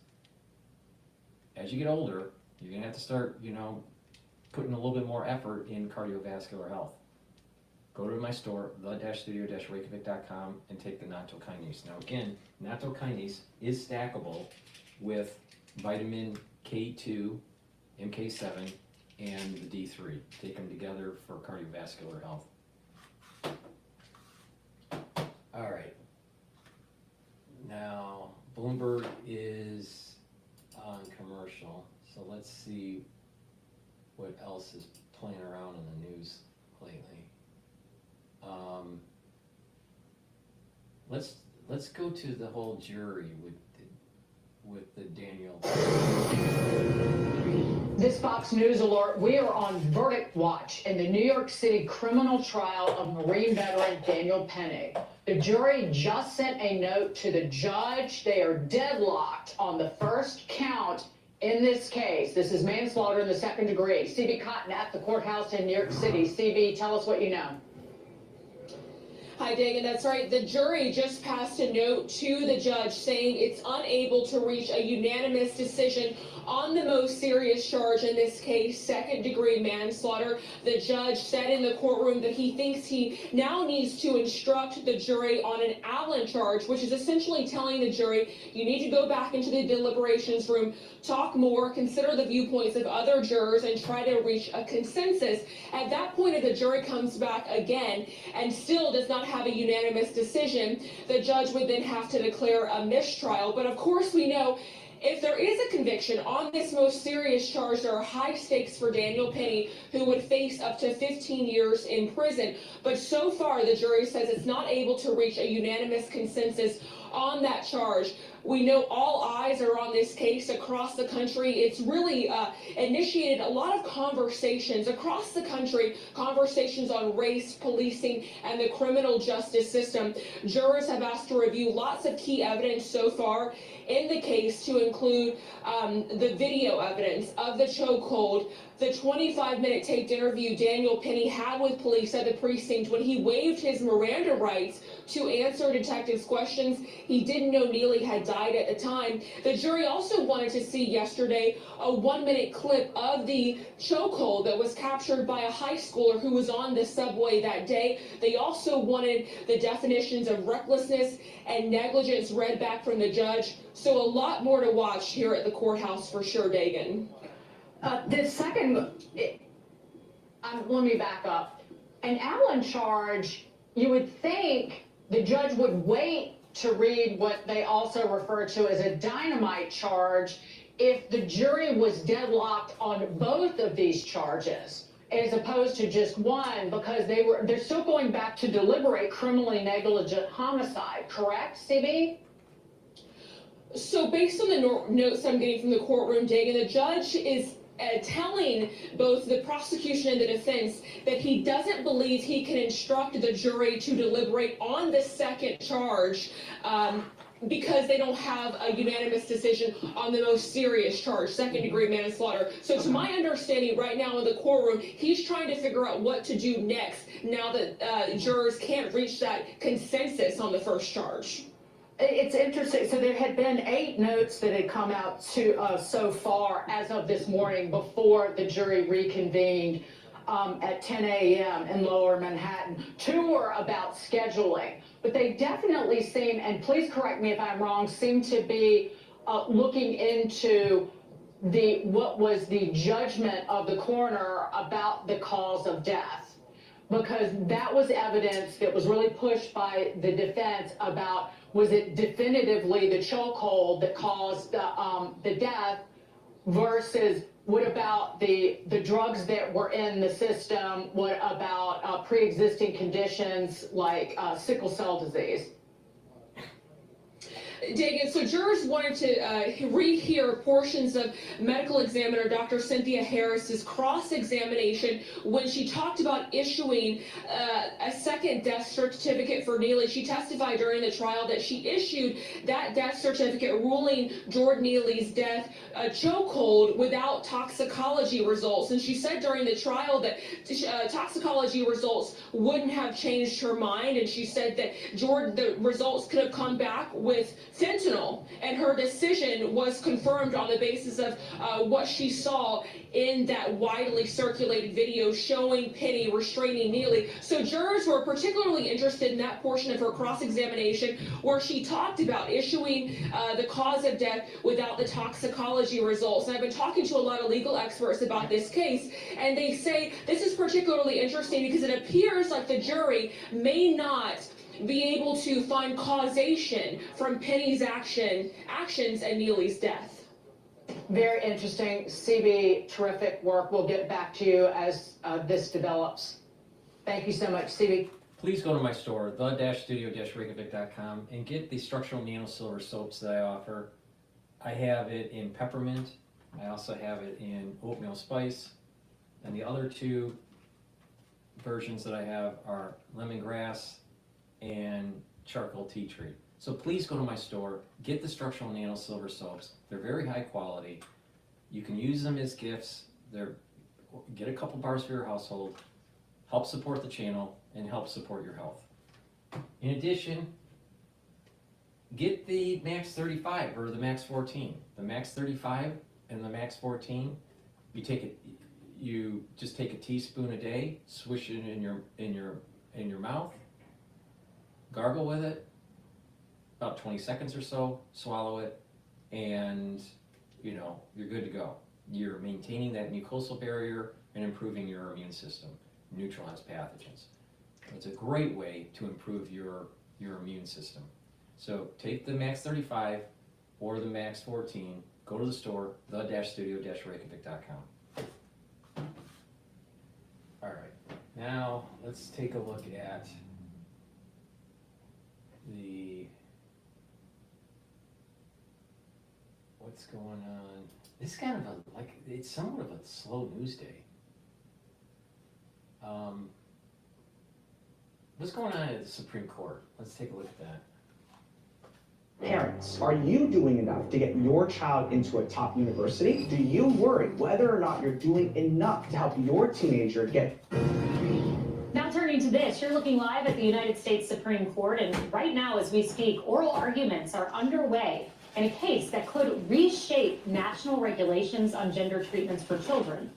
As you get older, you're gonna have to start, putting a little bit more effort in cardiovascular health. Go to my store, the-studio-reykjavik.com, and take the nattokinase. Now again, nattokinase is stackable with vitamin K2, MK7, and the D3. Take them together for cardiovascular health. All right. Now, Bloomberg is on commercial, so let's see what else is playing around in the news lately. Let's go to the whole jury with the Daniel. This Fox News alert, we are on verdict watch in the New York City criminal trial of Marine veteran Daniel Penny. The jury just sent a note to the judge. They are deadlocked on the first count in this case. This is manslaughter in the second degree. CB Cotton at the courthouse in New York City. CB, tell us what you know. Hi, Dagan, that's right. The jury just passed a note to the judge saying it's unable to reach a unanimous decision on the most serious charge in this case, second-degree manslaughter. The judge said in the courtroom that he thinks he now needs to instruct the jury on an Allen charge, which is essentially telling the jury, you need to go back into the deliberations room, talk more, consider the viewpoints of other jurors, and try to reach a consensus. At that point, if the jury comes back again and still does not have a unanimous decision, the judge would then have to declare a mistrial. But of course, we know if there is a conviction on this most serious charge, there are high stakes for Daniel Penny, who would face up to 15 years in prison. But so far, the jury says it's not able to reach a unanimous consensus on that charge. We know all eyes are on this case across the country. It's really initiated a lot of conversations across the country, conversations on race, policing, and the criminal justice system. Jurors have asked to review lots of key evidence so far in the case, to include the video evidence of the chokehold, the 25-minute taped interview Daniel Penny had with police at the precinct when he waived his Miranda rights to answer detectives' questions. He didn't know Neely had died at the time. The jury also wanted to see yesterday a 1-minute clip of the chokehold that was captured by a high schooler who was on the subway that day. They also wanted the definitions of recklessness and negligence read back from the judge. So a lot more to watch here at the courthouse for sure, Dagan. The second, let me back up. An Allen charge, you would think the judge would wait to read what they also refer to as a dynamite charge if the jury was deadlocked on both of these charges, as opposed to just one, because they're still going back to deliberate criminally negligent homicide, correct, CB? So based on the notes I'm getting from the courtroom, Dagan, the judge is telling both the prosecution and the defense that he doesn't believe he can instruct the jury to deliberate on the second charge because they don't have a unanimous decision on the most serious charge, second-degree manslaughter. So to my understanding right now in the courtroom, he's trying to figure out what to do next now that jurors can't reach that consensus on the first charge. It's interesting. So there had been 8 notes that had come out so far as of this morning before the jury reconvened at 10 a.m. in Lower Manhattan. 2 were about scheduling, but they definitely seem, and please correct me if I'm wrong, seem to be looking into what was the judgment of the coroner about the cause of death, because that was evidence that was really pushed by the defense about, was it definitively the chokehold that caused the death versus what about the drugs that were in the system? What about pre-existing conditions like sickle cell disease? Dagan, so jurors wanted to rehear portions of medical examiner Dr. Cynthia Harris's cross-examination when she talked about issuing a second death certificate for Neely. She testified during the trial that she issued that death certificate ruling Jordan Neely's death a chokehold without toxicology results. And she said during the trial that toxicology results wouldn't have changed her mind. And she said that the results could have come back with fentanyl, and her decision was confirmed on the basis of what she saw in that widely circulated video showing Penny restraining Neely. So jurors were particularly interested in that portion of her cross-examination where she talked about issuing the cause of death without the toxicology results. And I've been talking to a lot of legal experts about this case, and they say this is particularly interesting because it appears like the jury may not be able to find causation from Penny's actions and Neely's death. Very interesting. CB, terrific work. We'll get back to you as this develops. Thank you so much, CB. Please go to my store, the-studio-reykjavik.com, and get the structural nano silver soaps that I offer. I have it in peppermint. I also have it in oatmeal spice. And the other 2 versions that I have are lemongrass and charcoal tea tree. So please go to my store, get the structural nano silver soaps. They're very high quality. You can use them as gifts. Get a couple bars for your household, help support the channel, and help support your health. In addition, get the Max 35 or the Max 14. The Max 35 and the Max 14, you just take a teaspoon a day, swish it in your mouth, gargle with it, about 20 seconds or so, swallow it, and you're good to go. You're maintaining that mucosal barrier and improving your immune system, neutralize pathogens. It's a great way to improve your immune system. So take the Max 35 or the Max 14, go to the store, the-studio-reykjavik.com. All right, now let's take a look at what's going on. This is kind of it's somewhat of a slow news day. What's going on at the Supreme Court? Let's take a look at that. Parents, are you doing enough to get your child into a top university? Do you worry whether or not you're doing enough to help your teenager get... Now turning to this, you're looking live at the United States Supreme Court, and right now as we speak, oral arguments are underway in a case that could reshape national regulations on gender treatments for children.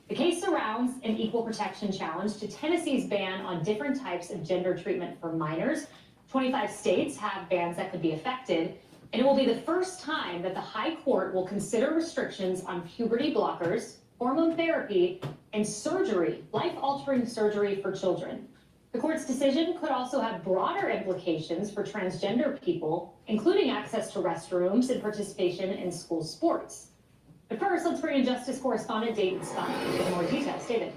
The case surrounds an equal protection challenge to Tennessee's ban on different types of gender treatment for minors. 25 states have bans that could be affected, and it will be the first time that the High Court will consider restrictions on puberty blockers, hormone therapy, and surgery, life-altering surgery for children. The court's decision could also have broader implications for transgender people, including access to restrooms and participation in school sports. But first, let's bring in Justice correspondent David Scott with more details. David.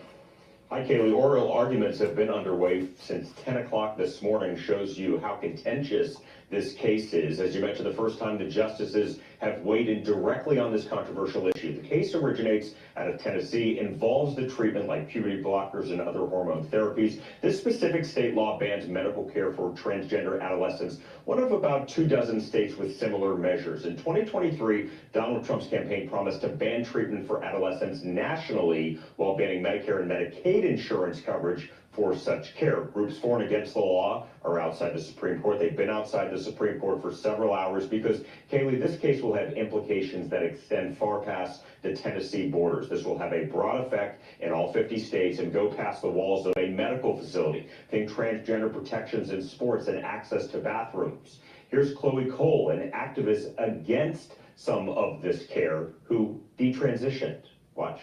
Hi, Kaylee. Oral arguments have been underway since 10 o'clock this morning. Shows you how contentious this case is. As you mentioned, the first time the justices have weighed in directly on this controversial issue. The case originates out of Tennessee, involves the treatment like puberty blockers and other hormone therapies. This specific state law bans medical care for transgender adolescents, one of about 24 states with similar measures. In 2023, Donald Trump's campaign promised to ban treatment for adolescents nationally while banning Medicare and Medicaid insurance coverage for such care. Groups for and against the law are outside the Supreme Court. They've been outside the Supreme Court for several hours because, Kaylee, this case will have implications that extend far past the Tennessee borders. This will have a broad effect in all 50 states and go past the walls of a medical facility. Think transgender protections in sports and access to bathrooms. Here's Chloe Cole, an activist against some of this care, who detransitioned. Watch.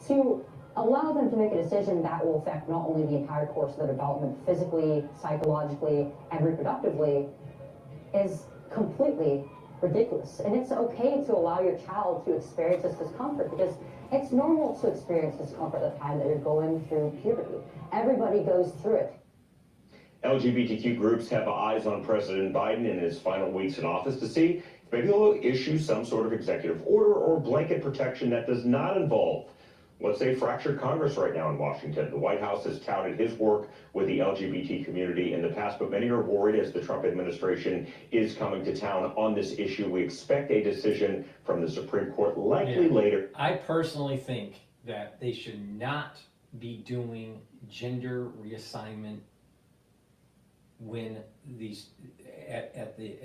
To allow them to make a decision that will affect not only the entire course of their development physically, psychologically, and reproductively is completely ridiculous. And it's okay to allow your child to experience this discomfort because it's normal to experience discomfort at the time that you're going through puberty. Everybody goes through it. LGBTQ groups have eyes on President Biden in his final weeks in office to see if maybe he'll issue some sort of executive order or blanket protection that does not involve what's a fractured Congress right now in Washington. The White House has touted his work with the LGBT community in the past, but many are worried as the Trump administration is coming to town on this issue. We expect a decision from the Supreme Court likely later. I personally think that they should not be doing gender reassignment when these at the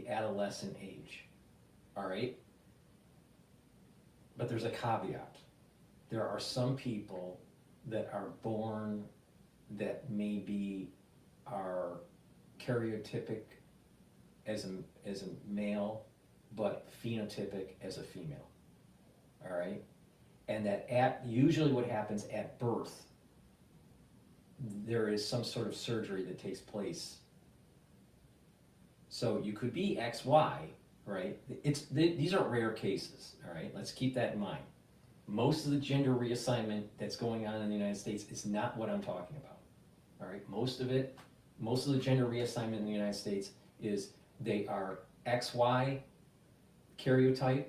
adolescent age. All right. But there's a caveat. There are some people that are born that maybe are karyotypic as a male, but phenotypic as a female. All right? And that usually what happens at birth, there is some sort of surgery that takes place. So you could be XY, right? These are rare cases, all right? Let's keep that in mind. Most of the gender reassignment that's going on in the United States is not what I'm talking about, all right? Most of the gender reassignment in the United States is they are XY karyotype,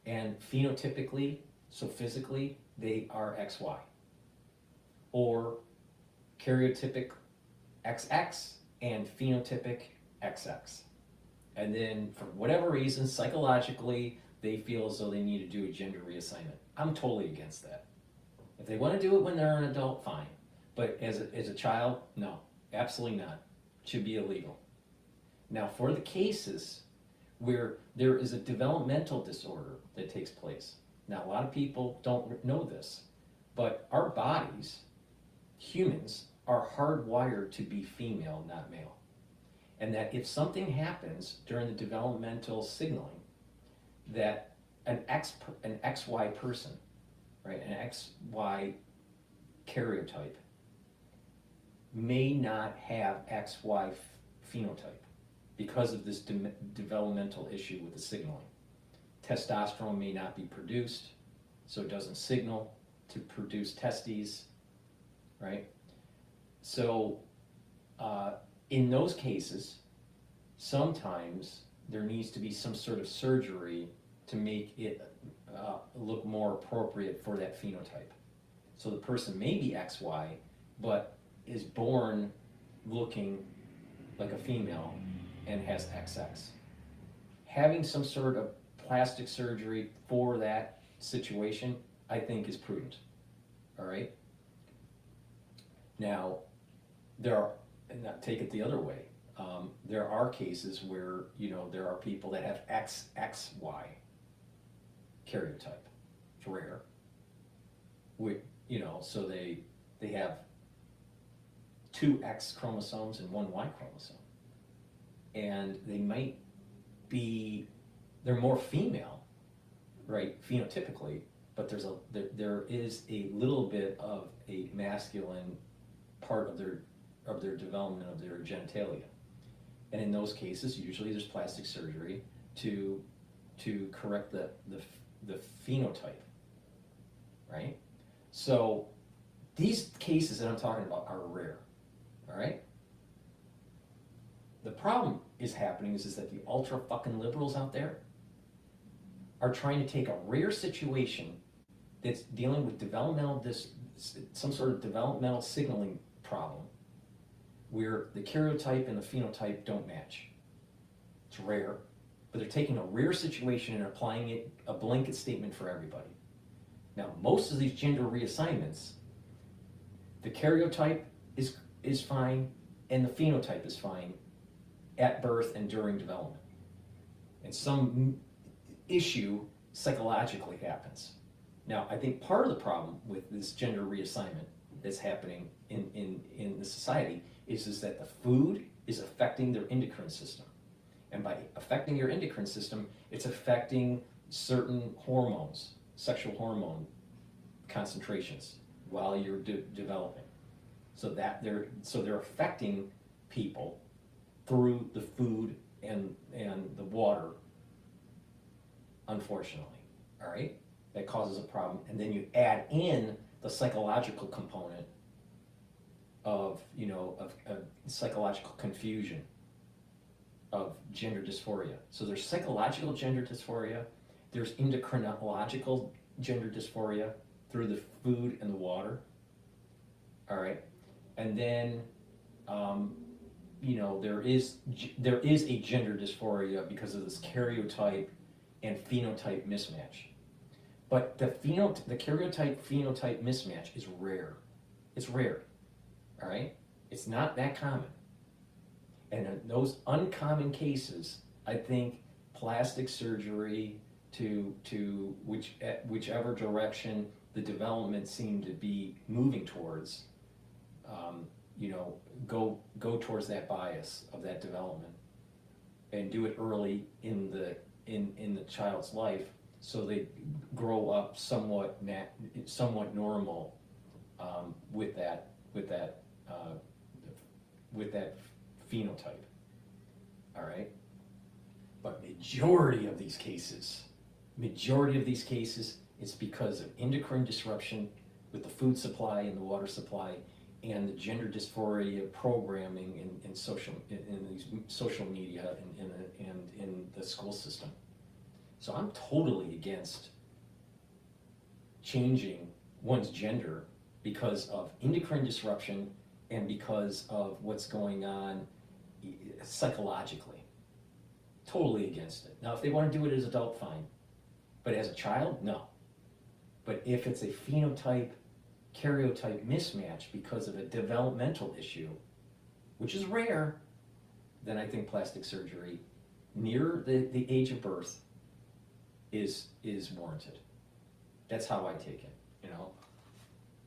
and phenotypically, so physically, they are XY. Or karyotypic XX and phenotypic XX. And then for whatever reason, psychologically, they feel as though they need to do a gender reassignment. I'm totally against that. If they want to do it when they're an adult, fine. But as a child, no, absolutely not. It should be illegal. Now, for the cases where there is a developmental disorder that takes place, now a lot of people don't know this, but our bodies, humans, are hardwired to be female, not male. And that if something happens during the developmental signaling, that an XY person, right, an XY karyotype may not have XY phenotype because of this developmental issue with the signaling. Testosterone may not be produced, so it doesn't signal to produce testes, right? So in those cases, sometimes there needs to be some sort of surgery to make it look more appropriate for that phenotype. So the person may be XY, but is born looking like a female, and has XX. Having some sort of plastic surgery for that situation, I think is prudent, all right? Now, and not take it the other way, there are cases where, there are people that have XXY karyotype. It's rare. So they have 2 X chromosomes and 1 Y chromosome. And they might be, they're more female, right, phenotypically, but there is a little bit of a masculine part of their development of their genitalia. And in those cases, usually there's plastic surgery to correct the phenotype, right? So these cases that I'm talking about are rare, all right? The problem is happening is that the ultra fucking liberals out there are trying to take a rare situation that's dealing with some sort of developmental signaling problem where the karyotype and the phenotype don't match. It's rare, but they're taking a rare situation and applying it a blanket statement for everybody. Now, most of these gender reassignments, the karyotype is fine and the phenotype is fine at birth and during development. And some issue psychologically happens. Now, I think part of the problem with this gender reassignment that's happening in the society is that the food is affecting their endocrine system. And by affecting your endocrine system, it's affecting certain hormones, sexual hormone concentrations while you're developing. So they're affecting people through the food and the water, unfortunately, all right? That causes a problem. And then you add in the psychological component of psychological confusion, of gender dysphoria. So there's psychological gender dysphoria, there's endocrinological gender dysphoria through the food and the water, all right? And then, there is a gender dysphoria because of this karyotype and phenotype mismatch. But the karyotype-phenotype mismatch is rare. It's rare, all right? It's not that common. And in those uncommon cases, I think plastic surgery to whichever direction the development seemed to be moving towards, go towards that bias of that development and do it early in the child's life, so they grow up somewhat normal with that phenotype. All right, but majority of these cases, it's because of endocrine disruption with the food supply and the water supply, and the gender dysphoria programming in these social media and in the school system. So I'm totally against changing one's gender because of endocrine disruption and because of what's going on psychologically. Totally against it. Now, if they want to do it as an adult, fine. But as a child, no. But if it's a phenotype karyotype mismatch because of a developmental issue, which is rare, then I think plastic surgery near the age of birth is warranted. That's how I take it,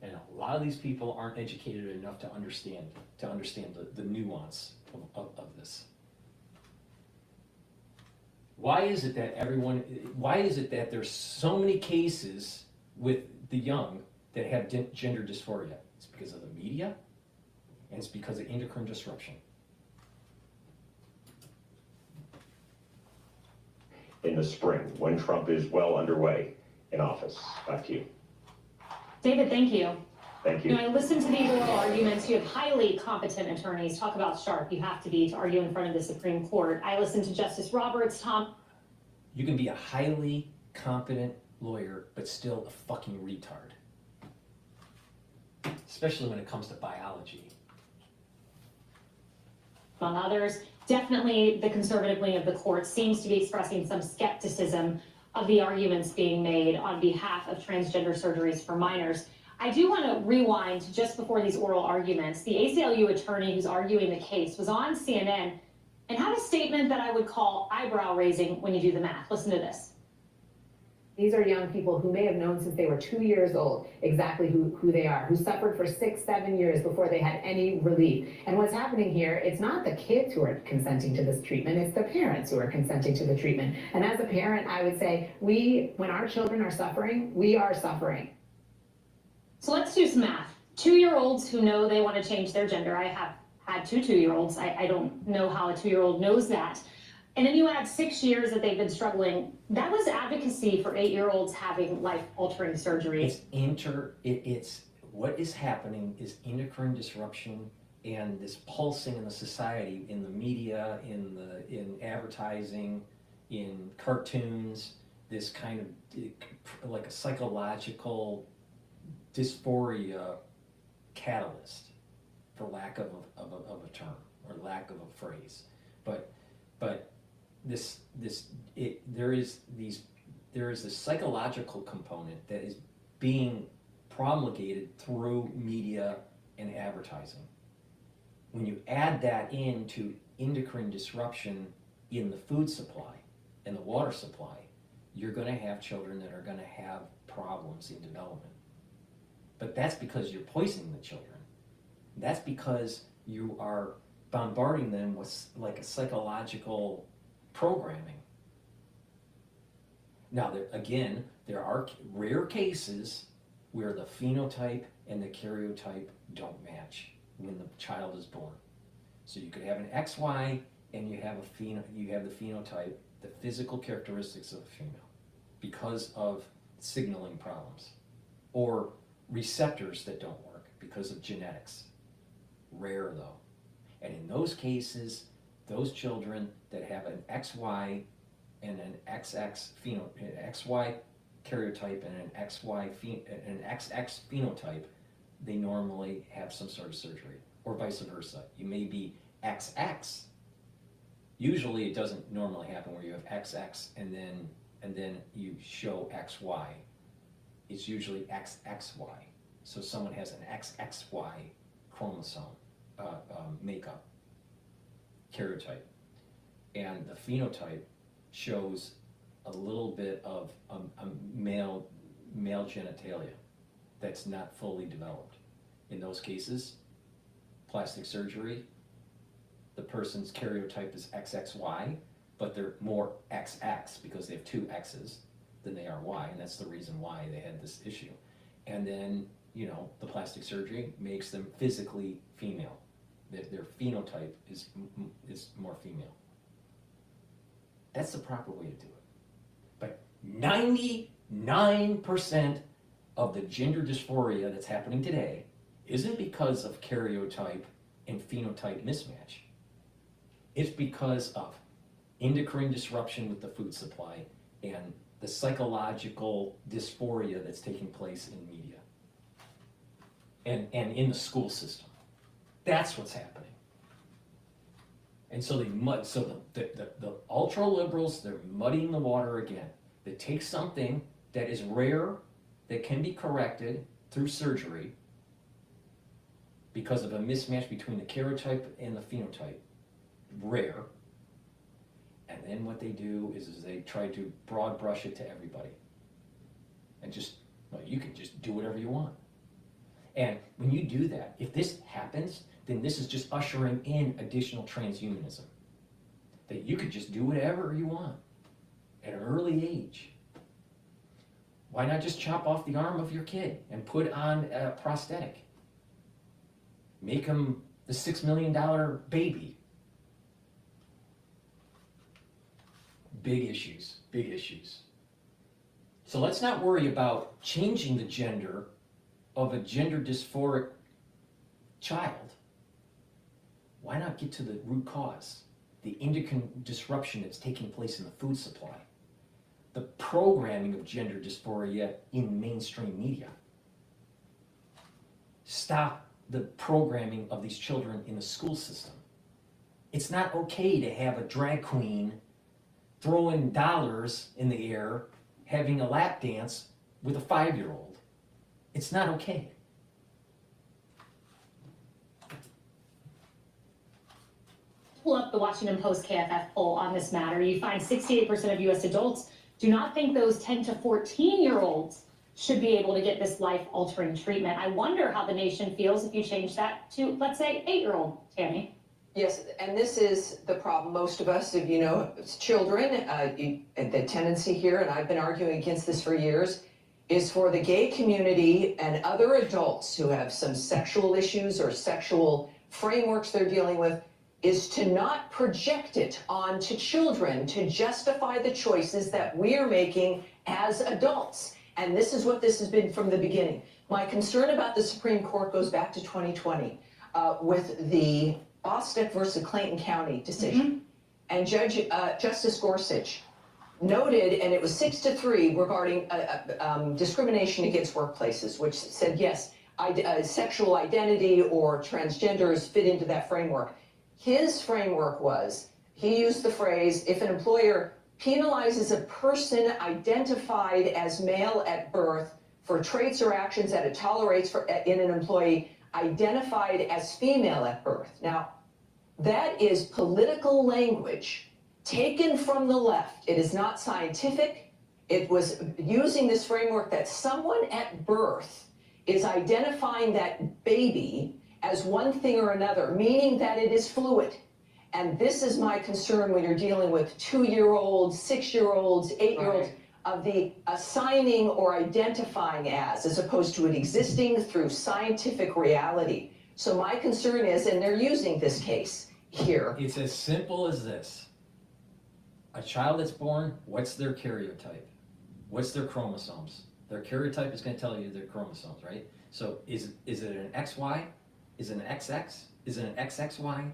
And a lot of these people aren't educated enough to understand the nuance of this. Why is it that there's so many cases with the young that have gender dysphoria? It's because of the media, and it's because of endocrine disruption. In the spring, when Trump is well underway in office. Back to you. David, thank you. Thank you. I listened to the oral arguments. You have highly competent attorneys. Talk about sharp. You have to be to argue in front of the Supreme Court. I listened to Justice Roberts, Tom. You can be a highly competent lawyer, but still a fucking retard. Especially when it comes to biology. among others. Definitely the conservative wing of the court seems to be expressing some skepticism of the arguments being made on behalf of transgender surgeries for minors. I do want to rewind to just before these oral arguments. The ACLU attorney who's arguing the case was on CNN and had a statement that I would call eyebrow raising when you do the math. Listen to this. These are young people who may have known since they were 2 years old exactly who they are, who suffered for 6, 7 years before they had any relief. And what's happening here, it's not the kids who are consenting to this treatment, it's the parents who are consenting to the treatment. And as a parent, I would say, when our children are suffering, we are suffering. So let's do some math. 2-year-olds who know they want to change their gender. I have had 2 2-year-olds. I don't know how a 2-year-old knows that. And then you add 6 years that they've been struggling. That was advocacy for 8-year-olds having life-altering surgery. It's what is happening is endocrine disruption and this pulsing in the society, in the media, in advertising, in cartoons, this kind of like a psychological dysphoria catalyst, for lack of a term or lack of a phrase. But there is this psychological component that is being promulgated through media and advertising. When you add that into endocrine disruption in the food supply and the water supply, you're going to have children that are going to have problems in development. But that's because you're poisoning the children. That's because you are bombarding them with like a psychological programming. Now, there are rare cases where the phenotype and the karyotype don't match when the child is born. So you could have an XY and you have the phenotype, the physical characteristics of a female, because of signaling problems or receptors that don't work because of genetics. Rare though. And in those cases, those children that have an XY and an XX phenotype, XY karyotype and an XX phenotype, they normally have some sort of surgery, or vice versa. You may be XX. Usually it doesn't normally happen where you have XX and then you show XY. It's usually XXY. So someone has an XXY chromosome makeup, karyotype, and the phenotype shows a little bit of a male genitalia that's not fully developed. In those cases, plastic surgery, the person's karyotype is XXY, but they're more XX because they have 2 X's than they are Y, and that's the reason why they had this issue. And then, the plastic surgery makes them physically female. Their phenotype is more female. That's the proper way to do it. But 99% of the gender dysphoria that's happening today isn't because of karyotype and phenotype mismatch. It's because of endocrine disruption with the food supply and the psychological dysphoria that's taking place in media and in the school system. That's what's happening. And so the ultra liberals, they're muddying the water again. They take something that is rare, that can be corrected through surgery because of a mismatch between the karyotype and the phenotype, rare. And then what they do is they try to broad brush it to everybody. And you can just do whatever you want. And when you do that, if this happens, then this is just ushering in additional transhumanism. That you could just do whatever you want at an early age. Why not just chop off the arm of your kid and put on a prosthetic? Make him the $6 million baby. Big issues, big issues. So let's not worry about changing the gender of a gender dysphoric child. Why not get to the root cause? The endocrine disruption that's taking place in the food supply. The programming of gender dysphoria in mainstream media. Stop the programming of these children in the school system. It's not okay to have a drag queen throwing dollars in the air, having a lap dance with a 5-year-old. It's not okay. Pull up the Washington Post KFF poll on this matter. You find 68% of U.S. adults do not think those 10 to 14-year-olds should be able to get this life-altering treatment. I wonder how the nation feels if you change that to, let's say, 8-year-old, Tammy. Yes, and this is the problem. Most of us, if you know, it's children, the tendency here, and I've been arguing against this for years, is for the gay community and other adults who have some sexual issues or sexual frameworks they're dealing with, is to not project it onto children to justify the choices that we're making as adults. And this is what this has been from the beginning. My concern about the Supreme Court goes back to 2020 with the Bostick versus Clayton County decision. And Justice Gorsuch noted, and it was 6-3 regarding discrimination against workplaces, which said, yes, sexual identity or transgenders fit into that framework. His framework was, he used the phrase, if an employer penalizes a person identified as male at birth for traits or actions that it tolerates in an employee identified as female at birth. Now, that is political language taken from the left. It is not scientific. It was using this framework that someone at birth is identifying that baby as one thing or another, meaning that it is fluid. And this is my concern when you're dealing with 2-year-olds, 6-year-olds, 8-year-olds, of the assigning or identifying as opposed to it existing through scientific reality. So my concern is, and they're using this case here. It's as simple as this. A child that's born, what's their karyotype? What's their chromosomes? Their karyotype is going to tell you their chromosomes, right? So is it an XY? Is it an XX? Is it an XXY?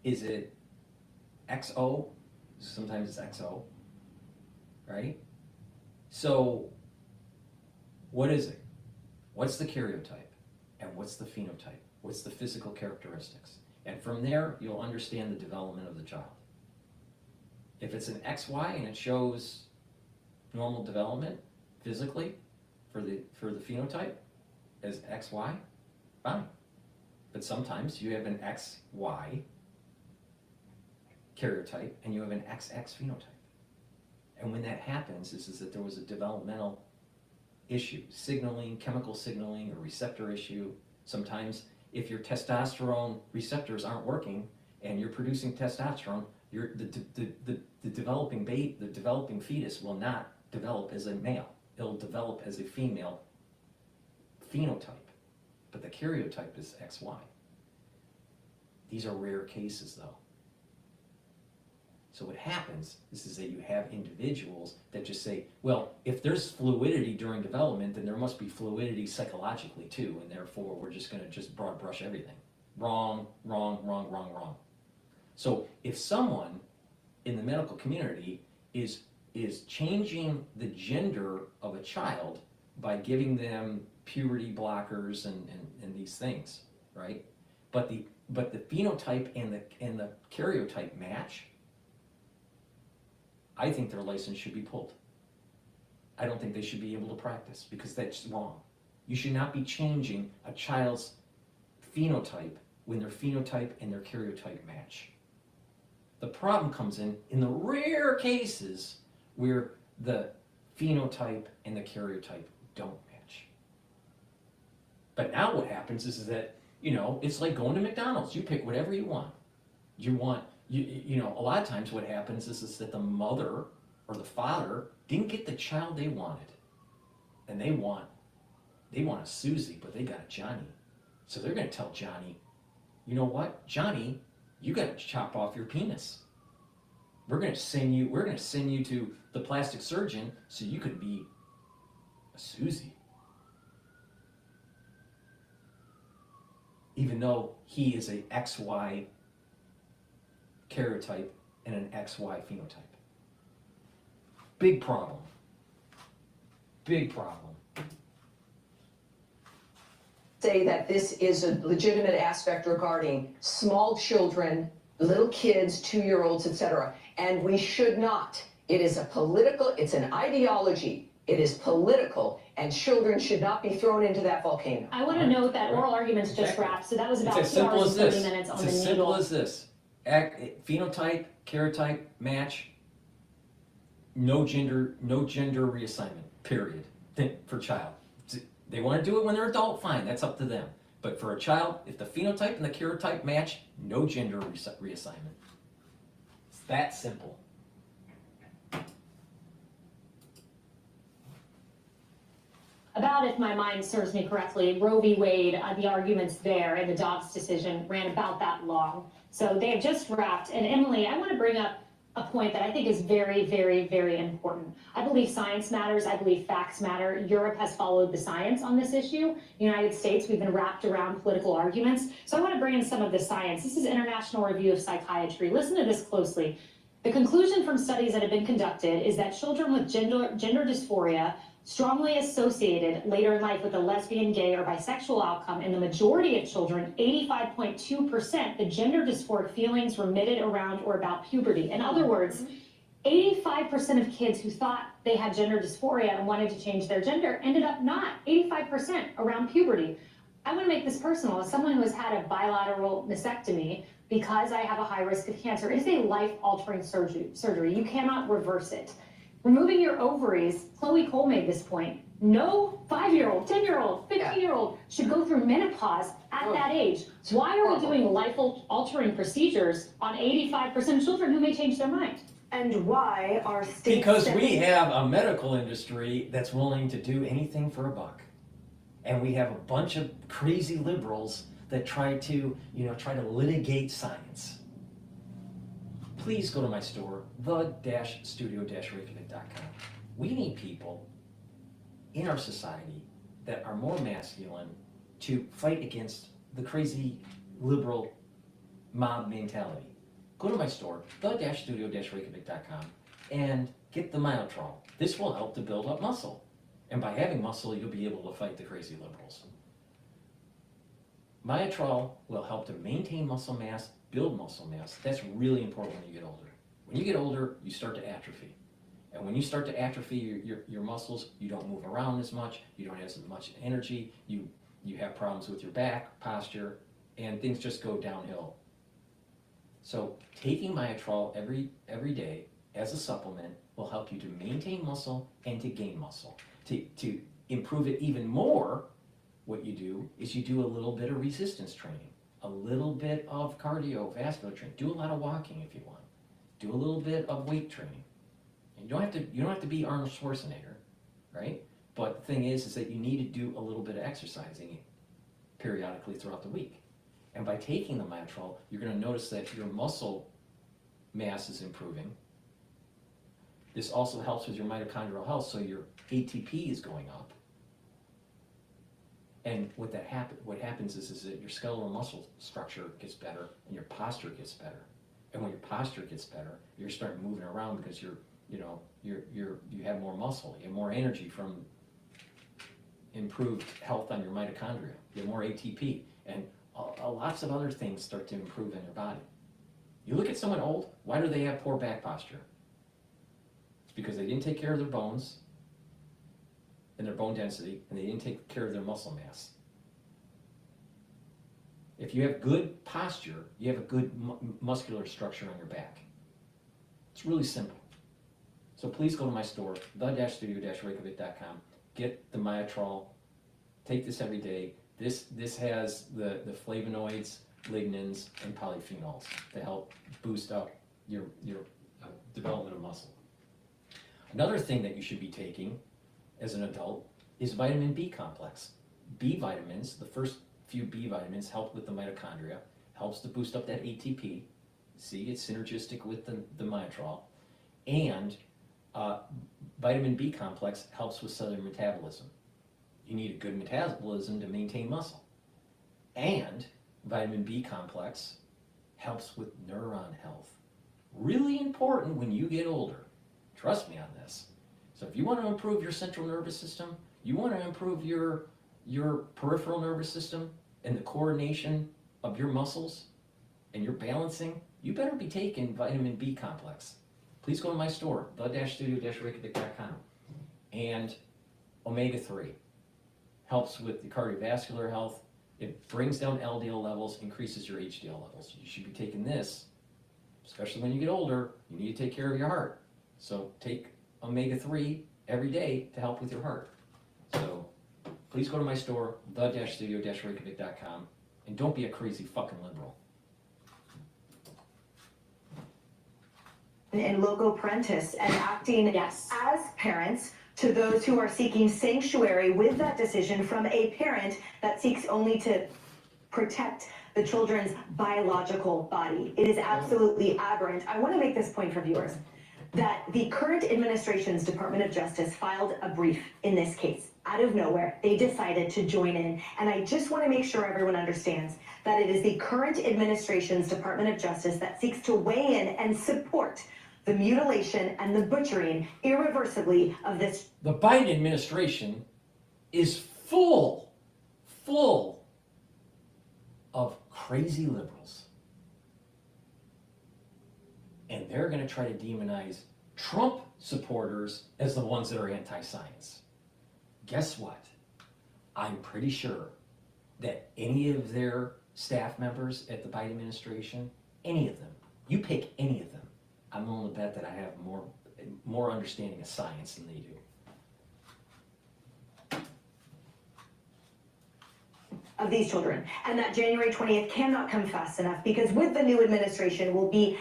Is it XO? Sometimes it's XO, right? So what is it? What's the karyotype? And what's the phenotype? What's the physical characteristics? And from there, you'll understand the development of the child. If it's an XY and it shows normal development physically for the phenotype as XY, fine. But sometimes you have an XY karyotype and you have an XX phenotype. And when that happens, is that there was a developmental issue, signaling, chemical signaling, or receptor issue. Sometimes if your testosterone receptors aren't working and you're producing testosterone, the developing fetus will not develop as a male. It'll develop as a female phenotype, but the karyotype is XY. These are rare cases though. So what happens is that you have individuals that just say, well, if there's fluidity during development, then there must be fluidity psychologically too, and therefore we're just going to just broad brush everything. Wrong, wrong, wrong, wrong, wrong. So if someone in the medical community is changing the gender of a child by giving them puberty blockers and these things, right? But the phenotype and the karyotype match, I think their license should be pulled. I don't think they should be able to practice because that's wrong. You should not be changing a child's phenotype when their phenotype and their karyotype match. The problem comes in the rare cases where the phenotype and the karyotype don't match. But now what happens is that, it's like going to McDonald's. You pick whatever you want. A lot of times what happens is that the mother or the father didn't get the child they wanted. And they want a Susie, but they got a Johnny. So they're going to tell Johnny, you know what, Johnny, you got to chop off your penis. We're going to send you to the plastic surgeon so you could be a Susie. Even though he is a XY karyotype and an XY phenotype. Big problem. Big problem. Say that this is a legitimate aspect regarding small children little kids, 2-year-olds, etc. And we should not. It is it's an ideology. It is political, and children should not be thrown into that volcano. I want to note that oral arguments just wrapped, so that was about It's as 2 simple hours as and 30 this. minutes on It's the as simple needle. as this. Phenotype, karyotype, match. No gender reassignment, period, for child. They want to do it when they're adult, fine, that's up to them. But for a child, if the phenotype and the karyotype match, no gender reassignment. It's that simple. About, if my mind serves me correctly, Roe v. Wade, the arguments there and the Dobbs decision ran about that long. So they have just wrapped. And Emily, I want to bring up a point that I think is very, very, very important. I believe science matters. I believe facts matter. Europe has followed the science on this issue. The United States, we've been wrapped around political arguments. So I want to bring in some of the science. This is International Review of Psychiatry. Listen to this closely. The conclusion from studies that have been conducted is that children with gender dysphoria strongly associated later in life with a lesbian, gay, or bisexual outcome. In the majority of children, 85.2%, the gender dysphoric feelings remitted around or about puberty. In other words, 85% of kids who thought they had gender dysphoria and wanted to change their gender ended up not. 85% around puberty. I want to make this personal. As someone who has had a bilateral mastectomy, because I have a high risk of cancer, it is a life-altering surgery. You cannot reverse it. Removing your ovaries, Chloe Cole made this point, no 5-year-old, 10-year-old, 15-year-old should go through menopause at that age. Why are we doing life-altering procedures on 85% of children who may change their mind? And why are states... Because we have a medical industry that's willing to do anything for a buck. And we have a bunch of crazy liberals that try to litigate science. Please go to my store, the-studio-reykjavik.com. We need people in our society that are more masculine to fight against the crazy liberal mob mentality. Go to my store, the-studio-reykjavik.com, and get the Myotrol. This will help to build up muscle. And by having muscle, you'll be able to fight the crazy liberals. Myotrol will help to maintain muscle mass, build muscle mass. That's really important when you get older. When you get older, you start to atrophy. And when you start to atrophy your muscles, you don't move around as much, you don't have as much energy, you have problems with your back, posture, and things just go downhill. So taking Myotrol every day as a supplement will help you to maintain muscle and to gain muscle. To improve it even more, what you do is you do a little bit of resistance training, a little bit of cardiovascular training. Do a lot of walking if you want. Do a little bit of weight training. And you don't have to be Arnold Schwarzenegger, right? But the thing is that you need to do a little bit of exercising periodically throughout the week. And by taking the Myotrol, you're going to notice that your muscle mass is improving. This also helps with your mitochondrial health, so your ATP is going up. And what happens is that your skeletal muscle structure gets better and your posture gets better. And when your posture gets better, you're starting moving around because you have more muscle, you have more energy from improved health on your mitochondria, you have more ATP, and lots of other things start to improve in your body. You look at someone old, why do they have poor back posture? It's because they didn't take care of their bones and their bone density, and they didn't take care of their muscle mass. If you have good posture, you have a good muscular structure on your back. It's really simple. So please go to my store, the-studio-reykjavik.com, get the Myotrol, take this every day. This has the flavonoids, lignans, and polyphenols to help boost up your development of muscle. Another thing that you should be taking as an adult is vitamin B complex. B vitamins, the first few B vitamins help with the mitochondria, helps to boost up that ATP. See, it's synergistic with the Myotrol. And vitamin B complex helps with cellular metabolism. You need a good metabolism to maintain muscle. And vitamin B complex helps with neuron health. Really important when you get older. Trust me on this. So if you want to improve your central nervous system, you want to improve your peripheral nervous system and the coordination of your muscles and your balancing, you better be taking vitamin B complex. Please go to my store, the-studio-reykjavik.com. And omega-3 helps with the cardiovascular health. It brings down LDL levels, increases your HDL levels. You should be taking this, especially when you get older. You need to take care of your heart. So take omega-3 every day to help with your heart. So please go to my store, the-studio-reykjavik.com, and don't be a crazy fucking liberal. And loco parentis and acting as parents to those who are seeking sanctuary with that decision from a parent that seeks only to protect the children's biological body. It is absolutely aberrant. I want to make this point for viewers, that the current administration's Department of Justice filed a brief in this case. Out of nowhere, they decided to join in. And I just want to make sure everyone understands that it is the current administration's Department of Justice that seeks to weigh in and support the mutilation and the butchering irreversibly of this. The Biden administration is full of crazy liberals. And they're going to try to demonize Trump supporters as the ones that are anti-science. Guess what? I'm pretty sure that any of their staff members at the Biden administration, any of them, you pick any of them, I'm willing to bet that I have more understanding of science than they do. Of these children, and that January 20th cannot come fast enough, because with the new administration they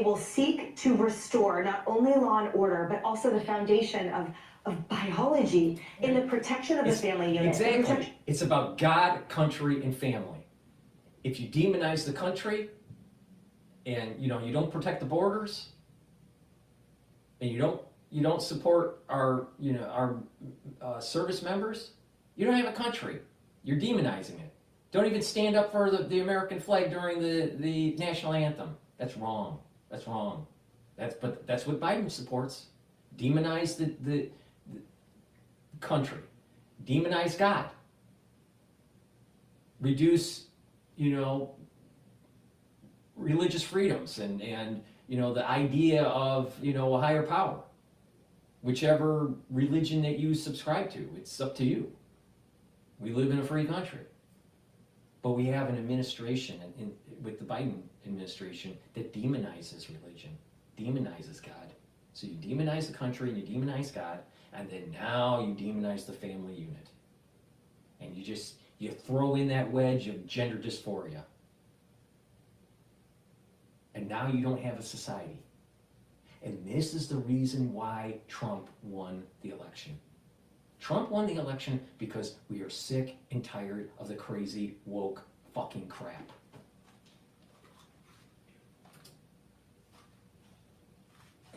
will seek to restore not only law and order, but also the foundation of biology in the protection of the family unit. Exactly. It's about God, country, and family. If you demonize the country, and you don't protect the borders, and you don't support our service members, you don't have a country. You're demonizing it. Don't even stand up for the American flag during the national anthem. That's wrong. That's wrong. That's what Biden supports. Demonize the country. Demonize God. Reduce, religious freedoms and the idea of a higher power. Whichever religion that you subscribe to, it's up to you. We live in a free country. But we have an administration with the Biden administration that demonizes religion, demonizes God. So you demonize the country and you demonize God, and then now you demonize the family unit. And you throw in that wedge of gender dysphoria. And now you don't have a society. And this is the reason why Trump won the election. Trump won the election because we are sick and tired of the crazy, woke fucking crap.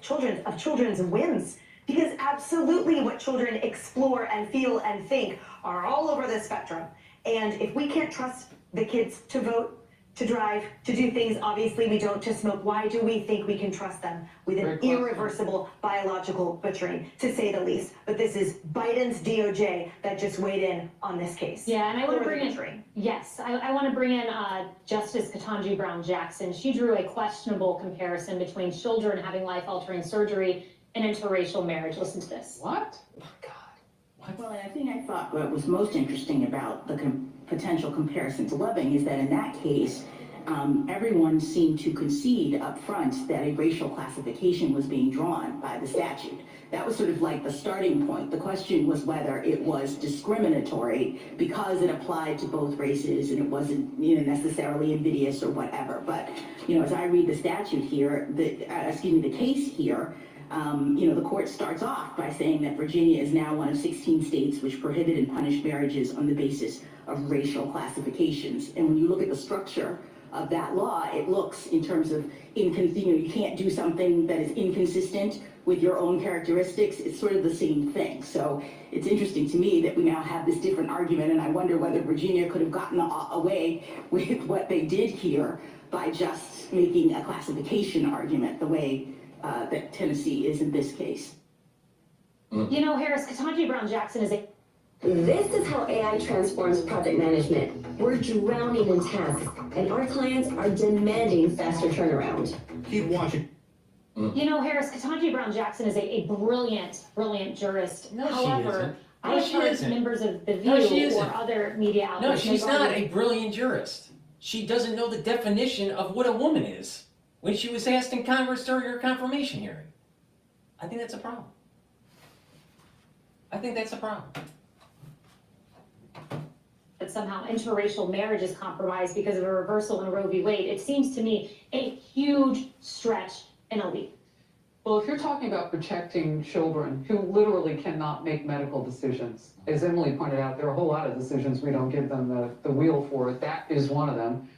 Children's whims. Because absolutely what children explore and feel and think are all over the spectrum. And if we can't trust the kids to vote, to drive, to do things, obviously we don't, to smoke, why do we think we can trust them with an irreversible biological butchering, to say the least? But this is Biden's DOJ that just weighed in on this case. Yeah, and I want to bring in, I want to bring in Justice Ketanji Brown Jackson. She drew a questionable comparison between children having life-altering surgery and interracial marriage. Listen to this. What? Oh, God. Well, and I think I thought what was most interesting about the potential comparison to Loving is that in that case, everyone seemed to concede up front that a racial classification was being drawn by the statute. That was sort of like the starting point. The question was whether it was discriminatory because it applied to both races and it wasn't necessarily invidious or whatever. But as I read the statute here, the case here, the court starts off by saying that Virginia is now one of 16 states which prohibit and punish marriages on the basis of racial classifications. And when you look at the structure of that law, it looks in terms of, you can't do something that is inconsistent with your own characteristics. It's sort of the same thing. So it's interesting to me that we now have this different argument, and I wonder whether Virginia could have gotten away with what they did here by just making a classification argument the way that Tennessee is in this case. Harris, Ketanji Brown Jackson is a This is how AI transforms project management. We're drowning in tasks, and our clients are demanding faster turnaround. Keep watching. You know, Harris, Ketanji Brown Jackson is a brilliant jurist. No, However, she isn't. I No, have she heard isn't. members of The No, she View isn't. or other media outlets. No, she's make not a arguments- brilliant jurist. She doesn't know the definition of what a woman is when she was asked in Congress during her confirmation hearing. I think that's a problem. I think that's a problem. that somehow interracial marriage is compromised because of a reversal in Roe v. Wade. It seems to me a huge stretch and a leap. Well, if you're talking about protecting children who literally cannot make medical decisions, as Emily pointed out, there are a whole lot of decisions we don't give them the wheel for. That is one of them.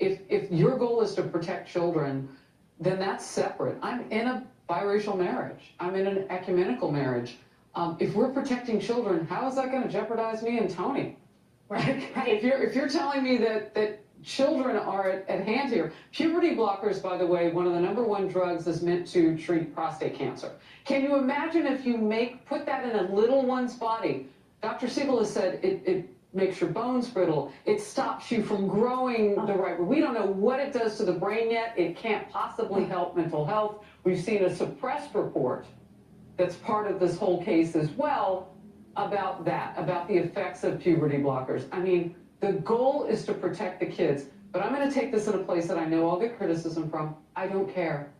If your goal is to protect children, then that's separate. I'm in a biracial marriage. I'm in an ecumenical marriage. If we're protecting children, how is that going to jeopardize me and Tony? Right? If you're telling me that children are at hand here. Puberty blockers, by the way, one of the #1 drugs is meant to treat prostate cancer. Can you imagine if you put that in a little one's body? Dr. Siegel has said it makes your bones brittle. It stops you from growing the right way. We don't know what it does to the brain yet. It can't possibly help mental health. We've seen a suppressed report that's part of this whole case as well about that, about the effects of puberty blockers. I mean, the goal is to protect the kids, but I'm going to take this in a place that I know I'll get criticism from. I don't care.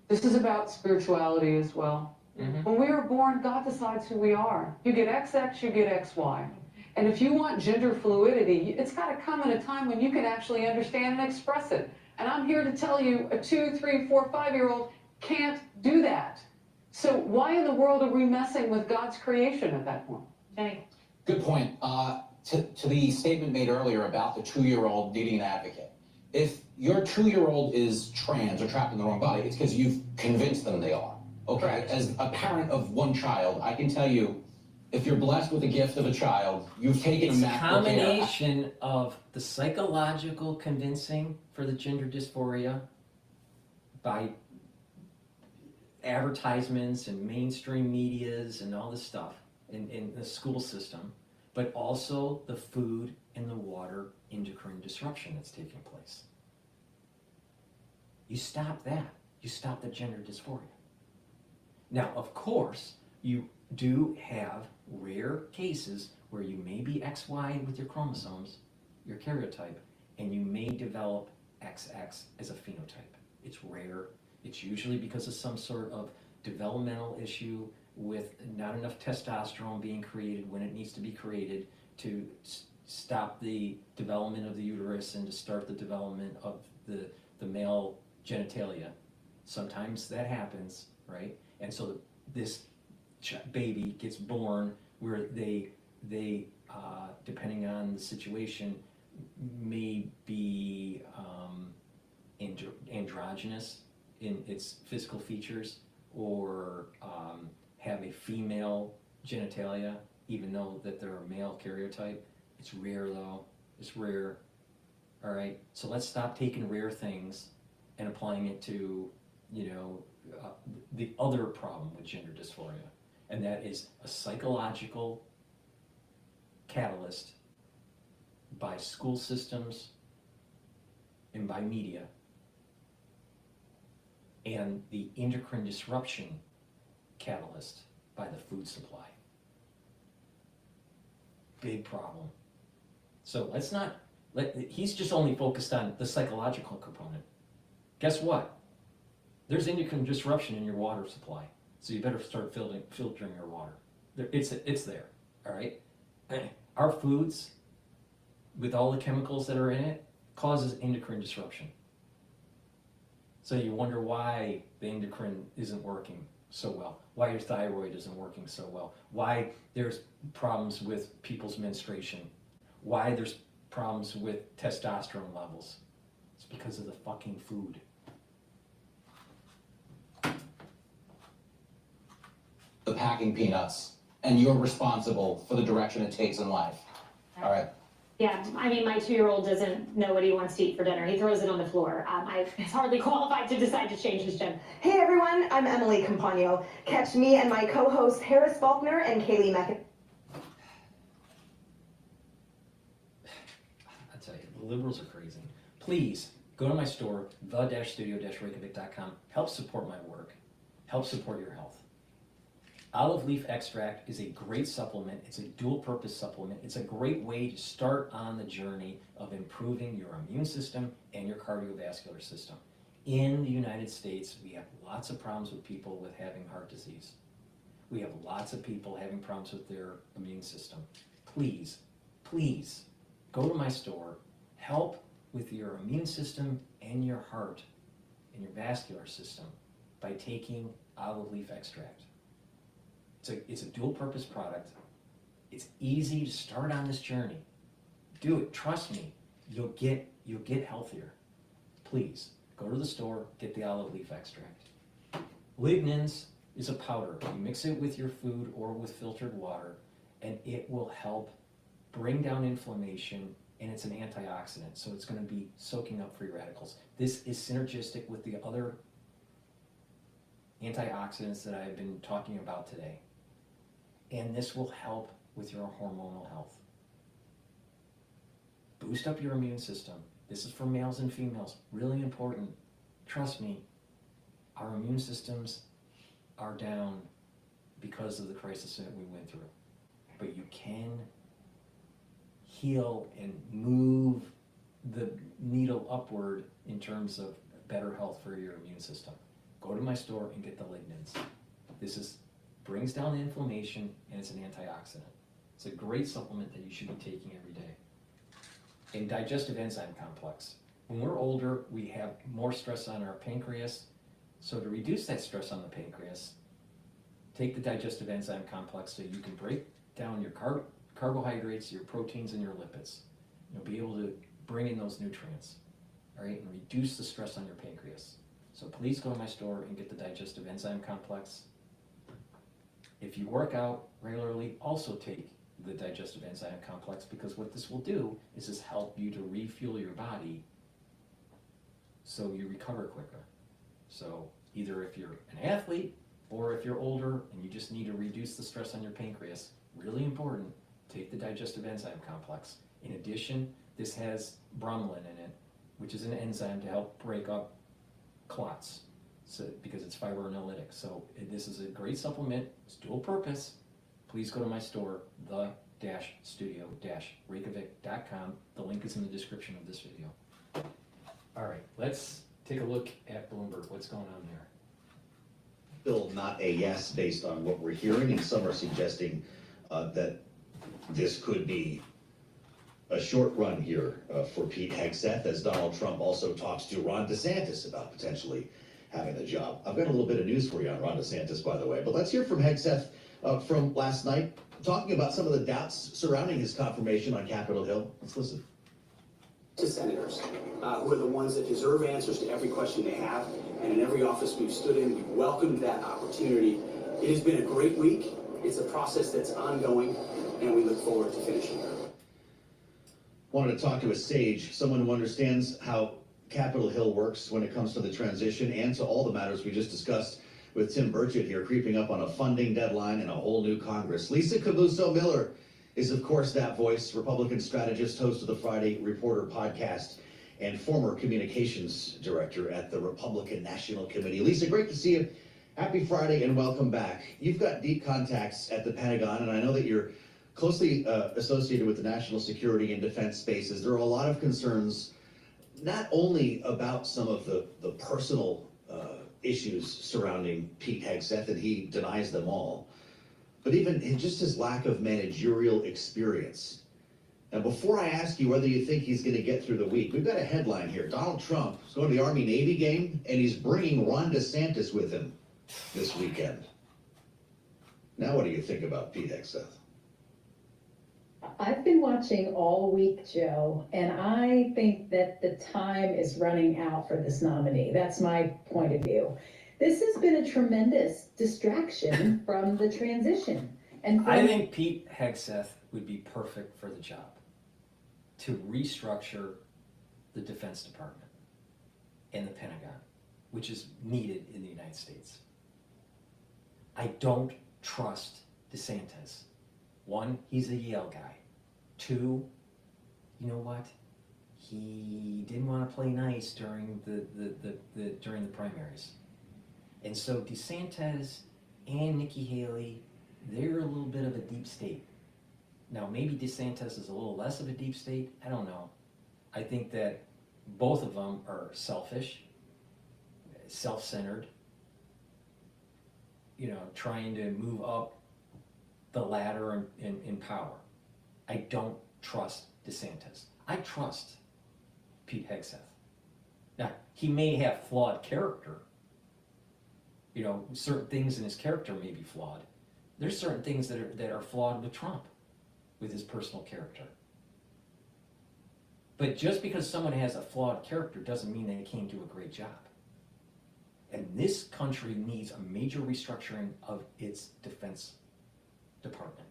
This is about spirituality as well. When we are born, God decides who we are. You get XX, you get XY. And if you want gender fluidity, it's got to come at a time when you can actually understand and express it. And I'm here to tell you a 2, 3, 4, 5-year-old can't do that. So why in the world are we messing with God's creation at that point? Jenny. Good point. To the statement made earlier about the 2-year-old needing an advocate. If your 2-year-old is trans or trapped in the wrong body, it's because you've convinced them they are. Okay? Right. As a parent of one child, I can tell you, if you're blessed with the gift of a child, you've taken It's a a combination of the psychological convincing for the gender dysphoria by advertisements and mainstream medias and all this stuff in the school system, but also the food and the water endocrine disruption that's taking place. You stop that, you stop the gender dysphoria. Now, of course, you do have rare cases where you may be XY with your chromosomes, your karyotype, and you may develop XX as a phenotype. It's rare. It's usually because of some sort of developmental issue with not enough testosterone being created when it needs to be created to stop the development of the uterus and to start the development of the male genitalia. Sometimes that happens, right? And so this baby gets born where they depending on the situation, may be androgynous in its physical features, or have a female genitalia, even though that they're a male karyotype. It's rare though, it's rare. All right, so let's stop taking rare things and applying it to, the other problem with gender dysphoria, and that is a psychological catalyst by school systems and by media, and the endocrine disruption catalyst by the food supply. Big problem. So he's just only focused on the psychological component. Guess what? There's endocrine disruption in your water supply, so you better start filtering your water. It's there, all right? Our foods, with all the chemicals that are in it, causes endocrine disruption. So you wonder why the endocrine isn't working so well, why your thyroid isn't working so well, why there's problems with people's menstruation, why there's problems with testosterone levels. It's because of the fucking food. The packing peanuts, and you're responsible for the direction it takes in life. All right. Yeah, I mean, my 2-year-old doesn't know what he wants to eat for dinner. He throws it on the floor. It's hardly qualified to decide to change his gender. Hey everyone, I'm Emily Campagno. Catch me and my co-hosts Harris Faulkner and Kaylee McIntyre. liberals are crazy. Please go to my store, the-studio-reykjavik.com. Help support my work. Help support your health. Olive leaf extract is a great supplement. It's a dual-purpose supplement. It's a great way to start on the journey of improving your immune system and your cardiovascular system. In the United States, we have lots of problems with people with having heart disease. We have lots of people having problems with their immune system. Please, please, go to my store. Help with your immune system and your heart and your vascular system by taking olive leaf extract. It's a dual-purpose product. It's easy to start on this journey. Do it. Trust me. You'll get healthier. Please go to the store. Get the olive leaf extract. Lignans is a powder. You mix it with your food or with filtered water, and it will help bring down inflammation. And it's an antioxidant, so it's going to be soaking up free radicals. This is synergistic with the other antioxidants that I've been talking about today. And this will help with your hormonal health. Boost up your immune system. This is for males and females. Really important. Trust me, our immune systems are down because of the crisis that we went through. But you can heal and move the needle upward in terms of better health for your immune system. Go to my store and get the lignans. This brings down the inflammation, and it's an antioxidant. It's a great supplement that you should be taking every day. And digestive enzyme complex. When we're older, we have more stress on our pancreas. So to reduce that stress on the pancreas, take the digestive enzyme complex so you can break down your carbohydrates, your proteins, and your lipids. You'll be able to bring in those nutrients, all right, and reduce the stress on your pancreas. So please go to my store and get the digestive enzyme complex. If you work out regularly, also take the digestive enzyme complex, because what this will do is just help you to refuel your body so you recover quicker. So either if you're an athlete or if you're older and you just need to reduce the stress on your pancreas, really important, take the digestive enzyme complex. In addition, this has bromelain in it, which is an enzyme to help break up clots, so because it's fibrinolytic. So this is a great supplement. It's dual purpose. Please go to my store, the-studio-reykjavik.com. The link is in the description of this video. All right, let's take a look at Bloomberg. What's going on there? Bill, not a yes based on what we're hearing, and some are suggesting that this could be a short run here for Pete Hegseth, as Donald Trump also talks to Ron DeSantis about potentially having the job. I've got a little bit of news for you on Ron DeSantis, by the way, but let's hear from Hegseth from last night, talking about some of the doubts surrounding his confirmation on Capitol Hill. Let's listen. To senators, who are the ones that deserve answers to every question they have, and in every office we've stood in, we've welcomed that opportunity. It has been a great week. It's a process that's ongoing, and we look forward to finishing it. Wanted to talk to a sage, someone who understands how Capitol Hill works when it comes to the transition and to all the matters we just discussed with Tim Bitchute here, creeping up on a funding deadline and a whole new Congress. Lisa Cabuso-Miller is, of course, that voice, Republican strategist, host of the Friday Reporter podcast, and former communications director at the Republican National Committee. Lisa, great to see you. Happy Friday and welcome back. You've got deep contacts at the Pentagon, and I know that you're closely associated with the national security and defense spaces. There are a lot of concerns, not only about some of the personal issues surrounding Pete Hegseth, and he denies them all, but even just his lack of managerial experience. Now, before I ask you whether you think he's going to get through the week, we've got a headline here. Donald Trump is going to the Army-Navy game, and he's bringing Ron DeSantis with him this weekend. Now, what do you think about Pete Hegseth? I've been watching all week, Joe, and I think that the time is running out for this nominee. That's my point of view. This has been a tremendous distraction from the transition. And I think Pete Hegseth would be perfect for the job, to restructure the Defense Department and the Pentagon, which is needed in the United States. I don't trust DeSantis. One, he's a Yale guy. Two, you know what? he didn't want to play nice during during the primaries. And so DeSantis and Nikki Haley, they're a little bit of a deep state. Now, maybe DeSantis is a little less of a deep state. I don't know. I think that both of them are selfish, self-centered, trying to move up the ladder in power. I don't trust DeSantis. I trust Pete Hegseth. Now, he may have flawed character. Certain things in his character may be flawed. There's certain things that are flawed with Trump, with his personal character. But just because someone has a flawed character doesn't mean they can't do a great job. And this country needs a major restructuring of its defense department.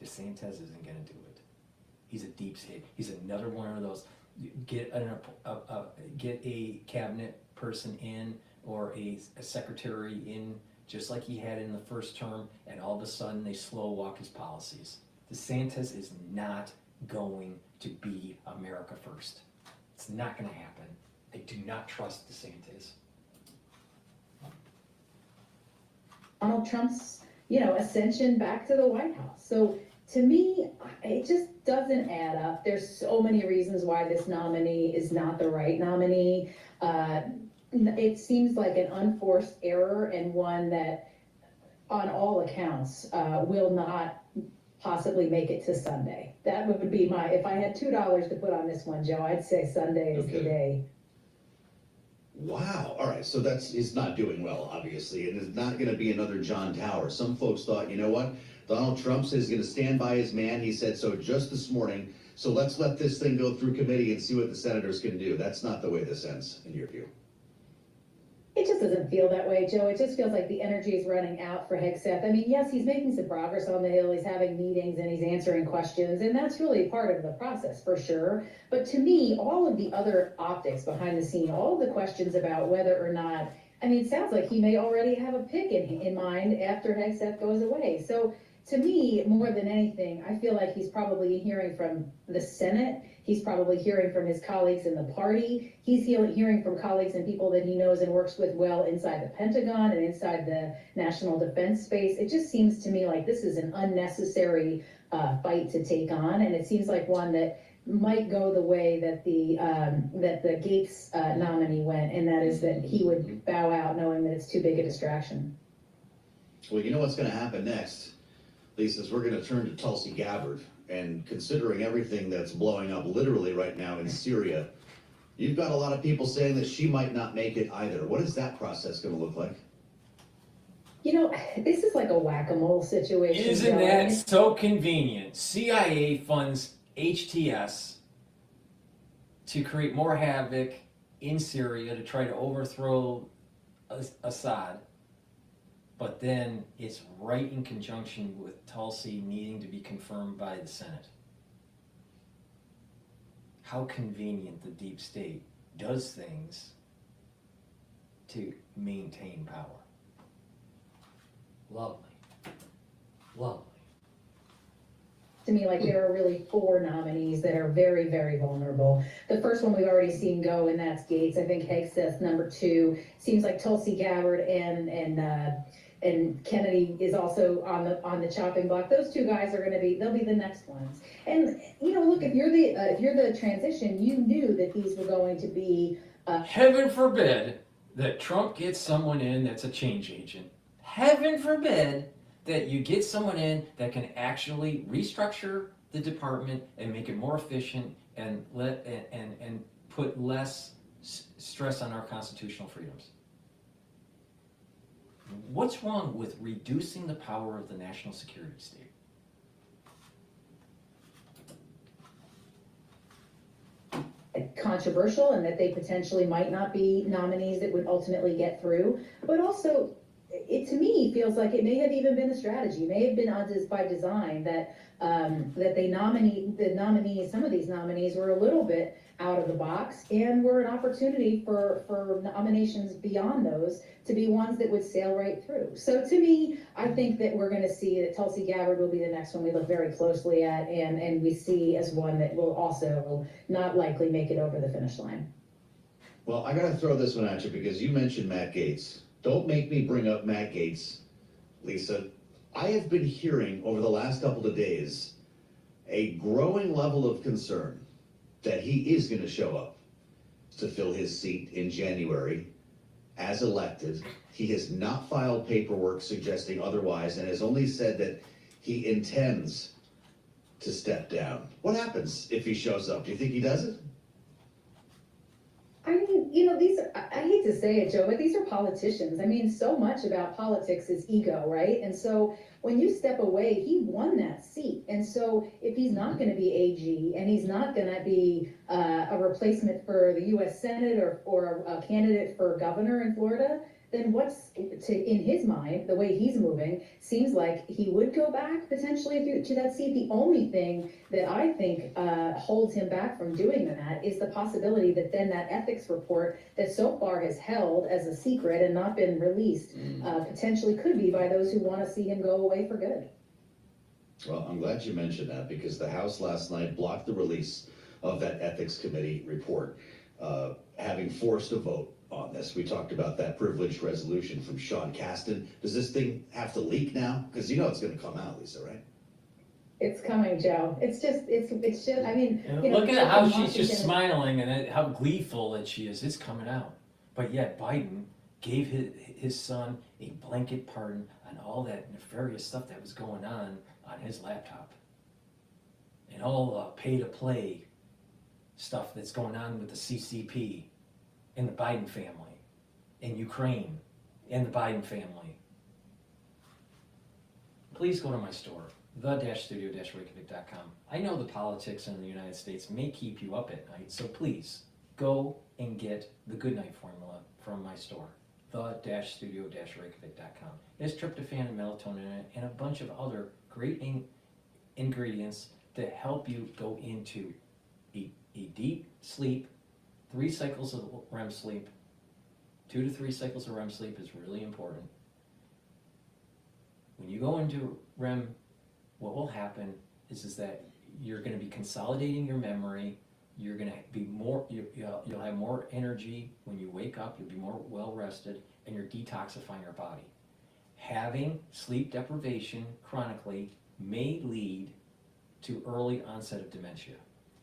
DeSantis isn't going to do it. He's a deep state. He's another one of those. Get a cabinet person in, or a secretary in, just like he had in the first term, and all of a sudden they slow walk his policies. DeSantis is not going to be America first. It's not going to happen. I do not trust DeSantis. Donald Trump's, ascension back to the White House. So to me, it just doesn't add up. There's so many reasons why this nominee is not the right nominee. It seems like an unforced error, and one that, on all accounts, will not possibly make it to Sunday. That would be if I had $2 to put on this one, Joe, I'd say Sunday is the day. Wow. All right. So he's not doing well, obviously, and it's not going to be another John Tower. Some folks thought, you know what? Donald Trump says he's going to stand by his man. He said so just this morning. So let's let this thing go through committee and see what the senators can do. That's not the way this ends, in your view. It just doesn't feel that way, Joe. It just feels like the energy is running out for Hegseth. I mean, yes, he's making some progress on the Hill. He's having meetings and he's answering questions, and that's really part of the process for sure. But to me, all of the other optics behind the scene, all of the questions about whether or not, it sounds like he may already have a pick in mind after Hegseth goes away. So to me, more than anything, I feel like he's probably hearing from the Senate. He's probably hearing from his colleagues in the party. He's hearing from colleagues and people that he knows and works with well inside the Pentagon and inside the national defense space. It just seems to me like this is an unnecessary fight to take on, and it seems like one that might go the way that the Gates nominee went, and that is that he would bow out knowing that it's too big a distraction. Well, you know what's going to happen next, Lisa, is we're going to turn to Tulsi Gabbard. And considering everything that's blowing up literally right now in Syria, you've got a lot of people saying that she might not make it either. What is that process going to look like? This is like a whack-a-mole situation. Isn't that so convenient? CIA funds HTS to create more havoc in Syria to try to overthrow Assad. But then it's right in conjunction with Tulsi needing to be confirmed by the Senate. How convenient the deep state does things to maintain power. Lovely. Lovely. To me, like, there are really 4 nominees that are very, very vulnerable. The first one we've already seen go, and that's Gates. I think Hegseth, number 2. Seems like Tulsi Gabbard and Kennedy is also on the chopping block. Those 2 guys they'll be the next ones. And look, if you're the transition, you knew that these were going to be. Heaven forbid that Trump gets someone in that's a change agent. Heaven forbid that you get someone in that can actually restructure the department and make it more efficient and put less stress on our constitutional freedoms. What's wrong with reducing the power of the national security state? Controversial, and that they potentially might not be nominees that would ultimately get through. But also, it to me feels like it may have even been a strategy, may have been by design that that some of these nominees were a little bit out of the box and were an opportunity for nominations beyond those to be ones that would sail right through. So to me, I think that we're going to see that Tulsi Gabbard will be the next one we look very closely at, and we see as one that will also not likely make it over the finish line. Well, I gotta throw this one at you because you mentioned Matt Gaetz. Don't make me bring up Matt Gaetz, Lisa. I have been hearing over the last couple of days a growing level of concern that he is gonna show up to fill his seat in January as elected. He has not filed paperwork suggesting otherwise and has only said that he intends to step down. What happens if he shows up? Do you think he does it? I mean, I hate to say it, Joe, but these are politicians. I mean, so much about politics is ego, right? And so when you step away, he won that seat. And so if he's not going to be AG and he's not going to be a replacement for the U.S. Senate or a candidate for governor in Florida, then in his mind, the way he's moving, seems like he would go back potentially to that seat. The only thing that I think holds him back from doing that is the possibility that then that ethics report that so far has held as a secret and not been released potentially could be by those who want to see him go away for good. Well, I'm glad you mentioned that because the House last night blocked the release of that ethics committee report, having forced a vote on this. We talked about that privileged resolution from Sean Casten. Does this thing have to leak now? Because you know it's going to come out, Lisa, right? It's coming, Joe. It's just, I mean, look at how she's just smiling and how gleeful that she is. It's coming out. But yet Biden gave his son a blanket pardon on all that nefarious stuff that was going on his laptop. And all the pay-to-play stuff that's going on with the CCP and the Biden family, in Ukraine, and the Biden family. Please go to my store, the-studio-reykjavik.com. I know the politics in the United States may keep you up at night, so please go and get the Goodnight Formula from my store, the-studio-reykjavik.com. There's tryptophan and melatonin in it, and a bunch of other great ingredients to help you go into a deep sleep. 3 cycles of REM sleep, 2 to 3 cycles of REM sleep is really important. When you go into REM, what will happen is that you're going to be consolidating your memory. You're going to be more, you'll have more energy when you wake up. You'll be more well rested, and you're detoxifying your body. Having sleep deprivation chronically may lead to early onset of dementia.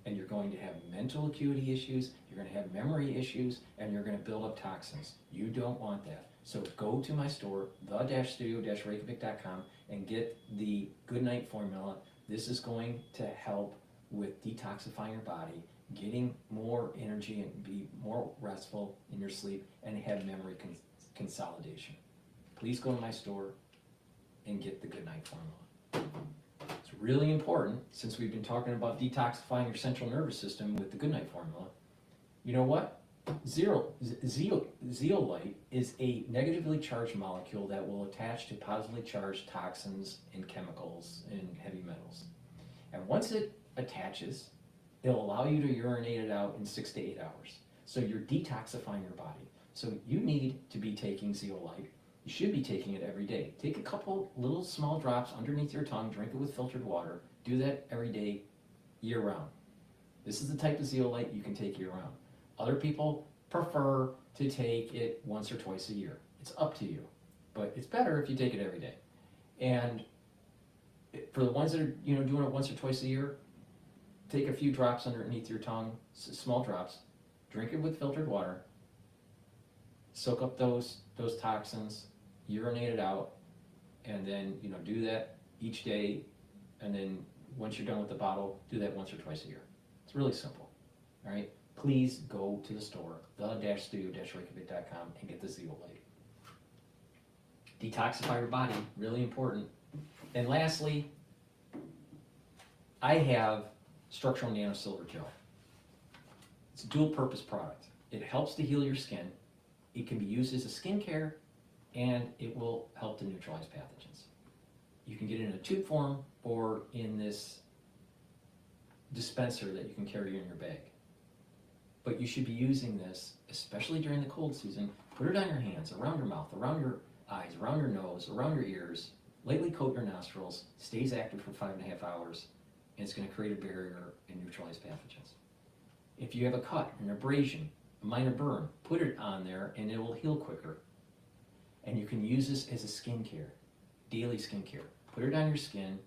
And you're going to have mental acuity issues, you're going to have memory issues, and you're going to build up toxins. You don't want that. So go to my store, the-studio-reykjavik.com, and get the Goodnight Formula. This is going to help with detoxifying your body, getting more energy and be more restful in your sleep, and have memory consolidation. Please go to my store and get the Goodnight Formula. It's really important, since we've been talking about detoxifying your central nervous system with the Goodnight Formula. You know what? Zeolite is a negatively charged molecule that will attach to positively charged toxins and chemicals and heavy metals. And once it attaches, it'll allow you to urinate it out in 6 to 8 hours. So you're detoxifying your body. So you need to be taking zeolite. You should be taking it every day. Take a couple little small drops underneath your tongue, drink it with filtered water. Do that every day, year round. This is the type of zeolite you can take year round. Other people prefer to take it once or twice a year. It's up to you, but it's better if you take it every day. And for the ones that are doing it once or twice a year, take a few drops underneath your tongue, small drops, drink it with filtered water, soak up those toxins, urinate it out, and then do that each day, and then once you're done with the bottle, do that once or twice a year. It's really simple. All right, please go to the store, the-studio-reykjavik.com, and get the zeolite. Detoxify your body, really important. And lastly, I have structural nanosilver gel. It's a dual purpose product. It helps to heal your skin. It can be used as a skincare and it will help to neutralize pathogens. You can get it in a tube form or in this dispenser that you can carry in your bag. But you should be using this, especially during the cold season. Put it on your hands, around your mouth, around your eyes, around your nose, around your ears. Lightly coat your nostrils, stays active for 5.5 hours, and it's going to create a barrier and neutralize pathogens. If you have a cut, an abrasion, a minor burn, put it on there and it will heal quicker. And you can use this as a skincare, daily skincare. Put it on your skin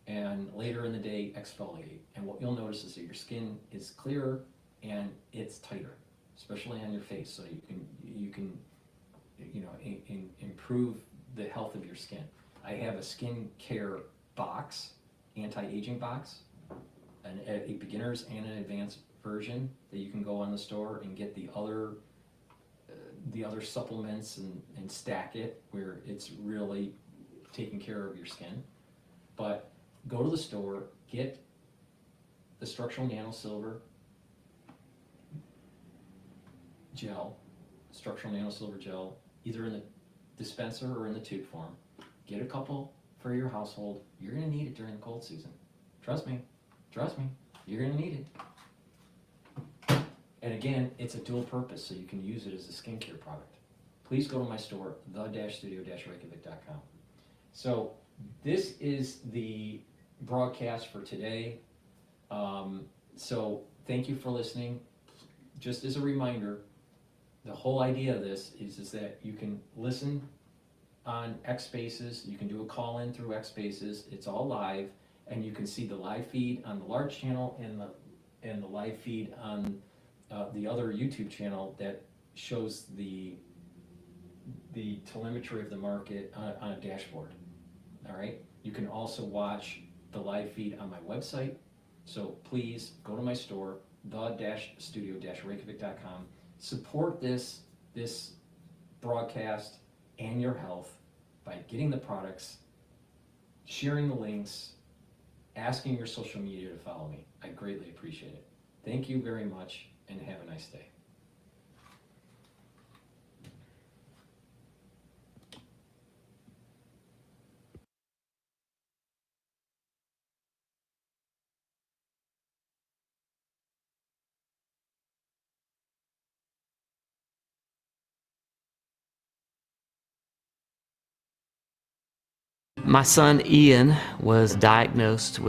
and later in the day exfoliate. And what you'll notice is that your skin is clearer and it's tighter, especially on your face, so you can improve the health of your skin. I have a skin care box, anti-aging box, a beginner's and an advanced version that you can go on the store and get the other supplements and stack it where it's really taking care of your skin. But go to the store, get the structural nanosilver gel, either in the dispenser or in the tube form. Get a couple for your household. You're going to need it during the cold season. Trust me, you're going to need it. And again, it's a dual purpose, so you can use it as a skincare product. Please go to my store, the-studio-reykjavik.com. So this is the broadcast for today. So thank you for listening. Just as a reminder, the whole idea of this is that you can listen on X Spaces. You can do a call in through X Spaces. It's all live, and you can see the live feed on the large channel and the live feed on the other YouTube channel that shows the telemetry of the market on a dashboard. All right. You can also watch the live feed on my website. So please go to my store, the-studio-reykjavik.com. Support this broadcast and your health by getting the products, sharing the links, asking your social media to follow me. I greatly appreciate it. Thank you very much, and have a nice day. My son Ian was diagnosed with